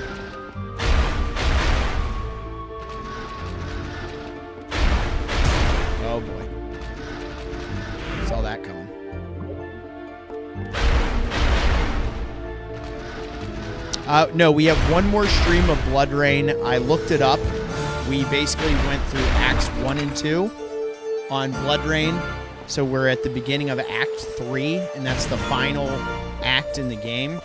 Oh, boy. Saw that coming. No, we have one more stream of Blood Rain. I looked it up. We basically went through Acts 1 and 2 on Blood Rain. So we're at the beginning of Act 3, and that's the final act in the game.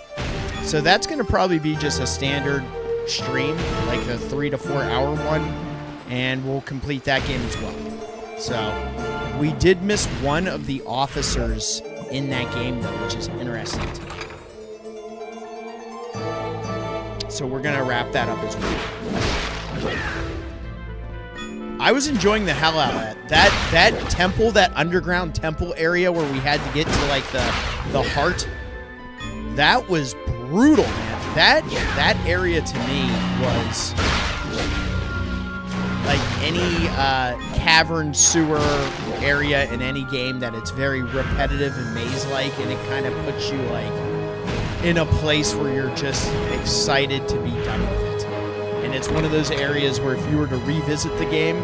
So that's going to probably be just a standard stream, like a 3 to 4 hour one, and we'll complete that game as well. So we did miss one of the officers in that game, though, which is interesting to me. So we're going to wrap that up as well. I was enjoying the hell out of that temple, that underground temple area where we had to get to like the heart. That was brutal, man. That area to me was like any cavern sewer area in any game that it's very repetitive and maze-like, and it kind of puts you like in a place where you're just excited to be done with it. And it's one of those areas where if you were to revisit the game,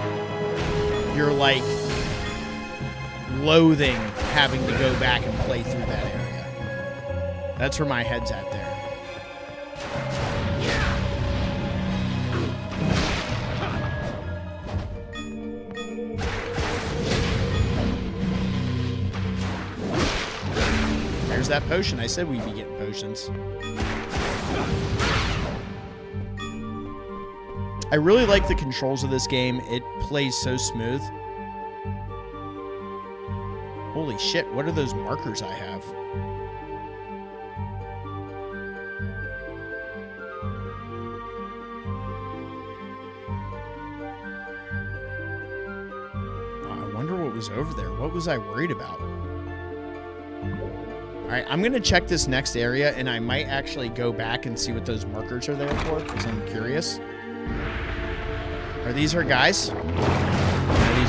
you're like loathing having to go back and play through that area. That's where my head's at there. There's that potion. I said we'd be getting potions. I really like the controls of this game. It plays so smooth. Holy shit, what are those markers I have? I wonder what was over there. What was I worried about? Alright, I'm going to check this next area, and I might actually go back and see what those markers are there for, because I'm curious. Are these our guys? No, these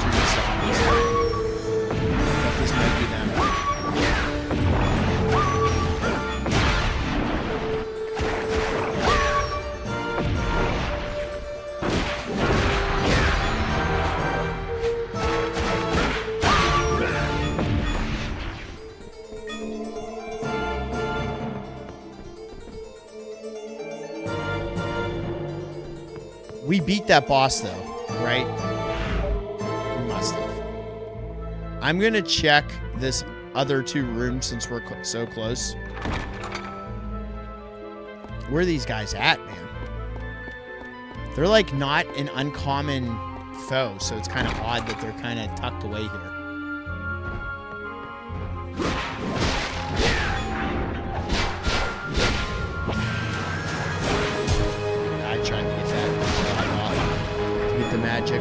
are just zombies. But this might be them. We beat that boss, though, right? We must have. I'm going to check this other two rooms since we're so close. Where are these guys at, man? They're, like, not an uncommon foe, so it's kind of odd that they're kind of tucked away here. Magic.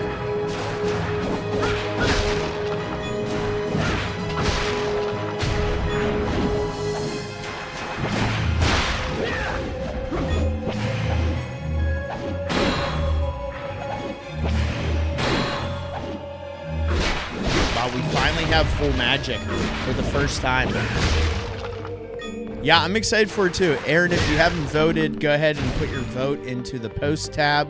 Wow, we finally have full magic for the first time. Yeah, I'm excited for it too. Aaron, if you haven't voted, go ahead and put your vote into the post tab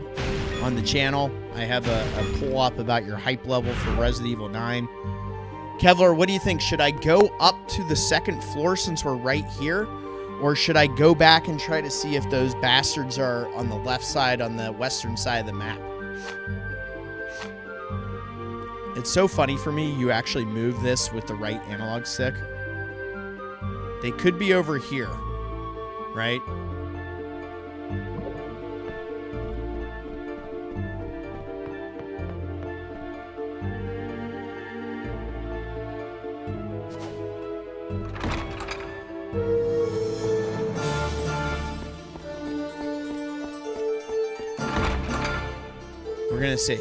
on the channel. I have a poll up about your hype level for Resident Evil 9. Kevlar, what do you think? Should I go up to the second floor since we're right here? Or should I go back and try to see if those bastards are on the left side, on the western side of the map? It's so funny for me, you actually move this with the right analog stick. They could be over here, right? We're gonna see.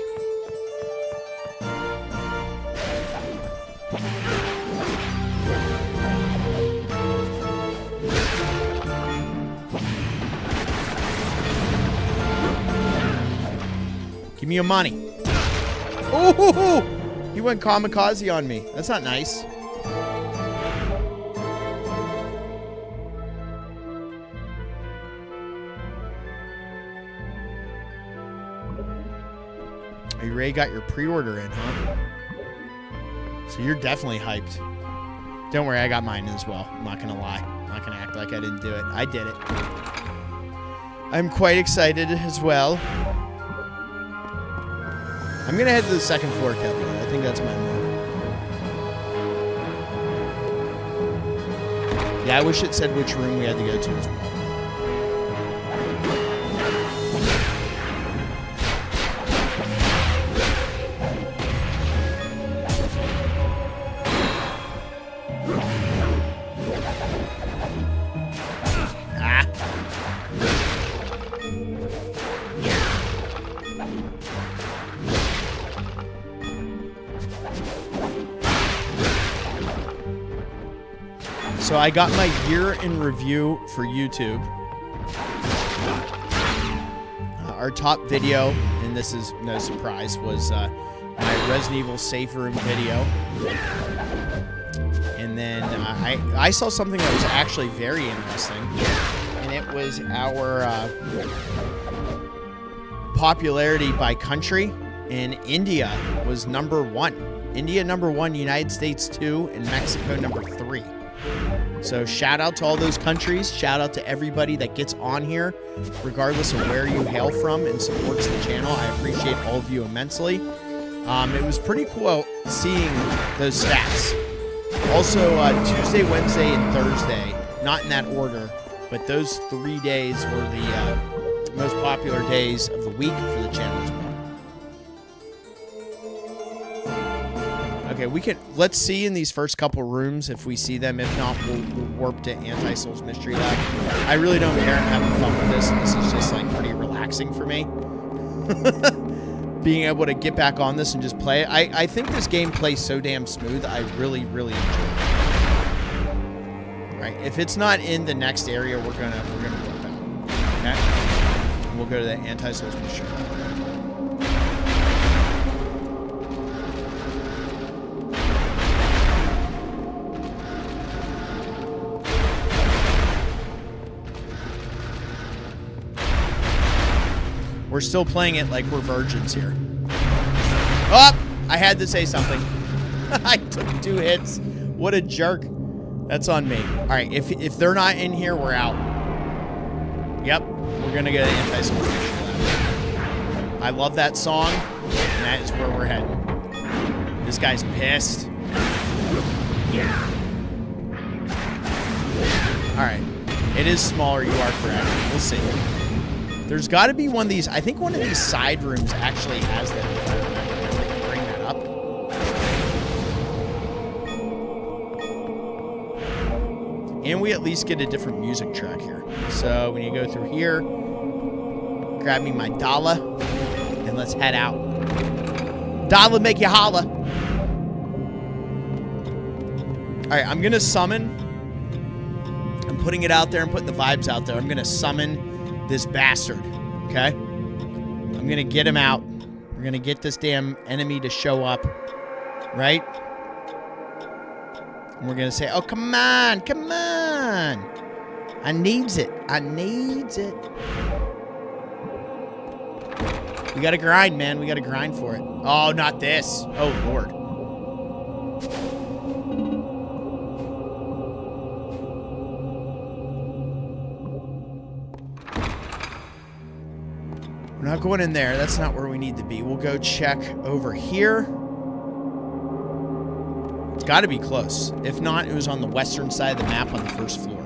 Give me your money. Oh, he went kamikaze on me. That's not nice. You already got your pre-order in, huh? So you're definitely hyped. Don't worry, I got mine as well. I'm not gonna lie. I'm not gonna act like I didn't do it. I did it. I'm quite excited as well. I'm gonna head to the second floor, Kevin. I think that's my move. Yeah, I wish it said which room we had to go to as well. So I got my year in review for YouTube. Our top video, and this is no surprise, was my Resident Evil Safe Room video. And then I saw something that was actually very interesting. And it was our popularity by country. And India was #1. India #1, United States 2, and Mexico #3. So shout out to all those countries. Shout out to everybody that gets on here, regardless of where you hail from, and supports the channel. I appreciate all of you immensely. It was pretty cool seeing those stats. Also, Tuesday, Wednesday, and Thursday, not in that order, But those 3 days were the most popular days of the week for the channel as well. Okay, let's see in these first couple rooms if we see them. If not, we'll warp to Anti-Soul's Mystery Lab. I really don't care. I'm having fun with this. This is just like pretty relaxing for me. Being able to get back on this and just play it. I think this game plays so damn smooth. I really, really enjoy it. Right? If it's not in the next area, we're gonna warp out. Okay? And we'll go to the Anti-Soul's Mystery Lab. We're still playing it like we're virgins here. Oh, I had to say something. I took 2 hits. What a jerk. That's on me. All right, if they're not in here, we're out. Yep, we're going to go to the Anti-Soul Mystery Lab. I love that song, and that is where we're heading. This guy's pissed. Yeah. All right. It is smaller, you are correct. We'll see. There's got to be one of these. I think one of these side rooms actually has that. If I remember, bring that up. And we at least get a different music track here. So when you go through here, grab me my dollar, and let's head out. Dollar make you holla. All right, I'm going to summon. I'm putting it out there and putting the vibes out there. I'm going to summon this bastard, okay? I'm gonna get him out. We're gonna get this damn enemy to show up, right? And we're gonna say, oh, come on, come on. I needs it. I needs it. We gotta grind, man. We gotta grind for it. Oh, not this. Oh, Lord. We're not going in there. That's not where we need to be. We'll go check over here. It's got to be close. If not, it was on the western side of the map on the first floor.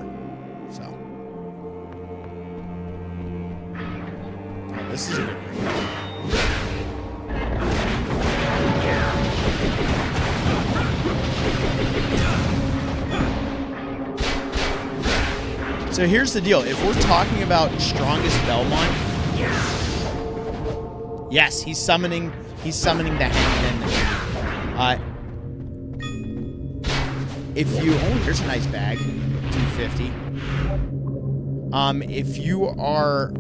So. Oh, this is a good one. So here's the deal. If we're talking about strongest Belmont, yes, he's summoning the hangman. If you, oh, here's a nice bag, 250. If you are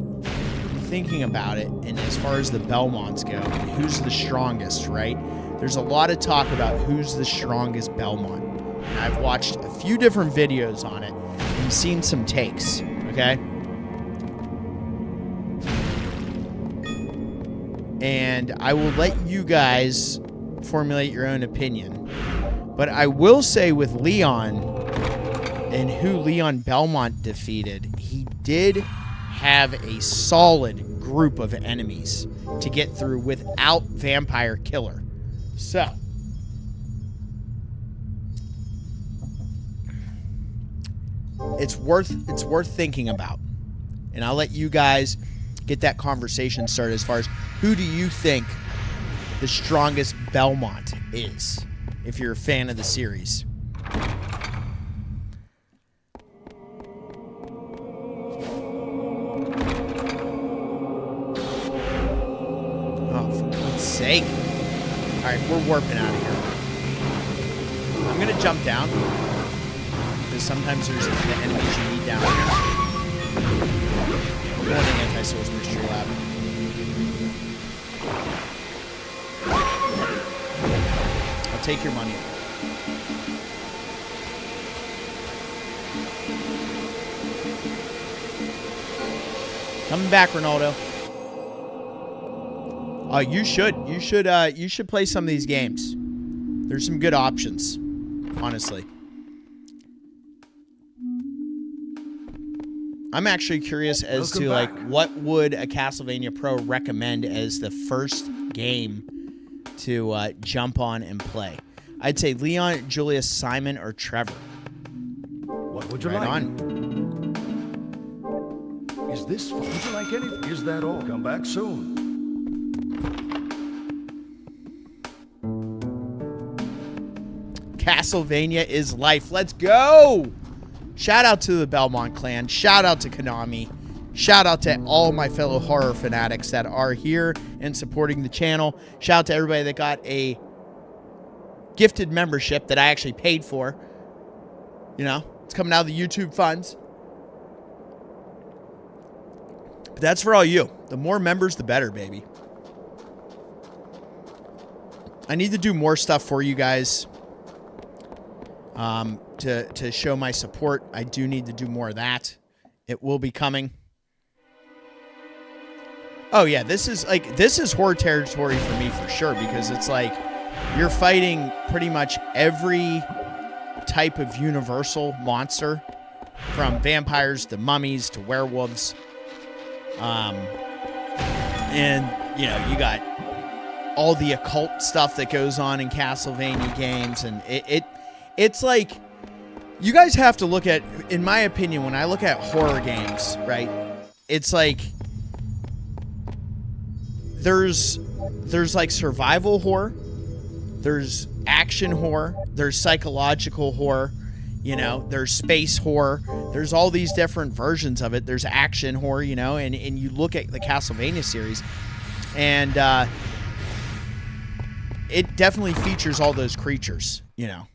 thinking about it, and as far as the Belmonts go, and who's the strongest, right? There's a lot of talk about who's the strongest Belmont. And I've watched a few different videos on it and seen some takes, okay? And I will let you guys formulate your own opinion. But I will say with Leon and who Leon Belmont defeated, he did have a solid group of enemies to get through without Vampire Killer. So, it's worth thinking about. And I'll let you guys get that conversation started as far as who do you think the strongest Belmont is, if you're a fan of the series. Oh, for God's sake. Alright, we're warping out of here. I'm going to jump down, because sometimes there's the enemies you need down here. We're going to the Anti-Soul's Mystery Lab. I'll take your money. Coming back, Rinaldo. Oh, you should play some of these games. There's some good options, honestly. I'm actually curious as to like what would a Castlevania Pro recommend as the first game to jump on and play. I'd say Leon, Julius, Simon, or Trevor. What would you right like? On. Is this... Would you like anything? Is that all? Come back soon. Castlevania is life. Let's go! Shout out to the Belmont clan. Shout out to Konami. Shout out to all my fellow horror fanatics that are here and supporting the channel. Shout out to everybody that got a gifted membership that I actually paid for. You know, it's coming out of the YouTube funds. But that's for all you. The more members, the better, baby. I need to do more stuff for you guys. To show my support. I do need to do more of that. It will be coming. Oh yeah, this is horror territory for me for sure, because it's like you're fighting pretty much every type of universal monster, from vampires to mummies to werewolves. And you know, you got all the occult stuff that goes on in Castlevania games, and it's like, you guys have to look at, in my opinion, when I look at horror games, right, it's like there's like survival horror, there's action horror, there's psychological horror, you know, there's space horror, there's all these different versions of it. There's action horror, you know, and you look at the Castlevania series, and it definitely features all those creatures, you know.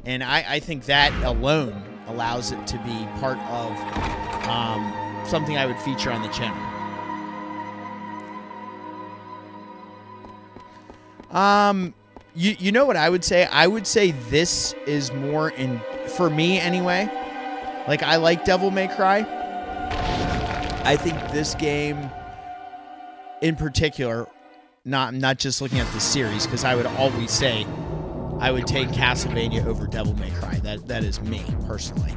And I think that alone allows it to be part of something I would feature on the channel. You know what I would say? I would say this is more in, for me anyway, like, I like Devil May Cry. I think this game in particular, not just looking at the series, because I would always say I would take Castlevania over Devil May Cry. That is me, personally.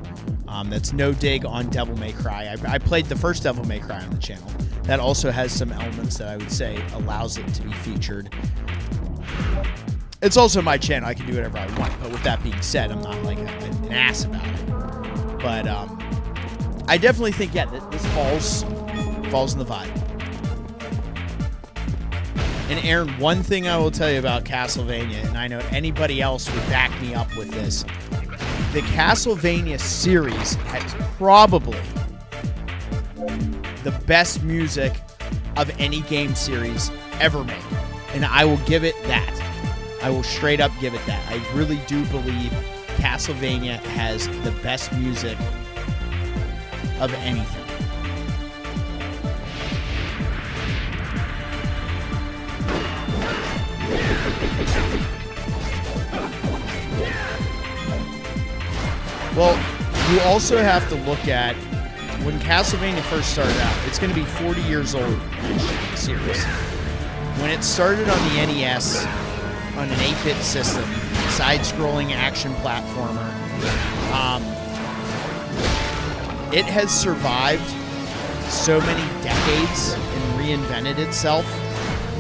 That's no dig on Devil May Cry. I played the first Devil May Cry on the channel. That also has some elements that I would say allows it to be featured. It's also my channel. I can do whatever I want. But with that being said, I'm not like an ass about it. But I definitely think, yeah, this falls in the vibe. And Aaron, one thing I will tell you about Castlevania, and I know anybody else would back me up with this, the Castlevania series has probably the best music of any game series ever made. And I will give it that. I will straight up give it that. I really do believe Castlevania has the best music of anything. Well, you also have to look at when Castlevania first started out. It's going to be 40 years old, the series. When it started on the NES, on an 8-bit system, side-scrolling action platformer, it has survived so many decades and reinvented itself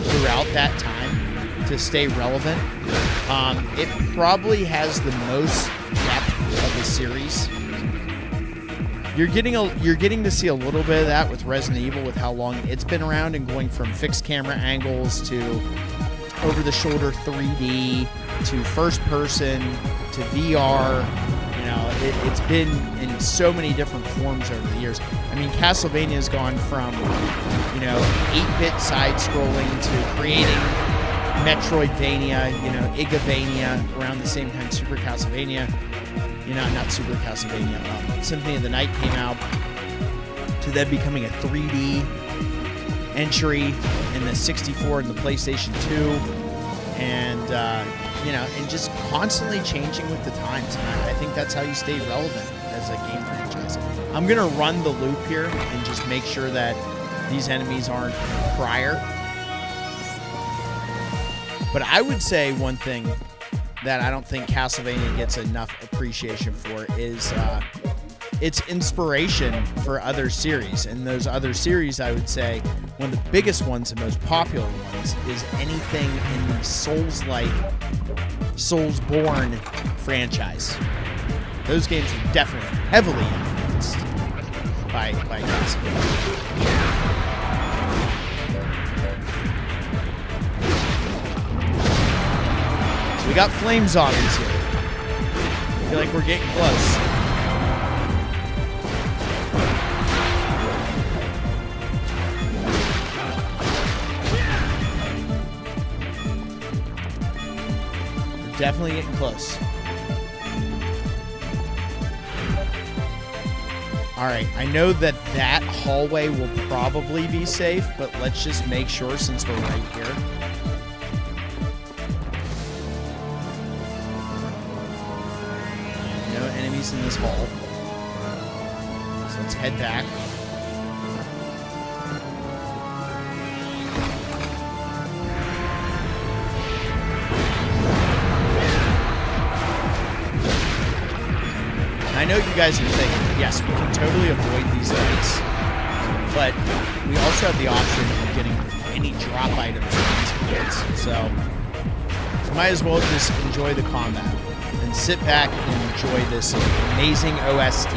throughout that time to stay relevant. It probably has the most depth of the series. You're getting to see a little bit of that with Resident Evil, with how long it's been around, and going from fixed camera angles to over-the-shoulder 3D to first-person to VR. You know, it's been in so many different forms over the years. I mean, Castlevania has gone from, you know, 8-bit side-scrolling to creating Metroidvania, you know, Igavania around the same time Super Castlevania, you know, not Super Castlevania, Symphony of the Night came out, to then becoming a 3D entry in the 64 and the PlayStation 2, and, you know, and just constantly changing with the times. And I think that's how you stay relevant as a game franchise. I'm going to run the loop here and just make sure that these enemies aren't prior. But I would say one thing that I don't think Castlevania gets enough appreciation for is its inspiration for other series. And those other series, I would say, one of the biggest ones and most popular ones is anything in the Souls-like, Soulsborne franchise. Those games are definitely heavily influenced by Castlevania. We got flame zombies here. I feel like we're getting close. We're definitely getting close. Alright, I know that hallway will probably be safe, but let's just make sure since we're right here. In this hall. So let's head back. I know you guys are thinking, yes, we can totally avoid these lights, but we also have the option of getting any drop items from these kids. So we might as well just enjoy the combat and sit back and enjoy this amazing OST.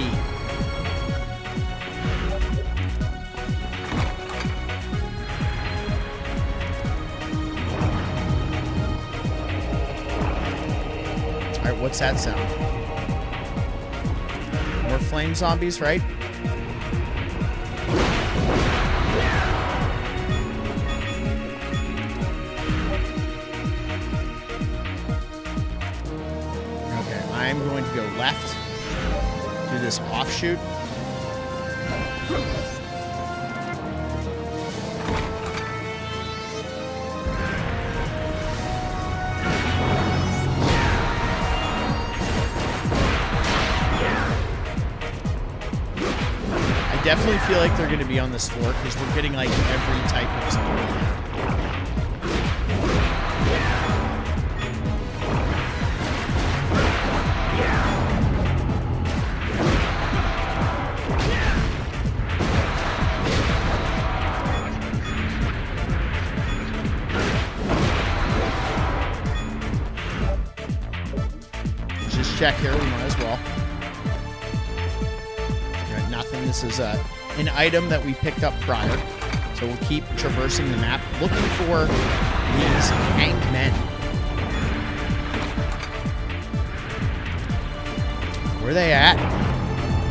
Alright, what's that sound? More flame zombies, right? I'm going to go left, do this offshoot. I definitely feel like they're going to be on this floor because we're getting like every type of zombie. Check here, we might as well. Got nothing. This is an item that we picked up prior. So we'll keep traversing the map looking for these hanged men. Where are they at?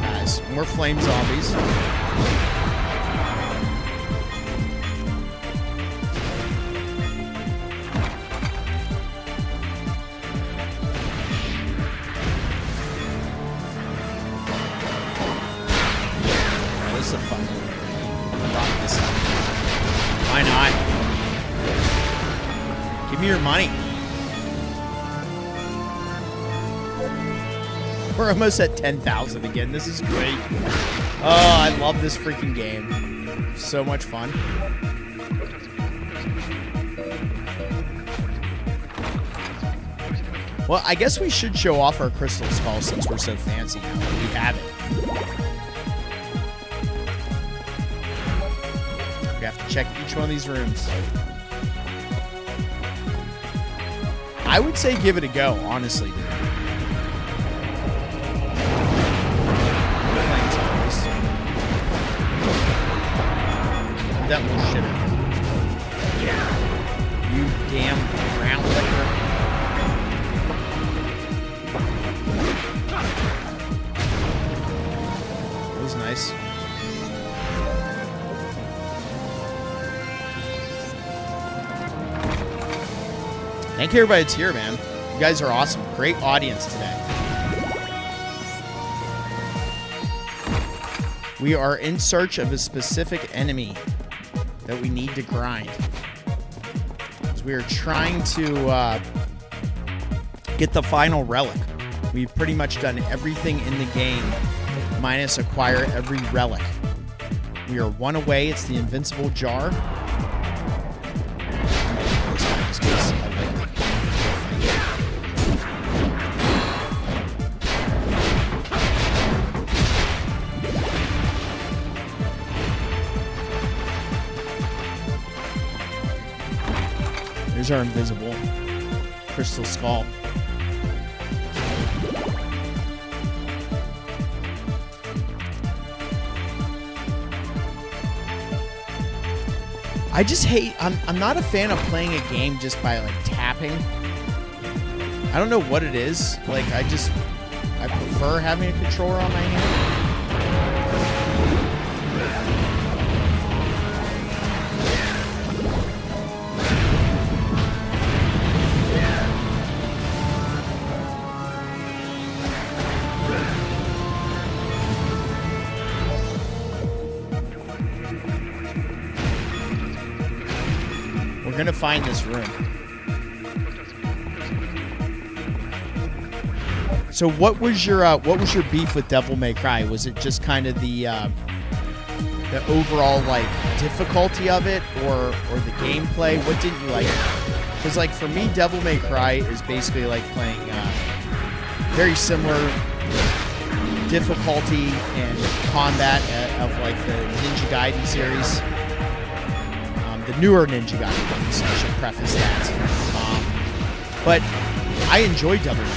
Guys, more flame zombies. Why not? Give me your money. We're almost at 10,000 again. This is great. Oh, I love this freaking game. So much fun. Well, I guess we should show off our crystal skull since we're so fancy now. We have it. We have to check each one of these rooms. I would say give it a go, honestly, dude. That little shitter. You damn ground licker. That was nice. Thank you, everybody that's here, man. You guys are awesome. Great audience today. We are in search of a specific enemy that we need to grind. Because we are trying to get the final relic. We've pretty much done everything in the game, minus acquire every relic. We are one away. It's the invincible jar. There's our invisible crystal skull. I just hate, I'm not a fan of playing a game just by like tapping. I don't know what it is. Like I prefer having a controller on my hand. We're gonna find this room. So what was your beef with Devil May Cry? Was it just kind of the overall like difficulty of it, or the gameplay? What didn't you like? Because like for me, Devil May Cry is basically like playing very similar difficulty and combat of like the Ninja Gaiden series. The newer Ninja Gaiden ones, I should preface that. But I enjoy Devil May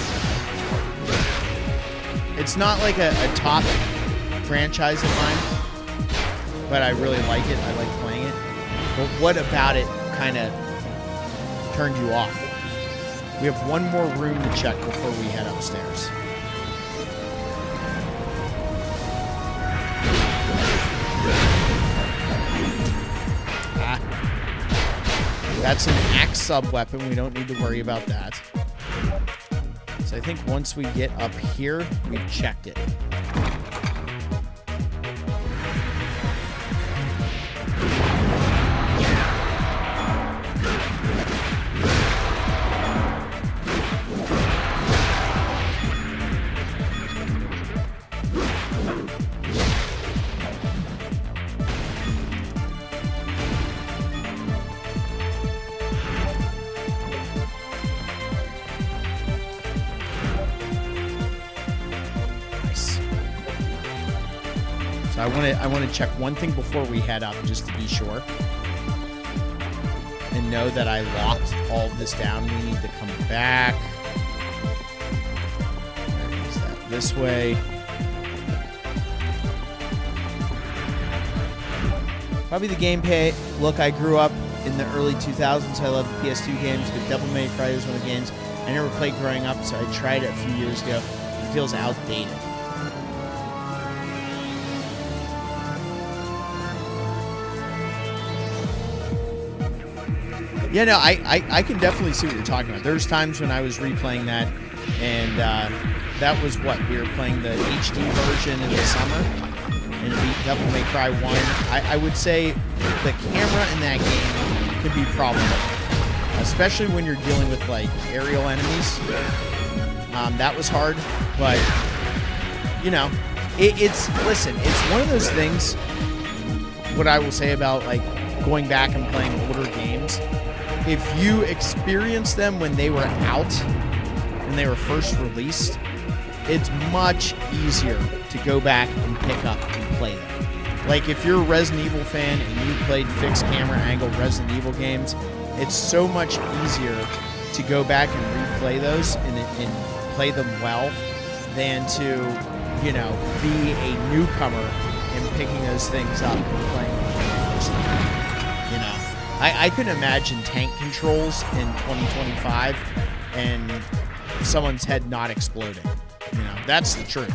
Cry. It's not like a top franchise of mine, but I really like it. I like playing it. But what about it kind of turned you off? We have one more room to check before we head upstairs. That's an axe sub-weapon. We don't need to worry about that. So I think once we get up here, we've checked it. I want to check one thing before we head up, just to be sure, and know that I locked all of this down. We need to come back. Where is that? This way. Probably the gameplay. Look, I grew up in the early 2000s. I loved the PS2 games, but Devil May Cry was one of the games I never played growing up, so I tried it a few years ago. It feels outdated. Yeah, no, I can definitely see what you're talking about. There's times when I was replaying that, and that was what, we were playing the HD version in the summer, and it beat Devil May Cry 1. I would say the camera in that game can be problematic, especially when you're dealing with, like, aerial enemies. That was hard, but, you know, listen, it's one of those things, what I will say about, like, going back and playing older games. If you experience them when they were out, when they were first released, it's much easier to go back and pick up and play them. Like if you're a Resident Evil fan and you played fixed camera angle Resident Evil games, it's so much easier to go back and replay those and play them well than to, you know, be a newcomer and picking those things up and playing them for the first time. You know, I couldn't imagine tank controls in 2025 and someone's head not exploding. You know, that's the truth.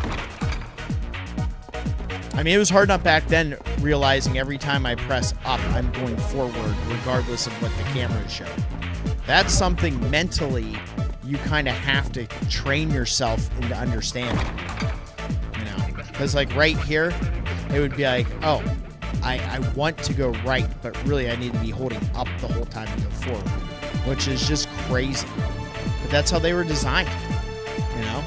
I mean, it was hard enough back then realizing every time I press up, I'm going forward regardless of what the camera is showing. That's something mentally you kind of have to train yourself into understanding. You know, because like right here, it would be like, oh, I want to go right, but really I need to be holding up the whole time to go forward, which is just crazy. But that's how they were designed, you know?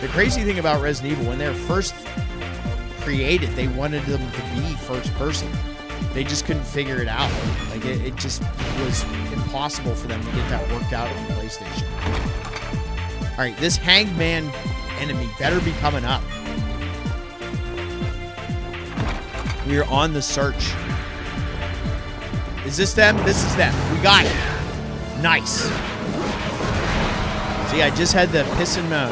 The crazy thing about Resident Evil, when they were first created, they wanted them to be first person. They just couldn't figure it out. Like, it just was impossible for them to get that worked out on the PlayStation. All right, this Hangman enemy better be coming up. We are on the search. Is this them? This is them. We got it. Nice. See, I just had the piss and moan.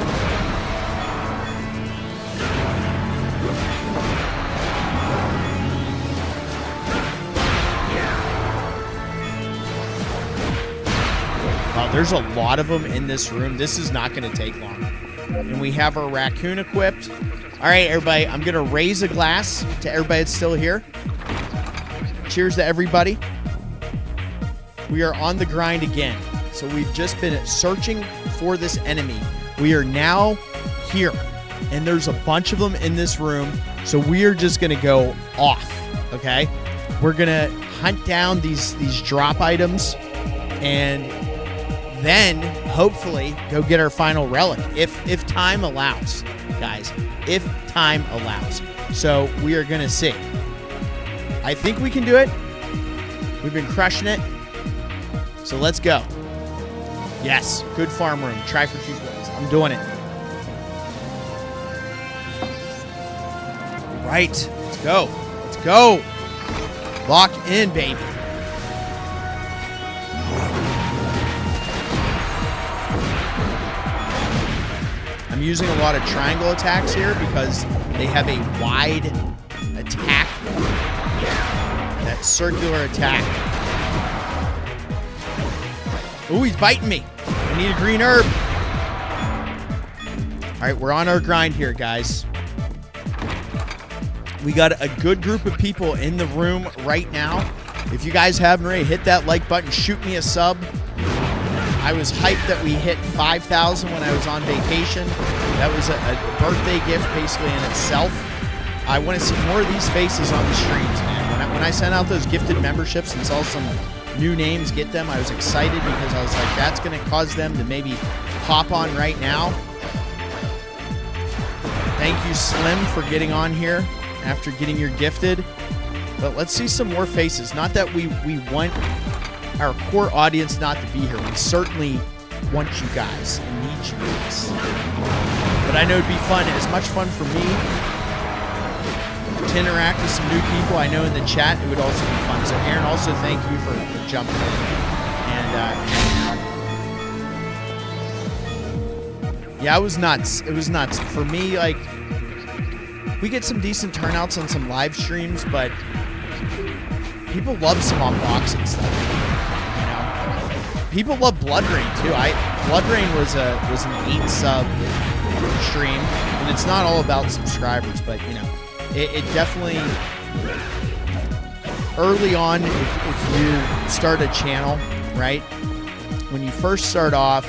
Oh, there's a lot of them in this room. This is not going to take long. And we have our Raccoon equipped. All right, everybody, I'm going to raise a glass to everybody that's still here. Cheers to everybody. We are on the grind again. So we've just been searching for this enemy. We are now here. And there's a bunch of them in this room. So we are just going to go off, okay? We're going to hunt down these drop items and then hopefully go get our final relic if time allows, guys. If time allows. So we are going to see. I think we can do it. We've been crushing it. So let's go. Yes, good farm room. Try for 2 points. I'm doing it. Right. Let's go. Let's go. Lock in, baby. I'm using a lot of triangle attacks here because they have a wide attack. That circular attack. Ooh, he's biting me. I need a green herb. All right, we're on our grind here, guys. We got a good group of people in the room right now. If you guys haven't already, hit that like button. Shoot me a sub. I was hyped that we hit 5,000 when I was on vacation. That was a birthday gift basically in itself. I want to see more of these faces on the streams, man. When I sent out those gifted memberships and saw some new names get them, I was excited because I was like, that's going to cause them to maybe hop on right now. Thank you, Slim, for getting on here after getting your gifted. But let's see some more faces. Not that we want our core audience not to be here. We certainly want you guys and need you guys. But I know it'd be fun, as much fun for me to interact with some new people. I know in the chat it would also be fun. So Aaron, also thank you for jumping in and yeah, it was nuts. It was nuts for me. Like, we get some decent turnouts on some live streams, but people love some unboxing stuff. You know, people love Blood Rain too. Blood Rain was an 8 sub stream, and it's not all about subscribers, but you know, it definitely early on, if you start a channel, right? When you first start off,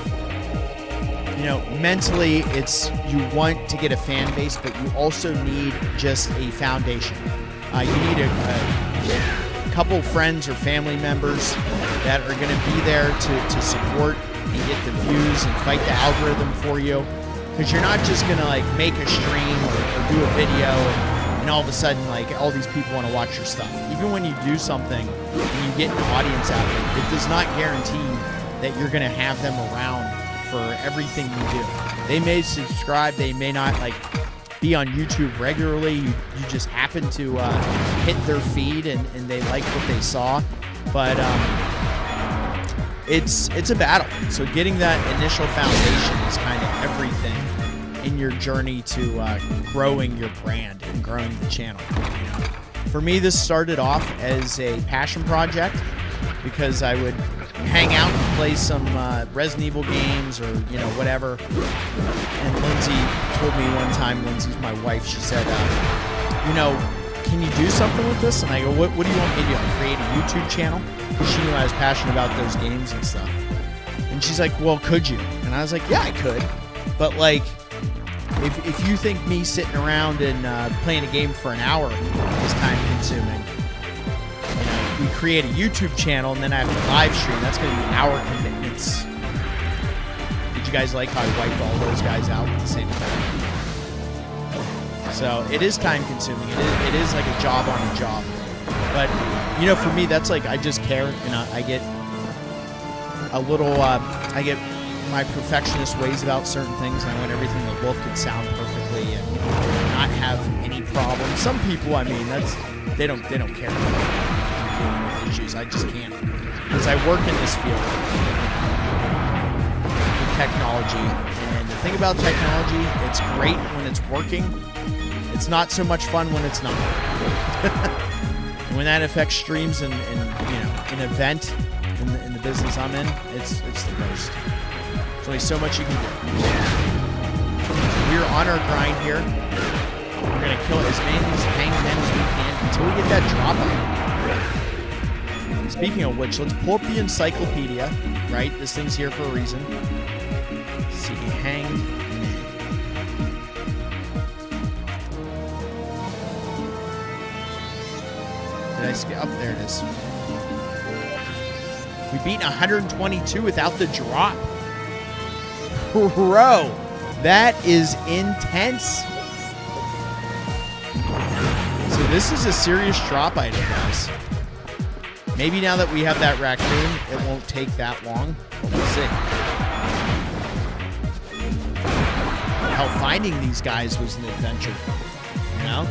you know, mentally it's you want to get a fan base, but you also need just a foundation. You need a couple friends or family members that are going to be there to support and get the views and fight the algorithm for you. Because you're not just going to like make a stream or do a video and all of a sudden like all these people want to watch your stuff. Even when you do something and you get an audience out of it, it does not guarantee that you're going to have them around for everything you do. They may subscribe, they may not like be on YouTube regularly. You just happen to hit their feed and they like what they saw. But it's a battle. So getting that initial foundation is kind of everything in your journey to growing your brand and growing the channel. You know? For me, this started off as a passion project because I would hang out and play some Resident Evil games or, you know, whatever. And Lindsay told me one time, Lindsay's my wife, she said, you know, can you do something with this? And I go, what do you want me to do? Create a YouTube channel? Because she knew I was passionate about those games and stuff. And she's like, well, could you? And I was like, yeah, I could. But like, if you think me sitting around and playing a game for an hour is time consuming, you know, we create a YouTube channel and then I have to live stream. That's going to be hour commitments. Did you guys like how I wiped all those guys out at the same time? So it is time consuming. It is like a job on a job. But, you know, for me, that's like I just care and I get a little, I get my perfectionist ways about certain things, and I want everything to look and sound perfectly and not have any problems. Some people, I mean, they don't care about dealing with issues. I just can't, because I work in this field with technology, and the thing about technology, it's great when it's working. It's not so much fun when it's not. And when that affects streams and you know, an event, in the business I'm in, it's the worst. There's only so much you can do. We're on our grind here. We're going to kill as many of these hangmen as we can until we get that drop on. Speaking of which, let's pull up the encyclopedia, right? This thing's here for a reason. Let's see, hanged men. Did I skip? Up there it is. We beat 122 without the drop. Bro, that is intense. So this is a serious drop item, guys. Maybe now that we have that raccoon, it won't take that long. We'll see. Hell, finding these guys was an adventure, you know?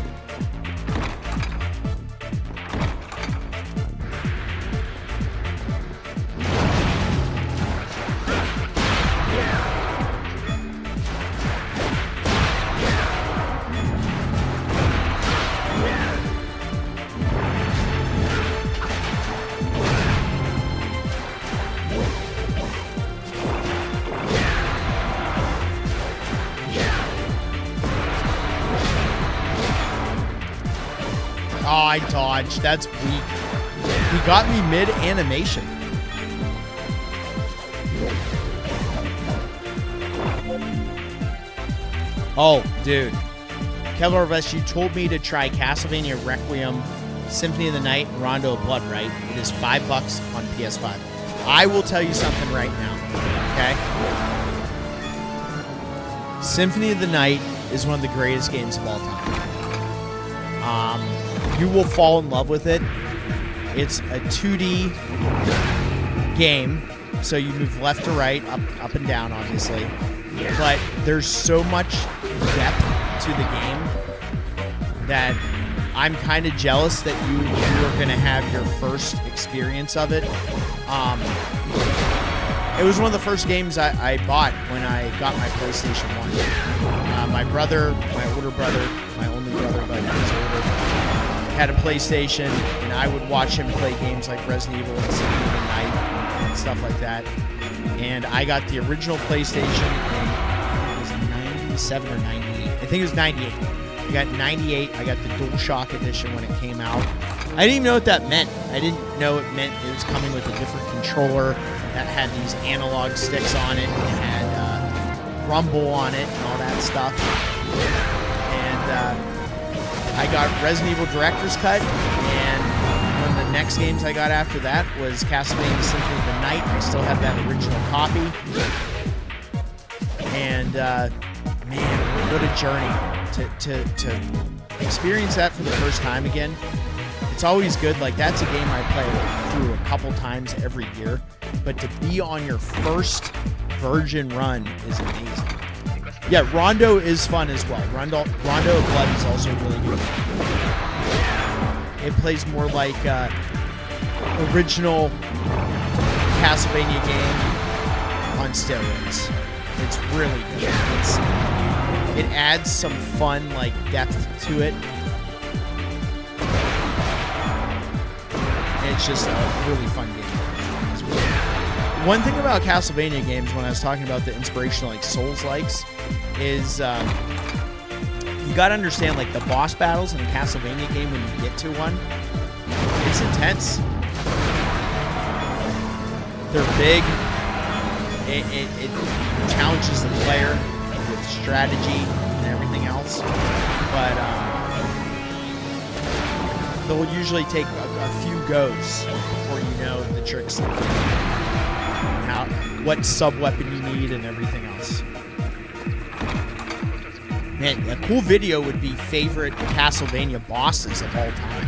Oh, I dodged. That's weak. He got me mid-animation. Oh, dude. Kelorvesh, you told me to try Castlevania Requiem, Symphony of the Night, and Rondo of Blood, right? It is $5 on PS5. I will tell you something right now, okay? Symphony of the Night is one of the greatest games of all time. You will fall in love with it. It's a 2D game, so you move left to right, up and down, obviously. But there's so much depth to the game that I'm kind of jealous that you are going to have your first experience of it. It was one of the first games I bought when I got my PlayStation 1. My brother, my older brother, my only brother, but he's older, had a PlayStation, and I would watch him play games like Resident Evil and Symphony of the Night and stuff like that. And I got the original PlayStation in, it was 97 or 98. I think it was 98. I got 98. I got the DualShock edition when it came out. I didn't even know what that meant. I didn't know it meant it was coming with a different controller that had these analog sticks on it. It had rumble on it and all that stuff. And I got Resident Evil Director's Cut, and one of the next games I got after that was Castlevania Symphony of the Night. I still have that original copy. And man, what a journey to experience that for the first time again. It's always good. Like, that's a game I play through a couple times every year. But to be on your first virgin run is amazing. Yeah, Rondo is fun as well. Rondo of Blood is also really good. It plays more like original Castlevania game on steroids. It's really good. It adds some fun, like, depth to it. And it's just a really fun game. One thing about Castlevania games, when I was talking about the inspirational, like, Souls-likes, is you gotta understand, like, the boss battles in a Castlevania game when you get to one, it's intense. They're big. It challenges the player with strategy and everything else. But they'll usually take a few goes before you know the tricks and what sub-weapon you need and everything else. Man, a cool video would be favorite Castlevania bosses of all time.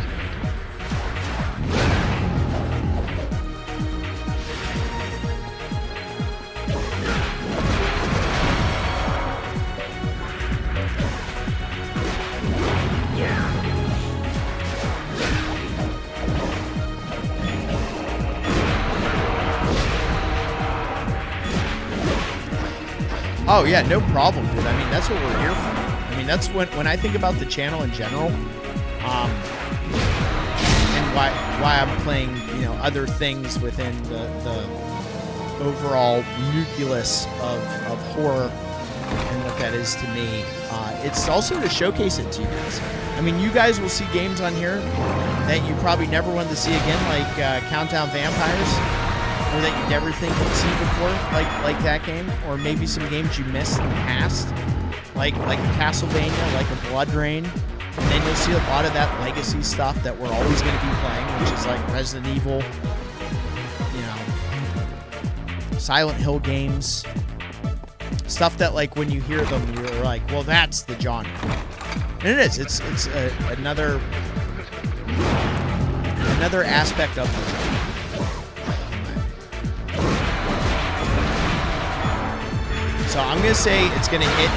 Oh yeah, no problem, dude. I mean, that's what we're here for. I mean, that's when I think about the channel in general, and why I'm playing, you know, other things within the overall nucleus of horror and what that is to me. It's also to showcase it to you guys. I mean, you guys will see games on here that you probably never wanted to see again, like Countdown Vampires, or that you never think you'd see before, like that game, or maybe some games you missed in the past, like a Castlevania, like a Blood Rain, and then you'll see a lot of that legacy stuff that we're always going to be playing, which is like Resident Evil, you know, Silent Hill games, stuff that like when you hear them, you're like, well, that's the genre. And it is. It's another aspect of it. So I'm gonna say it's gonna hit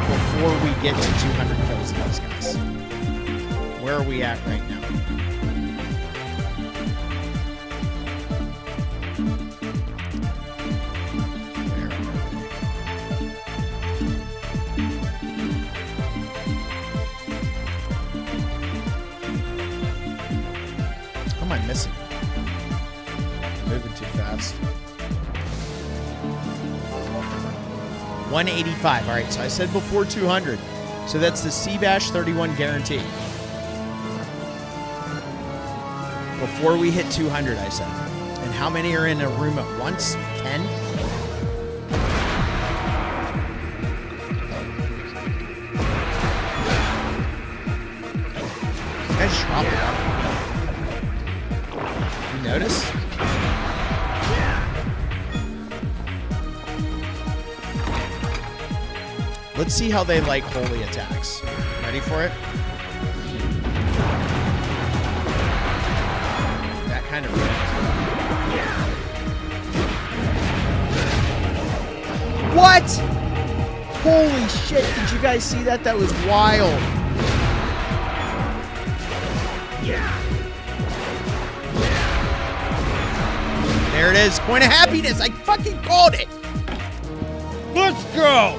before we get to 200 kills in these guys. Where are we at right now? Am I missing? Moving too fast. 185. All right, so I said before 200. So that's the Seabash 31 guarantee. Before we hit 200, I said. And how many are in a room at once? 10? You guys drop it up. Notice? Let's see how they like holy attacks. Ready for it? That kind of ripped. What? Holy shit, did you guys see that? That was wild. There it is. Point of happiness. I fucking called it. Let's go.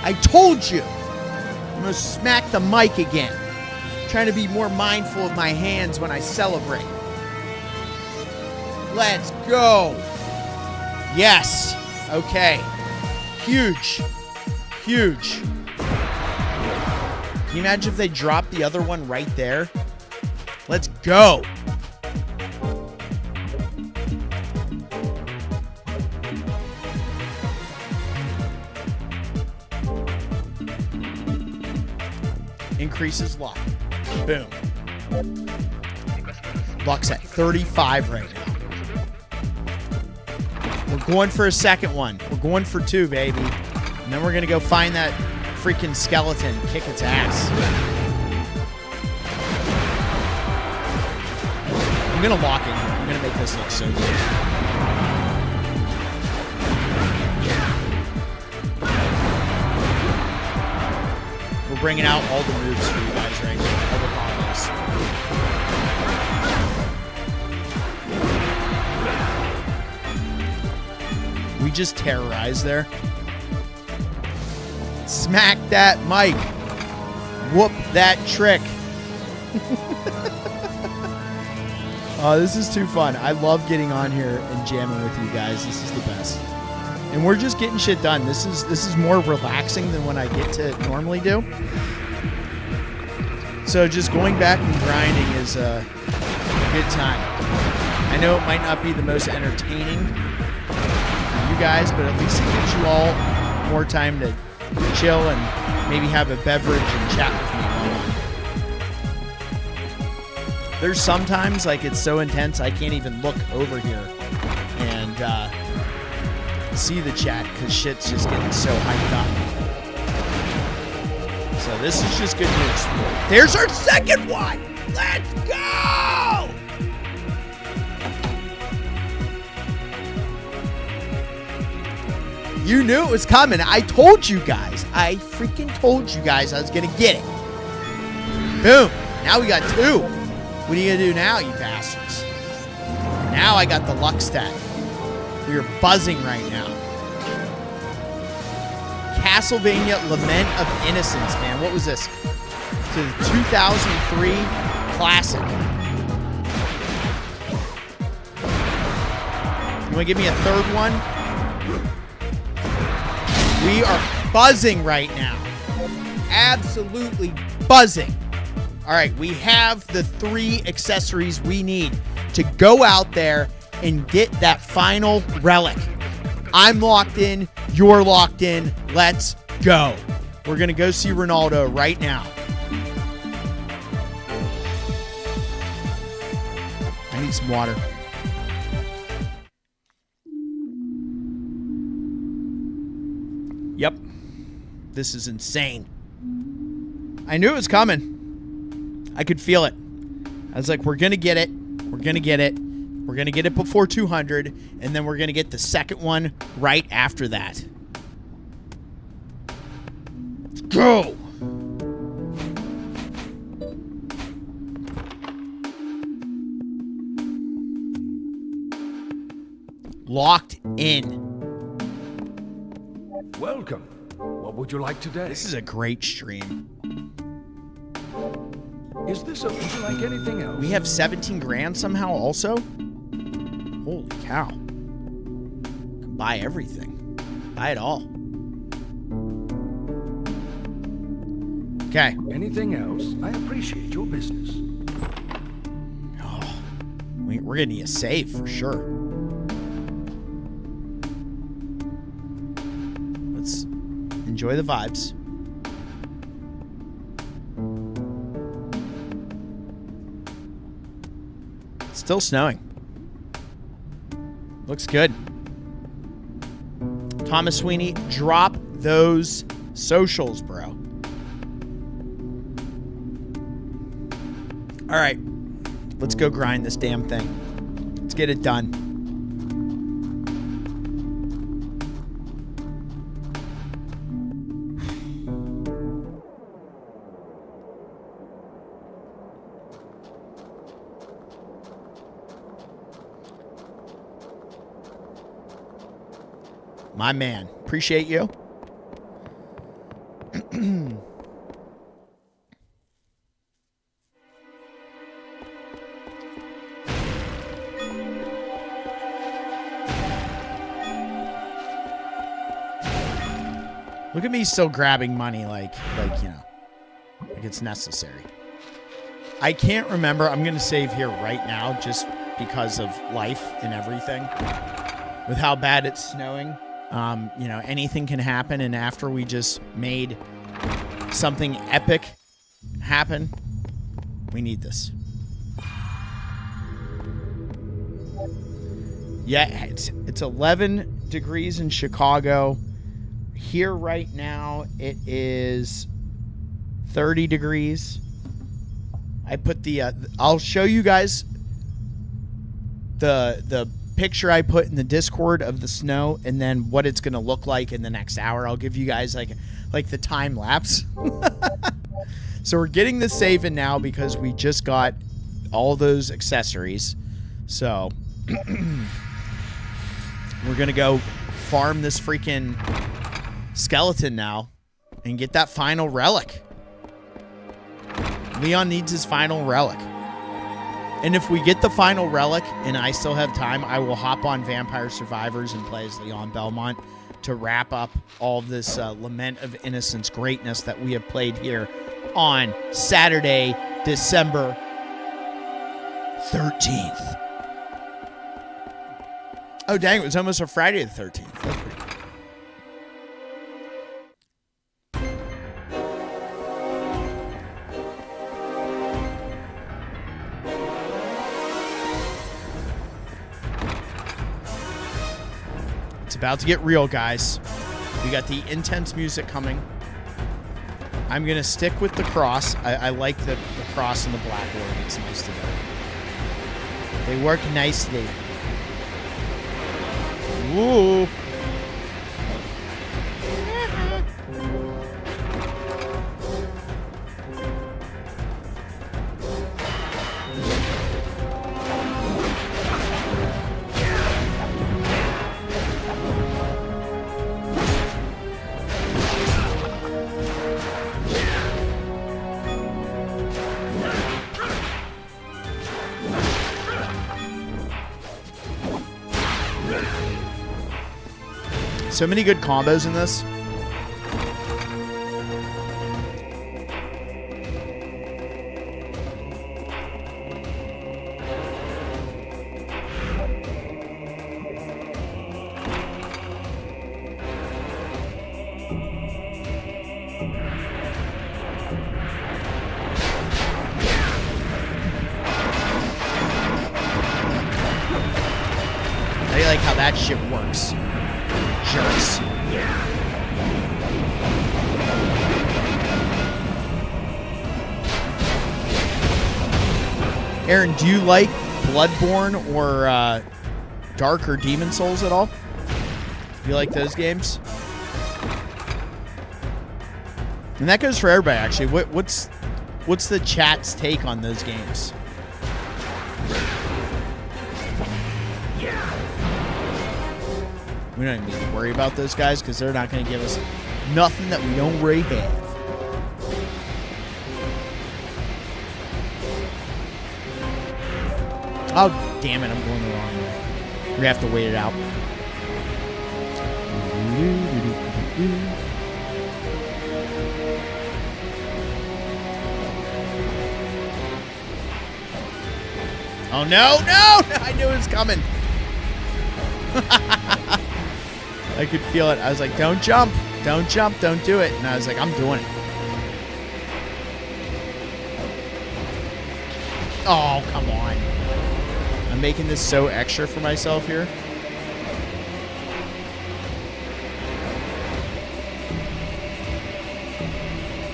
I told you. I'm going to smack the mic again. I'm trying to be more mindful of my hands when I celebrate. Let's go. Yes. Okay. Huge. Huge. Can you imagine if they dropped the other one right there? Let's go. Increases luck. Boom. Luck's at 35 right now. We're going for a second one. We're going for 2, baby. And then we're going to go find that freaking skeleton, kick its ass. I'm going to lock in here. I'm going to make this look so good. We're bringing out all the moves for you guys right now. All the combos. We just terrorized there. Smack that mic. Whoop that trick. Oh, this is too fun. I love getting on here and jamming with you guys. This is the best. And we're just getting shit done. This is more relaxing than what I get to normally do. So just going back and grinding is a good time. I know it might not be the most entertaining for you guys, but at least it gives you all more time to chill and maybe have a beverage and chat with me. There's sometimes, like, it's so intense I can't even look over here and see the chat because shit's just getting so hyped up. So this is just good news. There's our second one. Let's go. You knew it was coming. I told you guys. I freaking told you guys I was going to get it. Boom. Now we got 2. What are you going to do now, you bastards? Now I got the luck stat. We are buzzing right now. Castlevania Lament of Innocence, man. What was this? To the 2003 classic. You want to give me a third one? We are buzzing right now. Absolutely buzzing. All right, we have the 3 accessories we need to go out there and get that final relic. I'm locked in. You're locked in. Let's go. We're going to go see Rinaldo right now. I need some water. Yep. This is insane. I knew it was coming. I could feel it. I was like, we're going to get it. We're going to get it. We're going to get it before 200, and then we're going to get the second one right after that. Let's go. Locked in. Welcome. What would you like today? This is a great stream. Would you like anything else? We have 17 grand somehow also? Holy cow. Can buy everything. Buy it all. Okay. Anything else? I appreciate your business. Oh, we're going to need a save for sure. Let's enjoy the vibes. It's still snowing. Looks good. Thomas Sweeney, drop those socials, bro. All right. Let's go grind this damn thing. Let's get it done. My man. Appreciate you. Look at me still grabbing money like you know, like it's necessary. I can't remember. I'm going to save here right now just because of life and everything. With how bad it's snowing. You know, anything can happen, and after we just made something epic happen, we need this. Yeah, it's 11 degrees in Chicago. Here right now, it is 30 degrees. I put the, I'll show you guys the picture I put in the Discord of the snow, and then what it's gonna look like in the next hour. I'll give you guys like the time lapse. So we're getting the save in now because we just got all those accessories. So we're gonna go farm this freaking skeleton now and get that final relic. Leon needs his final relic. And if we get the final relic and I still have time, I will hop on Vampire Survivors and play as Leon Belmont to wrap up all of this Lament of Innocence greatness that we have played here on Saturday, December 13th. Oh, dang, it was almost a Friday the 13th. That's pretty cool. It's about to get real, guys. We got the intense music coming. I'm going to stick with the cross. I like the cross and the blackboard. It's nice to know. They work nicely. Ooh. So many good combos in this. I like how that shit works. Jerks. Aaron, do you like Bloodborne or Dark or Demon Souls at all? Do you like those games? And that goes for everybody, actually. What's the chat's take on those games? We don't even need to worry about those guys because they're not going to give us nothing that we don't already have. Oh, damn it. I'm going the wrong way. We have to wait it out. Oh, no, no! I knew it was coming. I could feel it. I was like, don't jump. Don't jump. Don't do it. And I was like, I'm doing it. Oh, come on. I'm making this so extra for myself here.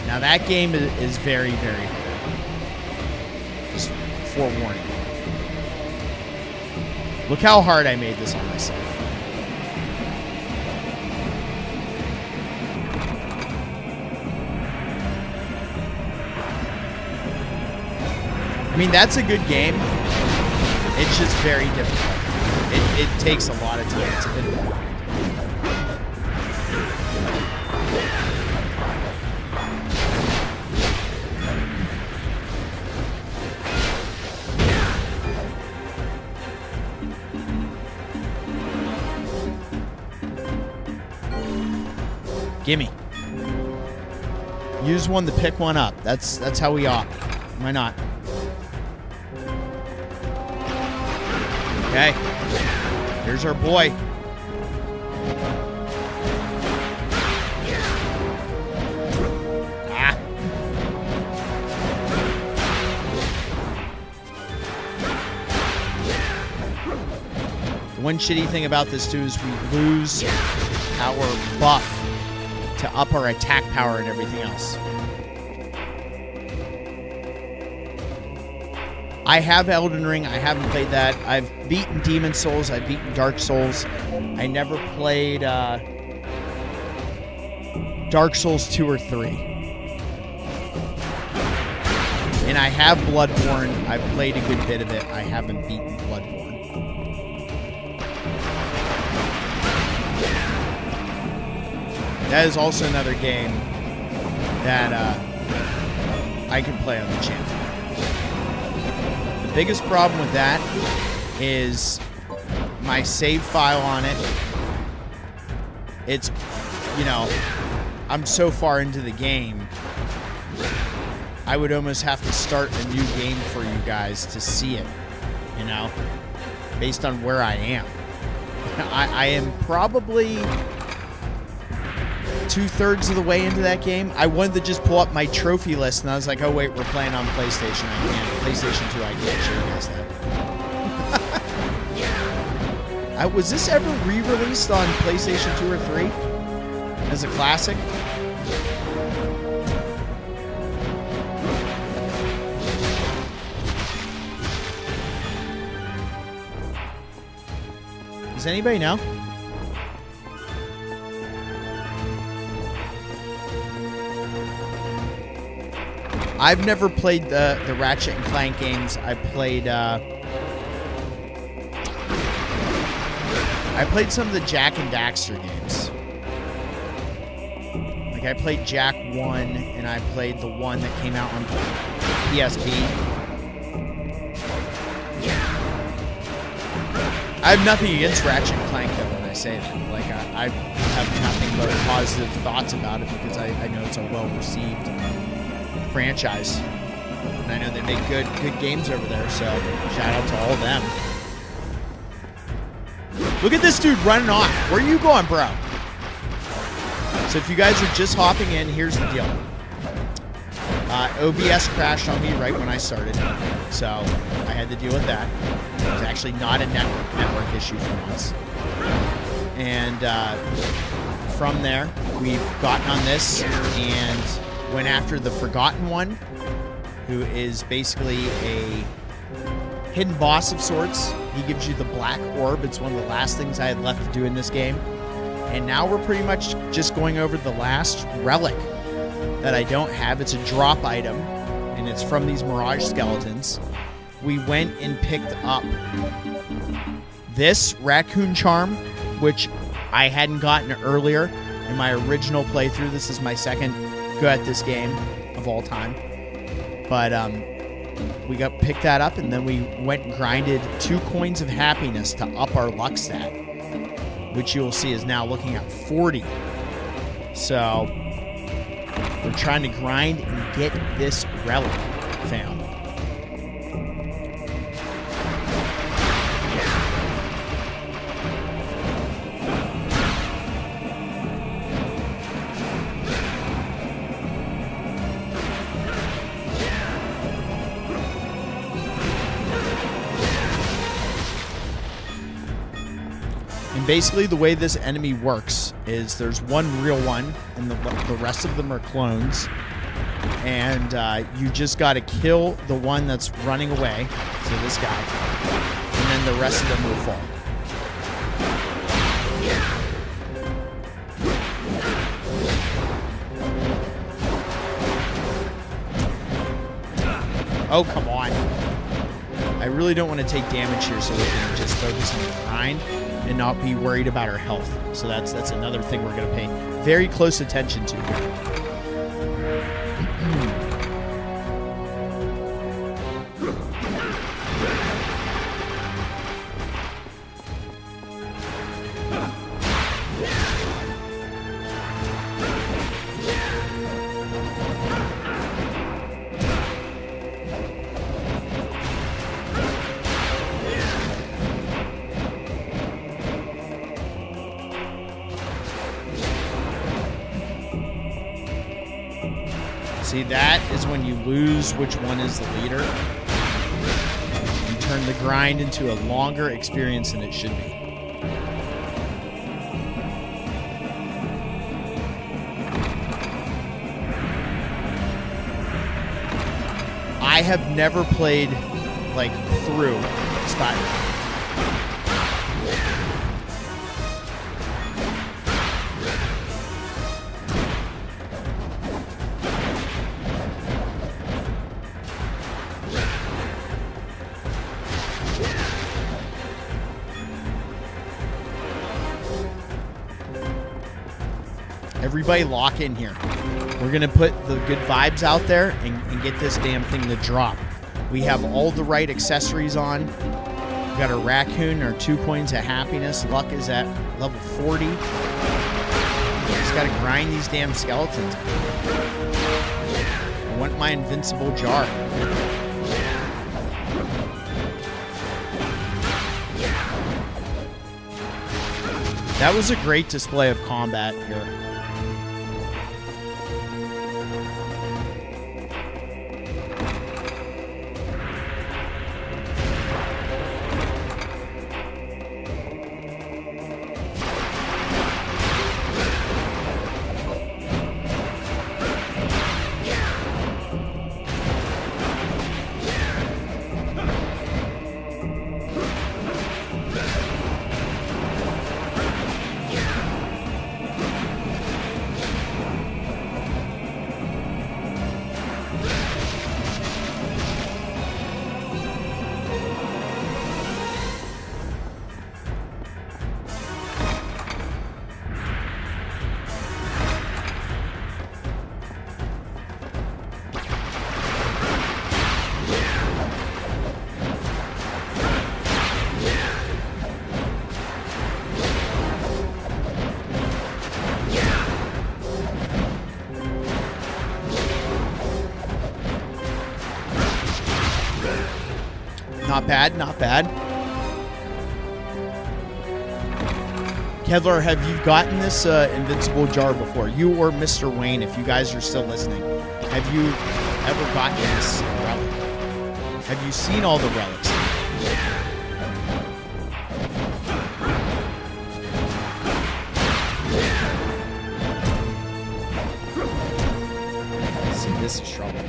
Now that game is very, very hard. Just forewarning. Look how hard I made this on myself. I mean, that's a good game. It's just very difficult. It takes a lot of time. It's a bit of a... Gimme. Use one to pick one up. That's how we opt. Why not? Okay. Here's our boy. Ah. The one shitty thing about this too is we lose our buff to up our attack power and everything else. I have Elden Ring. I haven't played that. I've beaten Demon Souls. I've beaten Dark Souls. I never played Dark Souls 2 or 3. And I have Bloodborne. I've played a good bit of it. I haven't beaten Bloodborne. That is also another game that I can play on the channel. The biggest problem with that is my save file on it. It's, you know, I'm so far into the game, I would almost have to start a new game for you guys to see it, you know, based on where I am. I am probably 2/3 of the way into that game. I wanted to just pull up my trophy list, and I was like, oh, wait, we're playing on PlayStation. I can't. PlayStation 2, I can't show you guys that. Was this ever re-released on PlayStation 2 or 3? As a classic? Does anybody know? I've never played the Ratchet and Clank games. I played some of the Jak and Daxter games. Like I played Jak 1 and I played the one that came out on PSP. I have nothing against Ratchet and Clank though when I say that. Like, I have nothing but positive thoughts about it because I know it's a well-received franchise. And I know they make good games over there, so shout out to all of them. Look at this dude running off. Where are you going, bro? So if you guys are just hopping in, here's the deal. OBS crashed on me right when I started, so I had to deal with that. It was actually not a network issue for once. And from there, we've gotten on this and went after the Forgotten One, who is basically a hidden boss of sorts. He gives you the black orb. It's one of the last things I had left to do in this game. And now we're pretty much just going over the last relic that I don't have. It's a drop item, and it's from these Mirage skeletons. We went and picked up this Raccoon charm, which I hadn't gotten earlier in my original playthrough. This is my second go at this game of all time. But we picked that up, and then we went and grinded 2 coins of happiness to up our luck stat, which you will see is now looking at 40. So we're trying to grind and get this relic, fam. And basically the way this enemy works is there's one real one and the rest of them are clones. And you just got to kill the one that's running away, so this guy, and then the rest of them will fall. Oh, come on. I really don't want to take damage here, so we can just focus on the grind and not be worried about our health. So that's another thing we're going to pay very close attention to here. See, that is when you lose which one is the leader. You turn the grind into a longer experience than it should be. I have never played, like, through Spyro. Everybody lock in here. We're going to put the good vibes out there and get this damn thing to drop. We have all the right accessories on. We've got our Raccoon, our 2 coins of happiness. Luck is at level 40. Just got to grind these damn skeletons. I want my invincible jar. That was a great display of combat here. Not bad, not bad. Kevlar, have you gotten this invincible jar before? You or Mr. Wayne, if you guys are still listening. Have you ever gotten this relic? Have you seen all the relics? See, this is trouble.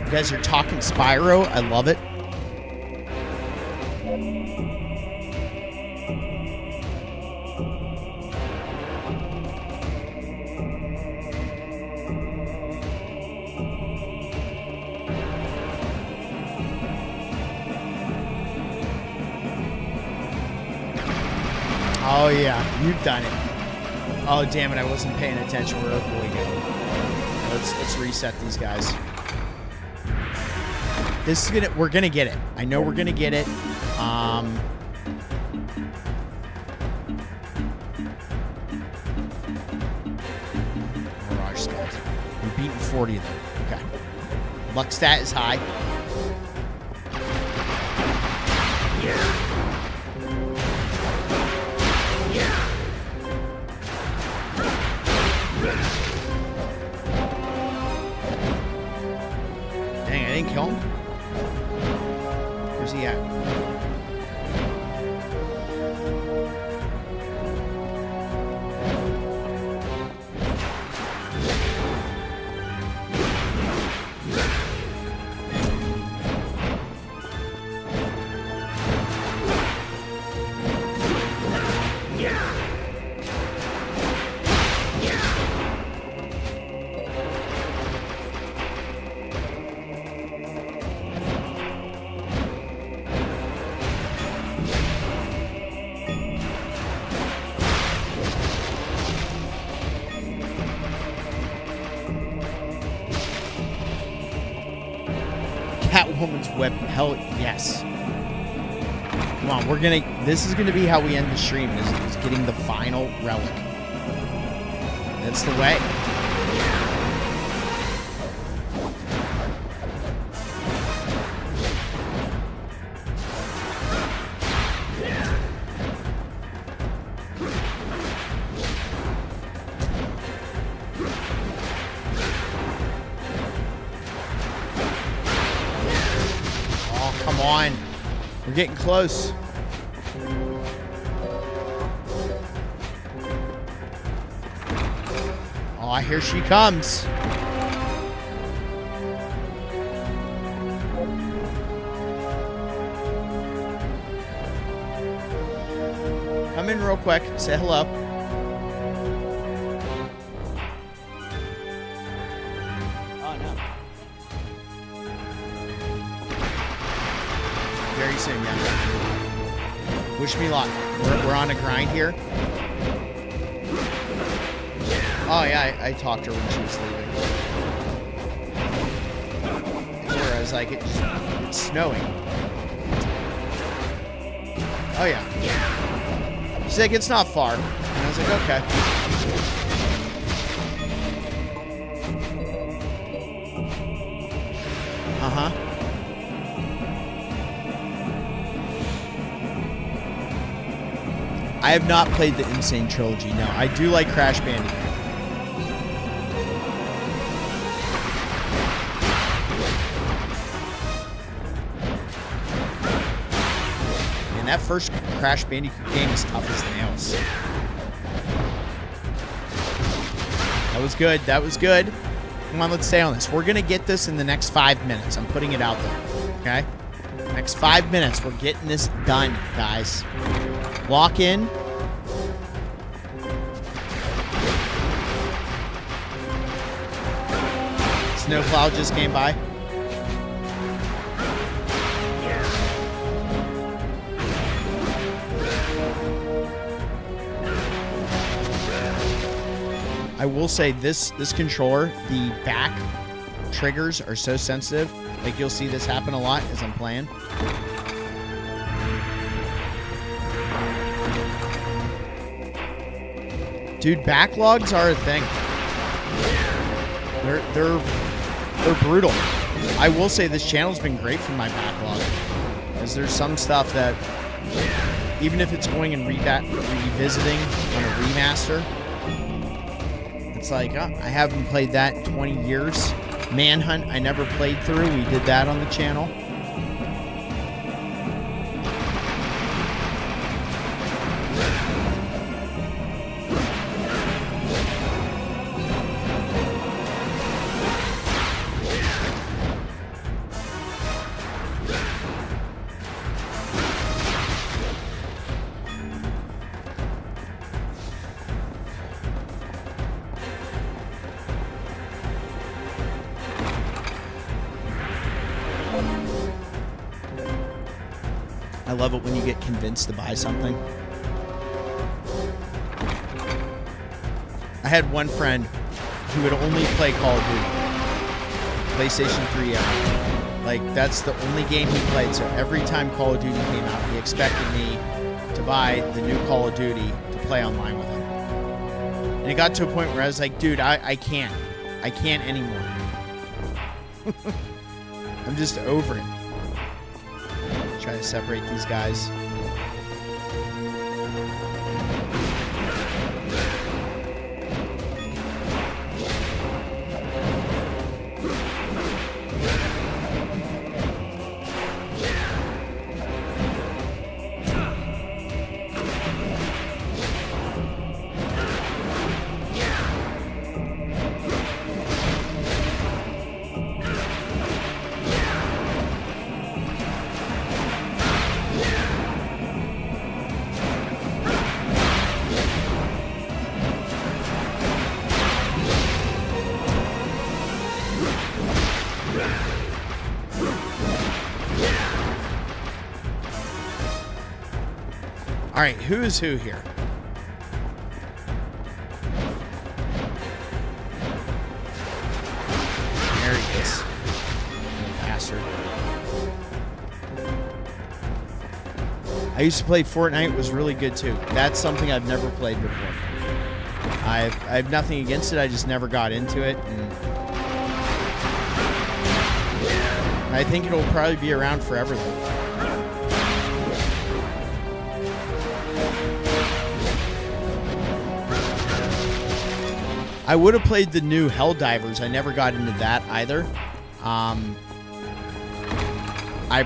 You guys are talking Spyro. I love it. Oh yeah, you've done it. Oh damn it, I wasn't paying attention. Where we go? Let's reset these guys. This is gonna. We're gonna get it. I know we're gonna get it. Mirage spells. We've beaten 40 of them. Okay. Luck stat is high. Dang, I didn't kill him. Where's he at? Catwoman's weapon. Hell yes. Come on, we're gonna. This is gonna be how we end the stream. Is getting the final relic. That's the way. Come on. We're getting close. Oh, here she comes. Come in real quick. Say hello. Very soon, yeah. Wish me luck. We're on a grind here. Oh, yeah, I talked to her when she was leaving. I was like, it's snowing. Oh, yeah. She's like, it's not far. And I was like, okay. Uh-huh. I have not played the Insane Trilogy, no. I do like Crash Bandicoot. And that first Crash Bandicoot game is tough as nails. That was good. That was good. Come on, let's stay on this. We're going to get this in the next 5 minutes. I'm putting it out there. Okay? Next 5 minutes, we're getting this done, guys. Walk in. Snowplow just came by. I will say this controller, the back triggers are so sensitive. Like you'll see this happen a lot as I'm playing. Dude, backlogs are a thing. They're brutal. I will say this channel's been great for my backlog, because there's some stuff that, even if it's going and revisiting on a remaster, it's like, oh, I haven't played that in 20 years. Manhunt, I never played through. We did that on the channel. I love it when you get convinced to buy something. I had one friend who would only play Call of Duty. PlayStation 3 era. Like, that's the only game he played. So every time Call of Duty came out, he expected me to buy the new Call of Duty to play online with him. And it got to a point where I was like, dude, I can't. I can't anymore. I'm just over it. Try to separate these guys. All right, who's who here? There he is. Bastard. I used to play Fortnite. It was really good too. That's something I've never played before. I have nothing against it. I just never got into it. And I think it'll probably be around forever though. I would have played the new Helldivers. I never got into that either. I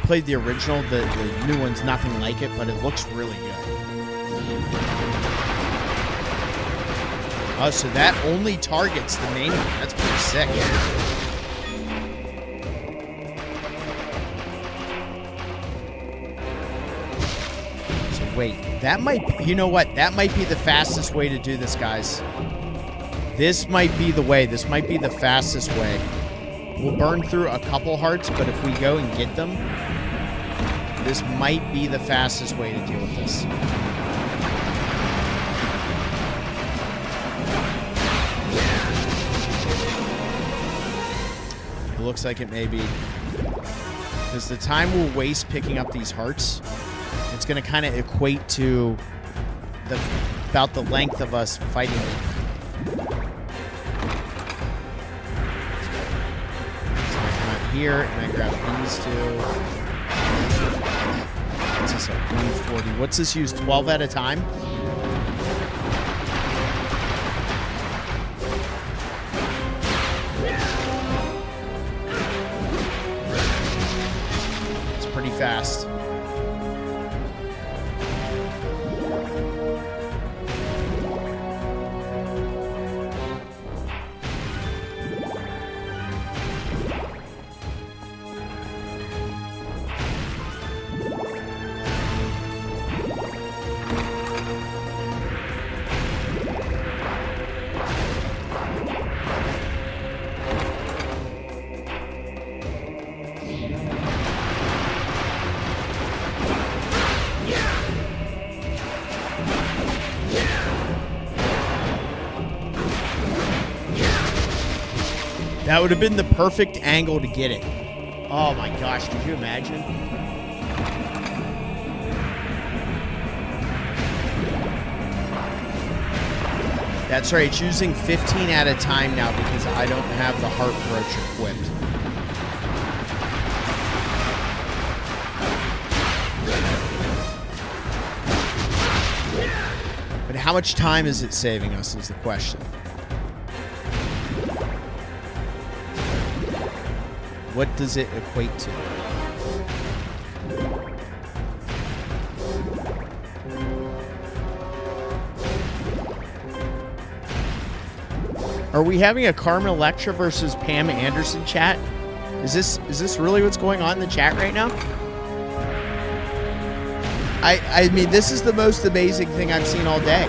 played the original. The new one's nothing like it, but it looks really good. Oh, so that only targets the main one. That's pretty sick. So wait, that might... You know what? That might be the fastest way to do this, guys. This might be the way. This might be the fastest way. We'll burn through a couple hearts, but if we go and get them, this might be the fastest way to deal with this. It looks like it may be. Because the time we'll waste picking up these hearts, it's going to kind of equate to about the length of us fighting them. Here, and I grab these two. What's this at 140? What's this use? 12 at a time? It's pretty fast. That would have been the perfect angle to get it. Oh my gosh, could you imagine? That's right. It's using 15 at a time now because I don't have the heart brooch equipped. But how much time is it saving us is the question. What does it equate to? Are we having a Carmen Electra versus Pam Anderson chat? Is this really what's going on in the chat right now? I mean, this is the most amazing thing I've seen all day.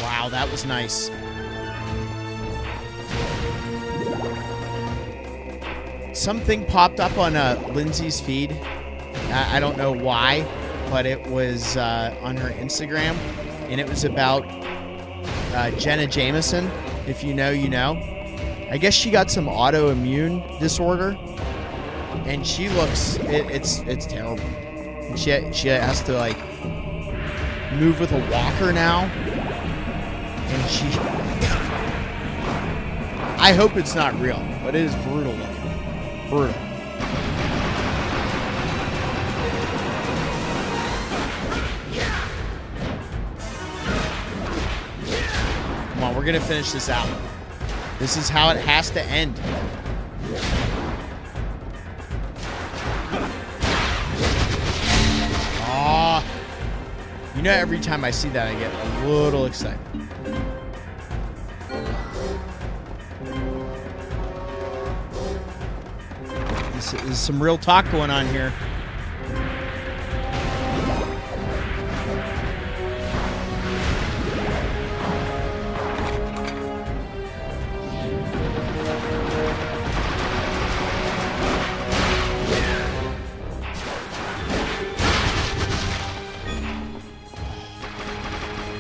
Wow, that was nice. Something popped up on Lindsay's feed. I don't know why, but it was on her Instagram, and it was about Jenna Jameson. If you know, you know. I guess she got some autoimmune disorder, and she looks it's terrible. And she has to like move with a walker now, and she. I hope it's not real, but it is brutal looking. Brutal. Come on, we're gonna finish this out. This is how it has to end. Ah, you know, every time I see that, I get a little excited. There's some real talk going on here.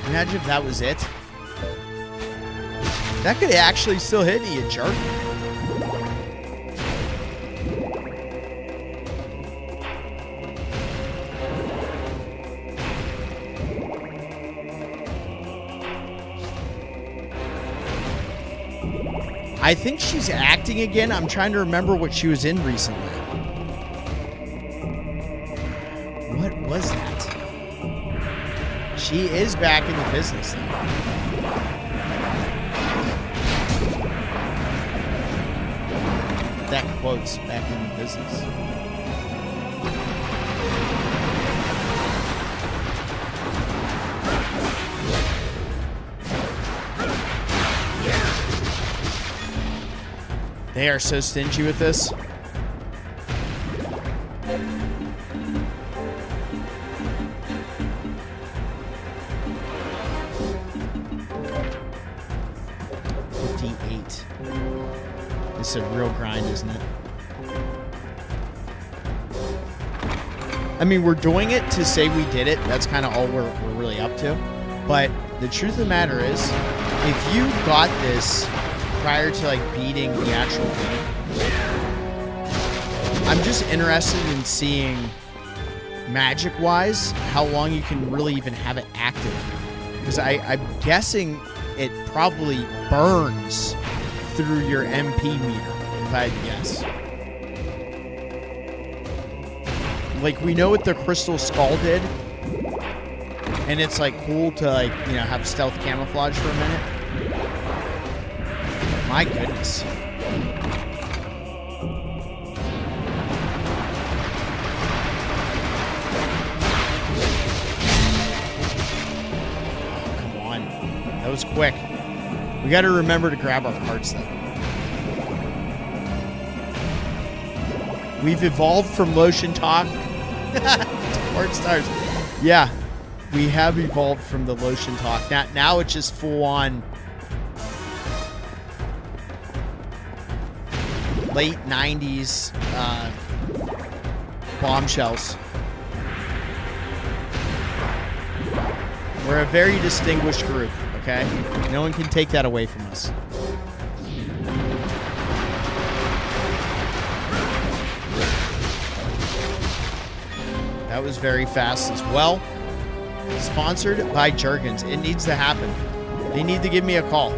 Imagine if that was it. That could actually still hit you, you jerk. I think she's acting again. I'm trying to remember what she was in recently. What was that? She is back in the business now. That quote's back in the business. They are so stingy with this. It's a real grind, isn't it? I mean, we're doing it to say we did it. That's kind of all we're really up to. But the truth of the matter is, if you got this prior to like beating the actual game, I'm just interested in seeing magic-wise how long you can really even have it active. Because I'm guessing it probably burns through your MP meter, if I had to guess. Like, we know what the Crystal Skull did, and it's like cool to like, you know, have stealth camouflage for a minute. My goodness. Oh, come on. That was quick. We got to remember to grab our parts, though. We've evolved from Lotion Talk to Port Stars. Yeah, we have evolved from the Lotion Talk. Now it's just full-on late 90s bombshells. We're a very distinguished group, okay? No one can take that away from us. That was very fast as well. Sponsored by Jergens. It needs to happen. They need to give me a call.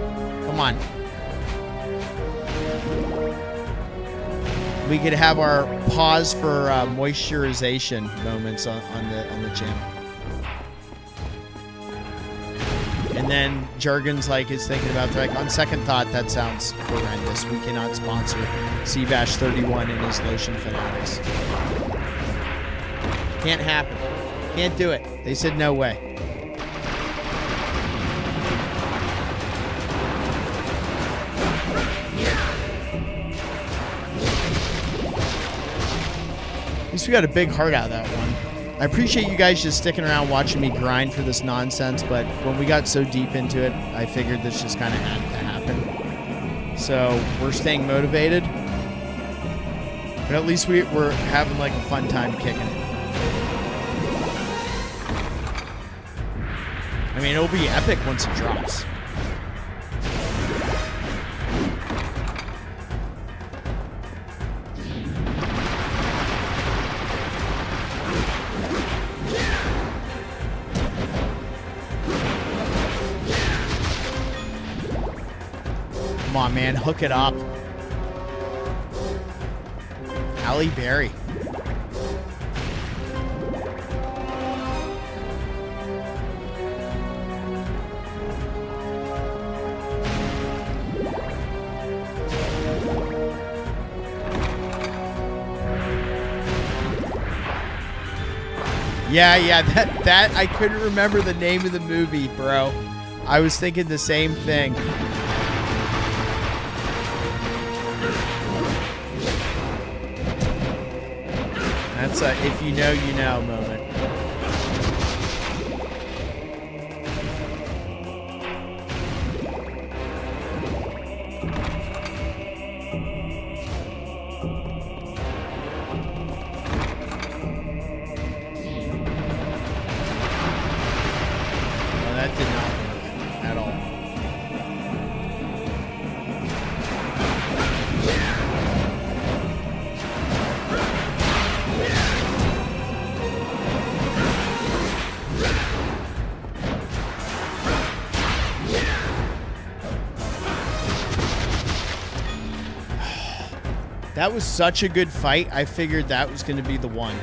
Come on. We could have our pause for moisturization moments on the channel. And then Jergens is thinking about on second thought, that sounds horrendous. We cannot sponsor Seabash 31 and his Lotion Fanatics. Can't happen. Can't do it. They said no way. At least we got a big heart out of that one. I appreciate you guys just sticking around watching me grind for this nonsense, but when we got so deep into it, I figured this just kind of had to happen. So we're staying motivated, but at least we're having a fun time kicking it. I mean, it'll be epic once it drops. Come on, man. Hook it up. Halle Berry. Yeah, that I couldn't remember the name of the movie, bro. I was thinking the same thing. That's a if you know, you know moment. That did not work at all. That was such a good fight. I figured that was going to be the one.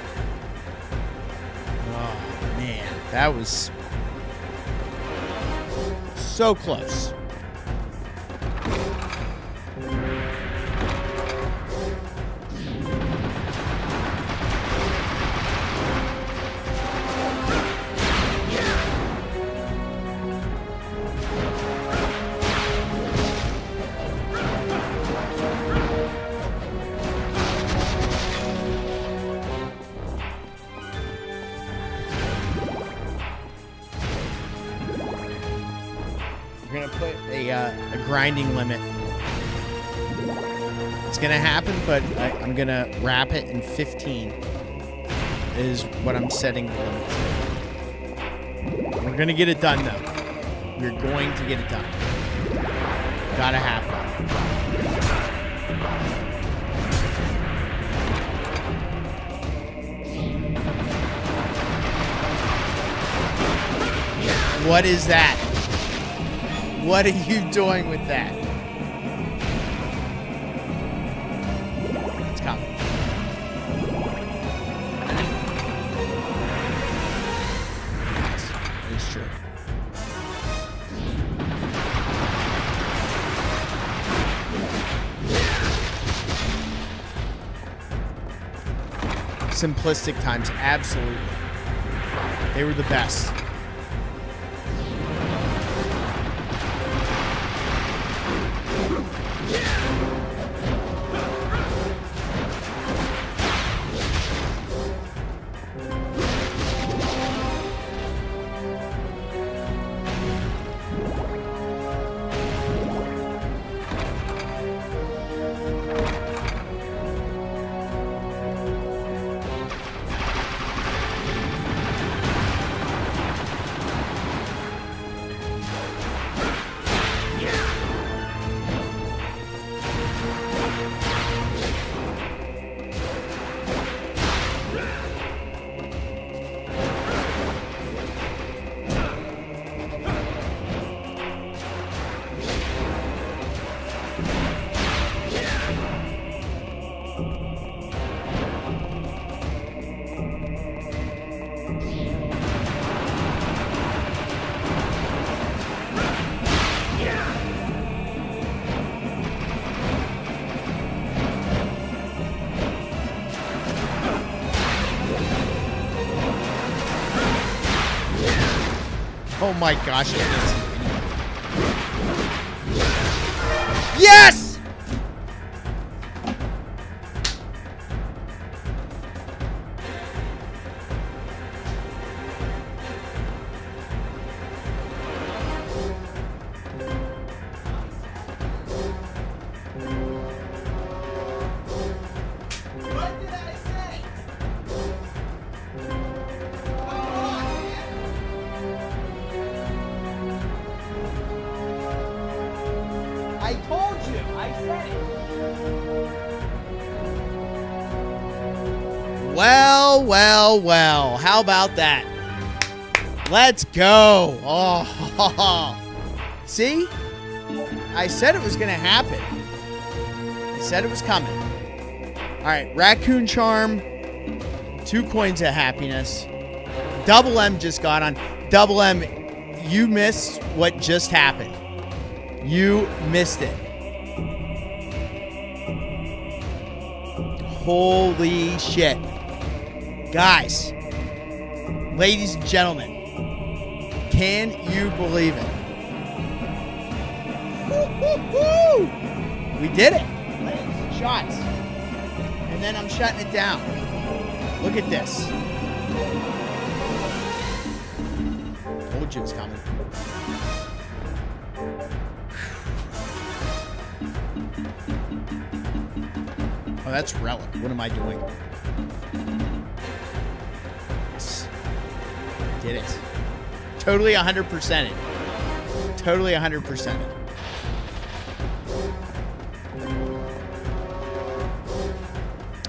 Oh, man. That was so close. We're going to put a grinding limit. It's going to happen, but I'm going to wrap it in 15 is what I'm setting the limit to. We're going to get it done, though. We're going to get it done. Gotta happen. What is that? What are you doing with that? It's coming. Yes, it is true. Simplistic times, absolutely. They were the best. Oh my gosh, I can't see anything. Yes! What did I say? I told you. I said it. Well, well, well. How about that? Let's go. Oh, see? I said it was going to happen. I said it was coming. All right, Raccoon Charm. 2 coins of happiness. Double M just got on. Double M, you missed what just happened. You missed it. Holy shit. Guys, ladies and gentlemen, can you believe it? Woo-hoo-hoo! We did it. Landed some shots. And then I'm shutting it down. Look at this. Told you it was coming. Oh, that's Relic. What am I doing? Yes. Did it. Totally 100%ed. Totally 100%ed.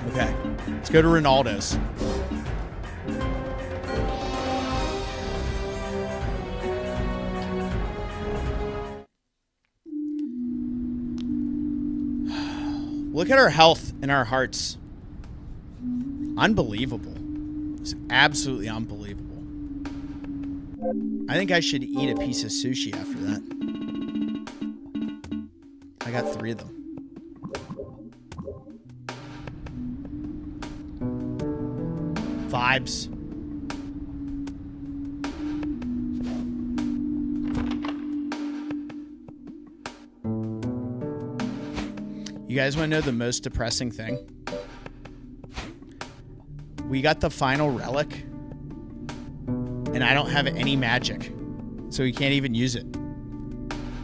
Okay. Let's go to Rinaldo's. Look at our health and our hearts. Unbelievable. It's absolutely unbelievable. I think I should eat a piece of sushi after that. I got 3 of them. Vibes. You guys want to know the most depressing thing? We got the final relic, and I don't have any magic, so we can't even use it.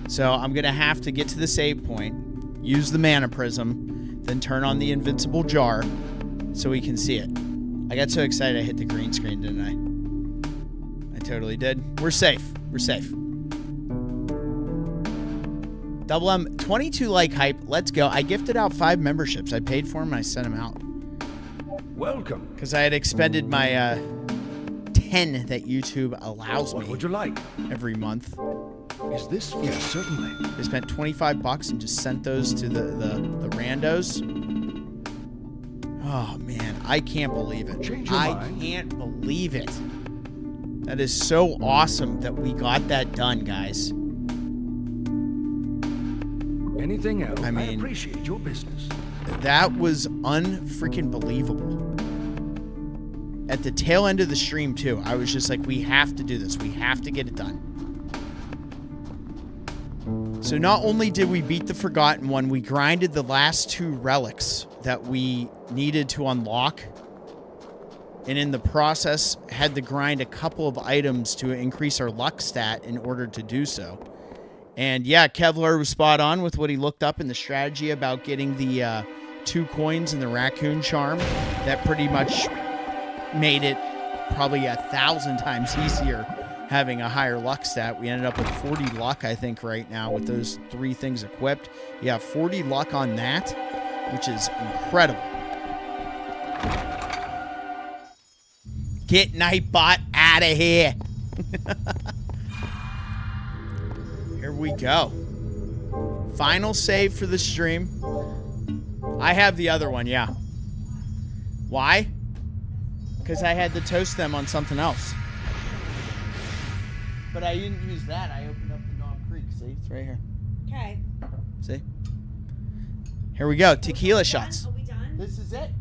So I'm going to have to get to the save point, use the mana prism, then turn on the invincible jar so we can see it. I got so excited I hit the green screen, didn't I? I totally did. We're safe. We're safe. Double M, 22 like hype. Let's go. I gifted out 5 memberships. I paid for them and I sent them out. Welcome. Because I had expended my 10 that YouTube allows me. What would you like? Every month. Is this? Yes, certainly. I spent $25 and just sent those to the randos. Oh man, I can't believe it. Change your mind. Can't believe it. That is so awesome that we got that done, guys. Anything else? I mean, I appreciate your business. That was unfreaking believable. At the tail end of the stream, too, I was just like, we have to do this. We have to get it done. So not only did we beat the Forgotten One, we grinded the last 2 relics that we needed to unlock. And in the process, had to grind a couple of items to increase our luck stat in order to do so. And yeah, Kevlar was spot on with what he looked up in the strategy about getting the 2 coins and the Raccoon Charm. That pretty much made it probably 1,000 times easier having a higher luck stat. We ended up with 40 luck, I think, right now with those 3 things equipped. Yeah, 40 luck on that, which is incredible. Get Nightbot out of here. Here we go. Final save for the stream. I have the other one, yeah. Why? Because I had to toast them on something else. But I didn't use that. I opened up the Knob Creek. See? It's right here. Okay. See? Here we go. Tequila shots. Are we done? This is it.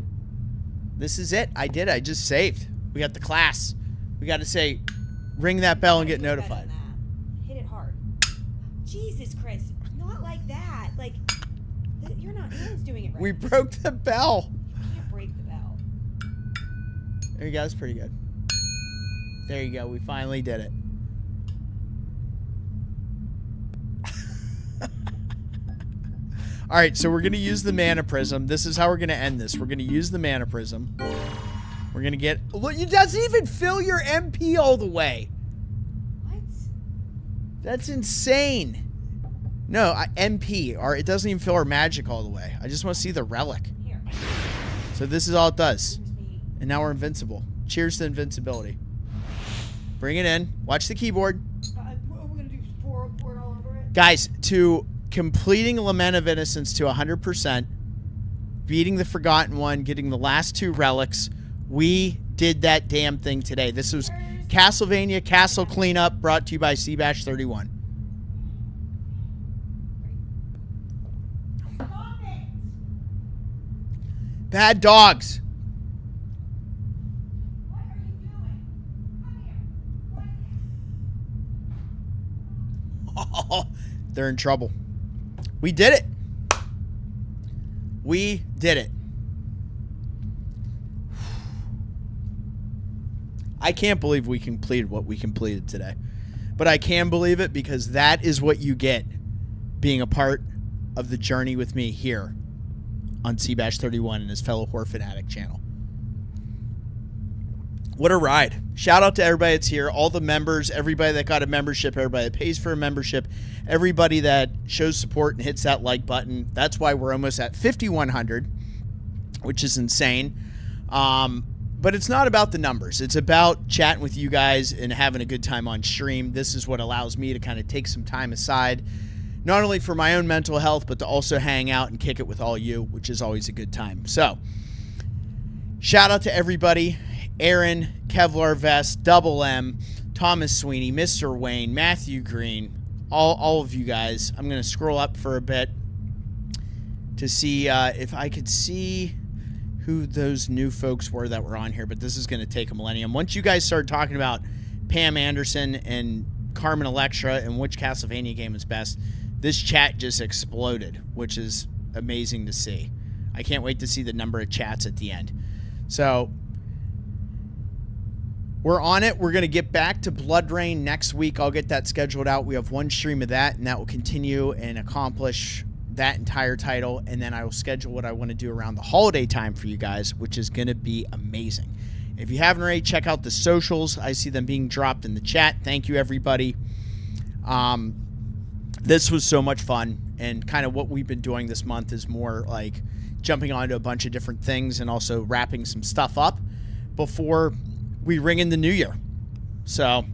This is it. I did. I just saved. We got the class. We got to say, ring that bell and get notified. Hit it hard. Jesus Christ. Not like that. Like, you're not. No one's doing it right. We broke the bell. You can't break the bell. There you go. That's pretty good. There you go. We finally did it. All right, so we're going to use the mana prism. This is how we're going to end this. We're going to use the mana prism. We're going to get... Look, it doesn't even fill your MP all the way. What? That's insane. No, MP. Or it doesn't even fill our magic all the way. I just want to see the relic. Here. So this is all it does. And now we're invincible. Cheers to invincibility. Bring it in. Watch the keyboard. What are we going to do? Pour it all over it? Guys, to completing Lament of Innocence to 100%, beating the Forgotten One, getting the last 2 relics, we did that damn thing today. This was Castlevania Castle Cleanup, brought to you by Seabash31. Stop it! Bad dogs. What are you doing? Come here. Oh, they're in trouble. We did it. We did it. I can't believe we completed what we completed today. But I can believe it because that is what you get being a part of the journey with me here on Seabash31 and his fellow Horror Fanatic channel. What a ride. Shout out to everybody that's here, all the members, everybody that got a membership, everybody that pays for a membership, everybody that shows support and hits that like button. That's why we're almost at 5,100, which is insane. But it's not about the numbers. It's about chatting with you guys and having a good time on stream. This is what allows me to kind of take some time aside, not only for my own mental health, but to also hang out and kick it with all you, which is always a good time. So, shout out to everybody. Aaron, Kevlar Vest, Double M, Thomas Sweeney, Mr. Wayne, Matthew Green, all of you guys. I'm going to scroll up for a bit to see if I could see who those new folks were that were on here, but this is going to take a millennium. Once you guys start talking about Pam Anderson and Carmen Electra and which Castlevania game is best, this chat just exploded, which is amazing to see. I can't wait to see the number of chats at the end. So, we're on it. We're going to get back to Blood Rain next week. I'll get that scheduled out. We have one stream of that, and that will continue and accomplish that entire title. And then I will schedule what I want to do around the holiday time for you guys, which is going to be amazing. If you haven't already, check out the socials. I see them being dropped in the chat. Thank you, everybody. This was so much fun. And kind of what we've been doing this month is more like jumping onto a bunch of different things and also wrapping some stuff up before we ring in the new year. So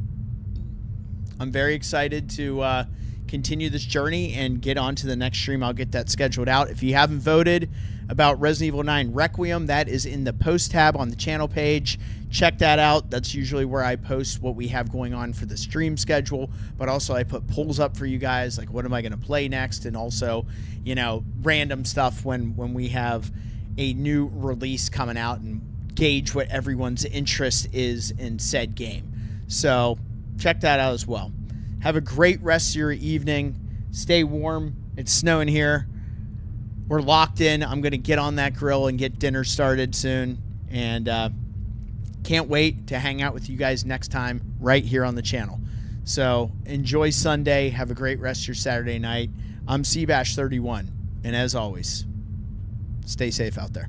I'm very excited to continue this journey and get on to the next stream. I'll get that scheduled out. If you haven't voted about Resident Evil 9 Requiem, that is in the post tab on the channel page. Check that out. That's usually where I post what we have going on for the stream schedule, but also I put polls up for you guys, like what am I going to play next, and also, you know, random stuff when we have a new release coming out, and gauge what everyone's interest is in said game. So check that out as well. Have a great rest of your evening. Stay warm. It's snowing here. We're locked in. I'm going to get on that grill and get dinner started soon. And can't wait to hang out with you guys next time right here on the channel. So enjoy Sunday. Have a great rest of your Saturday night. I'm Seabash31. And as always, stay safe out there.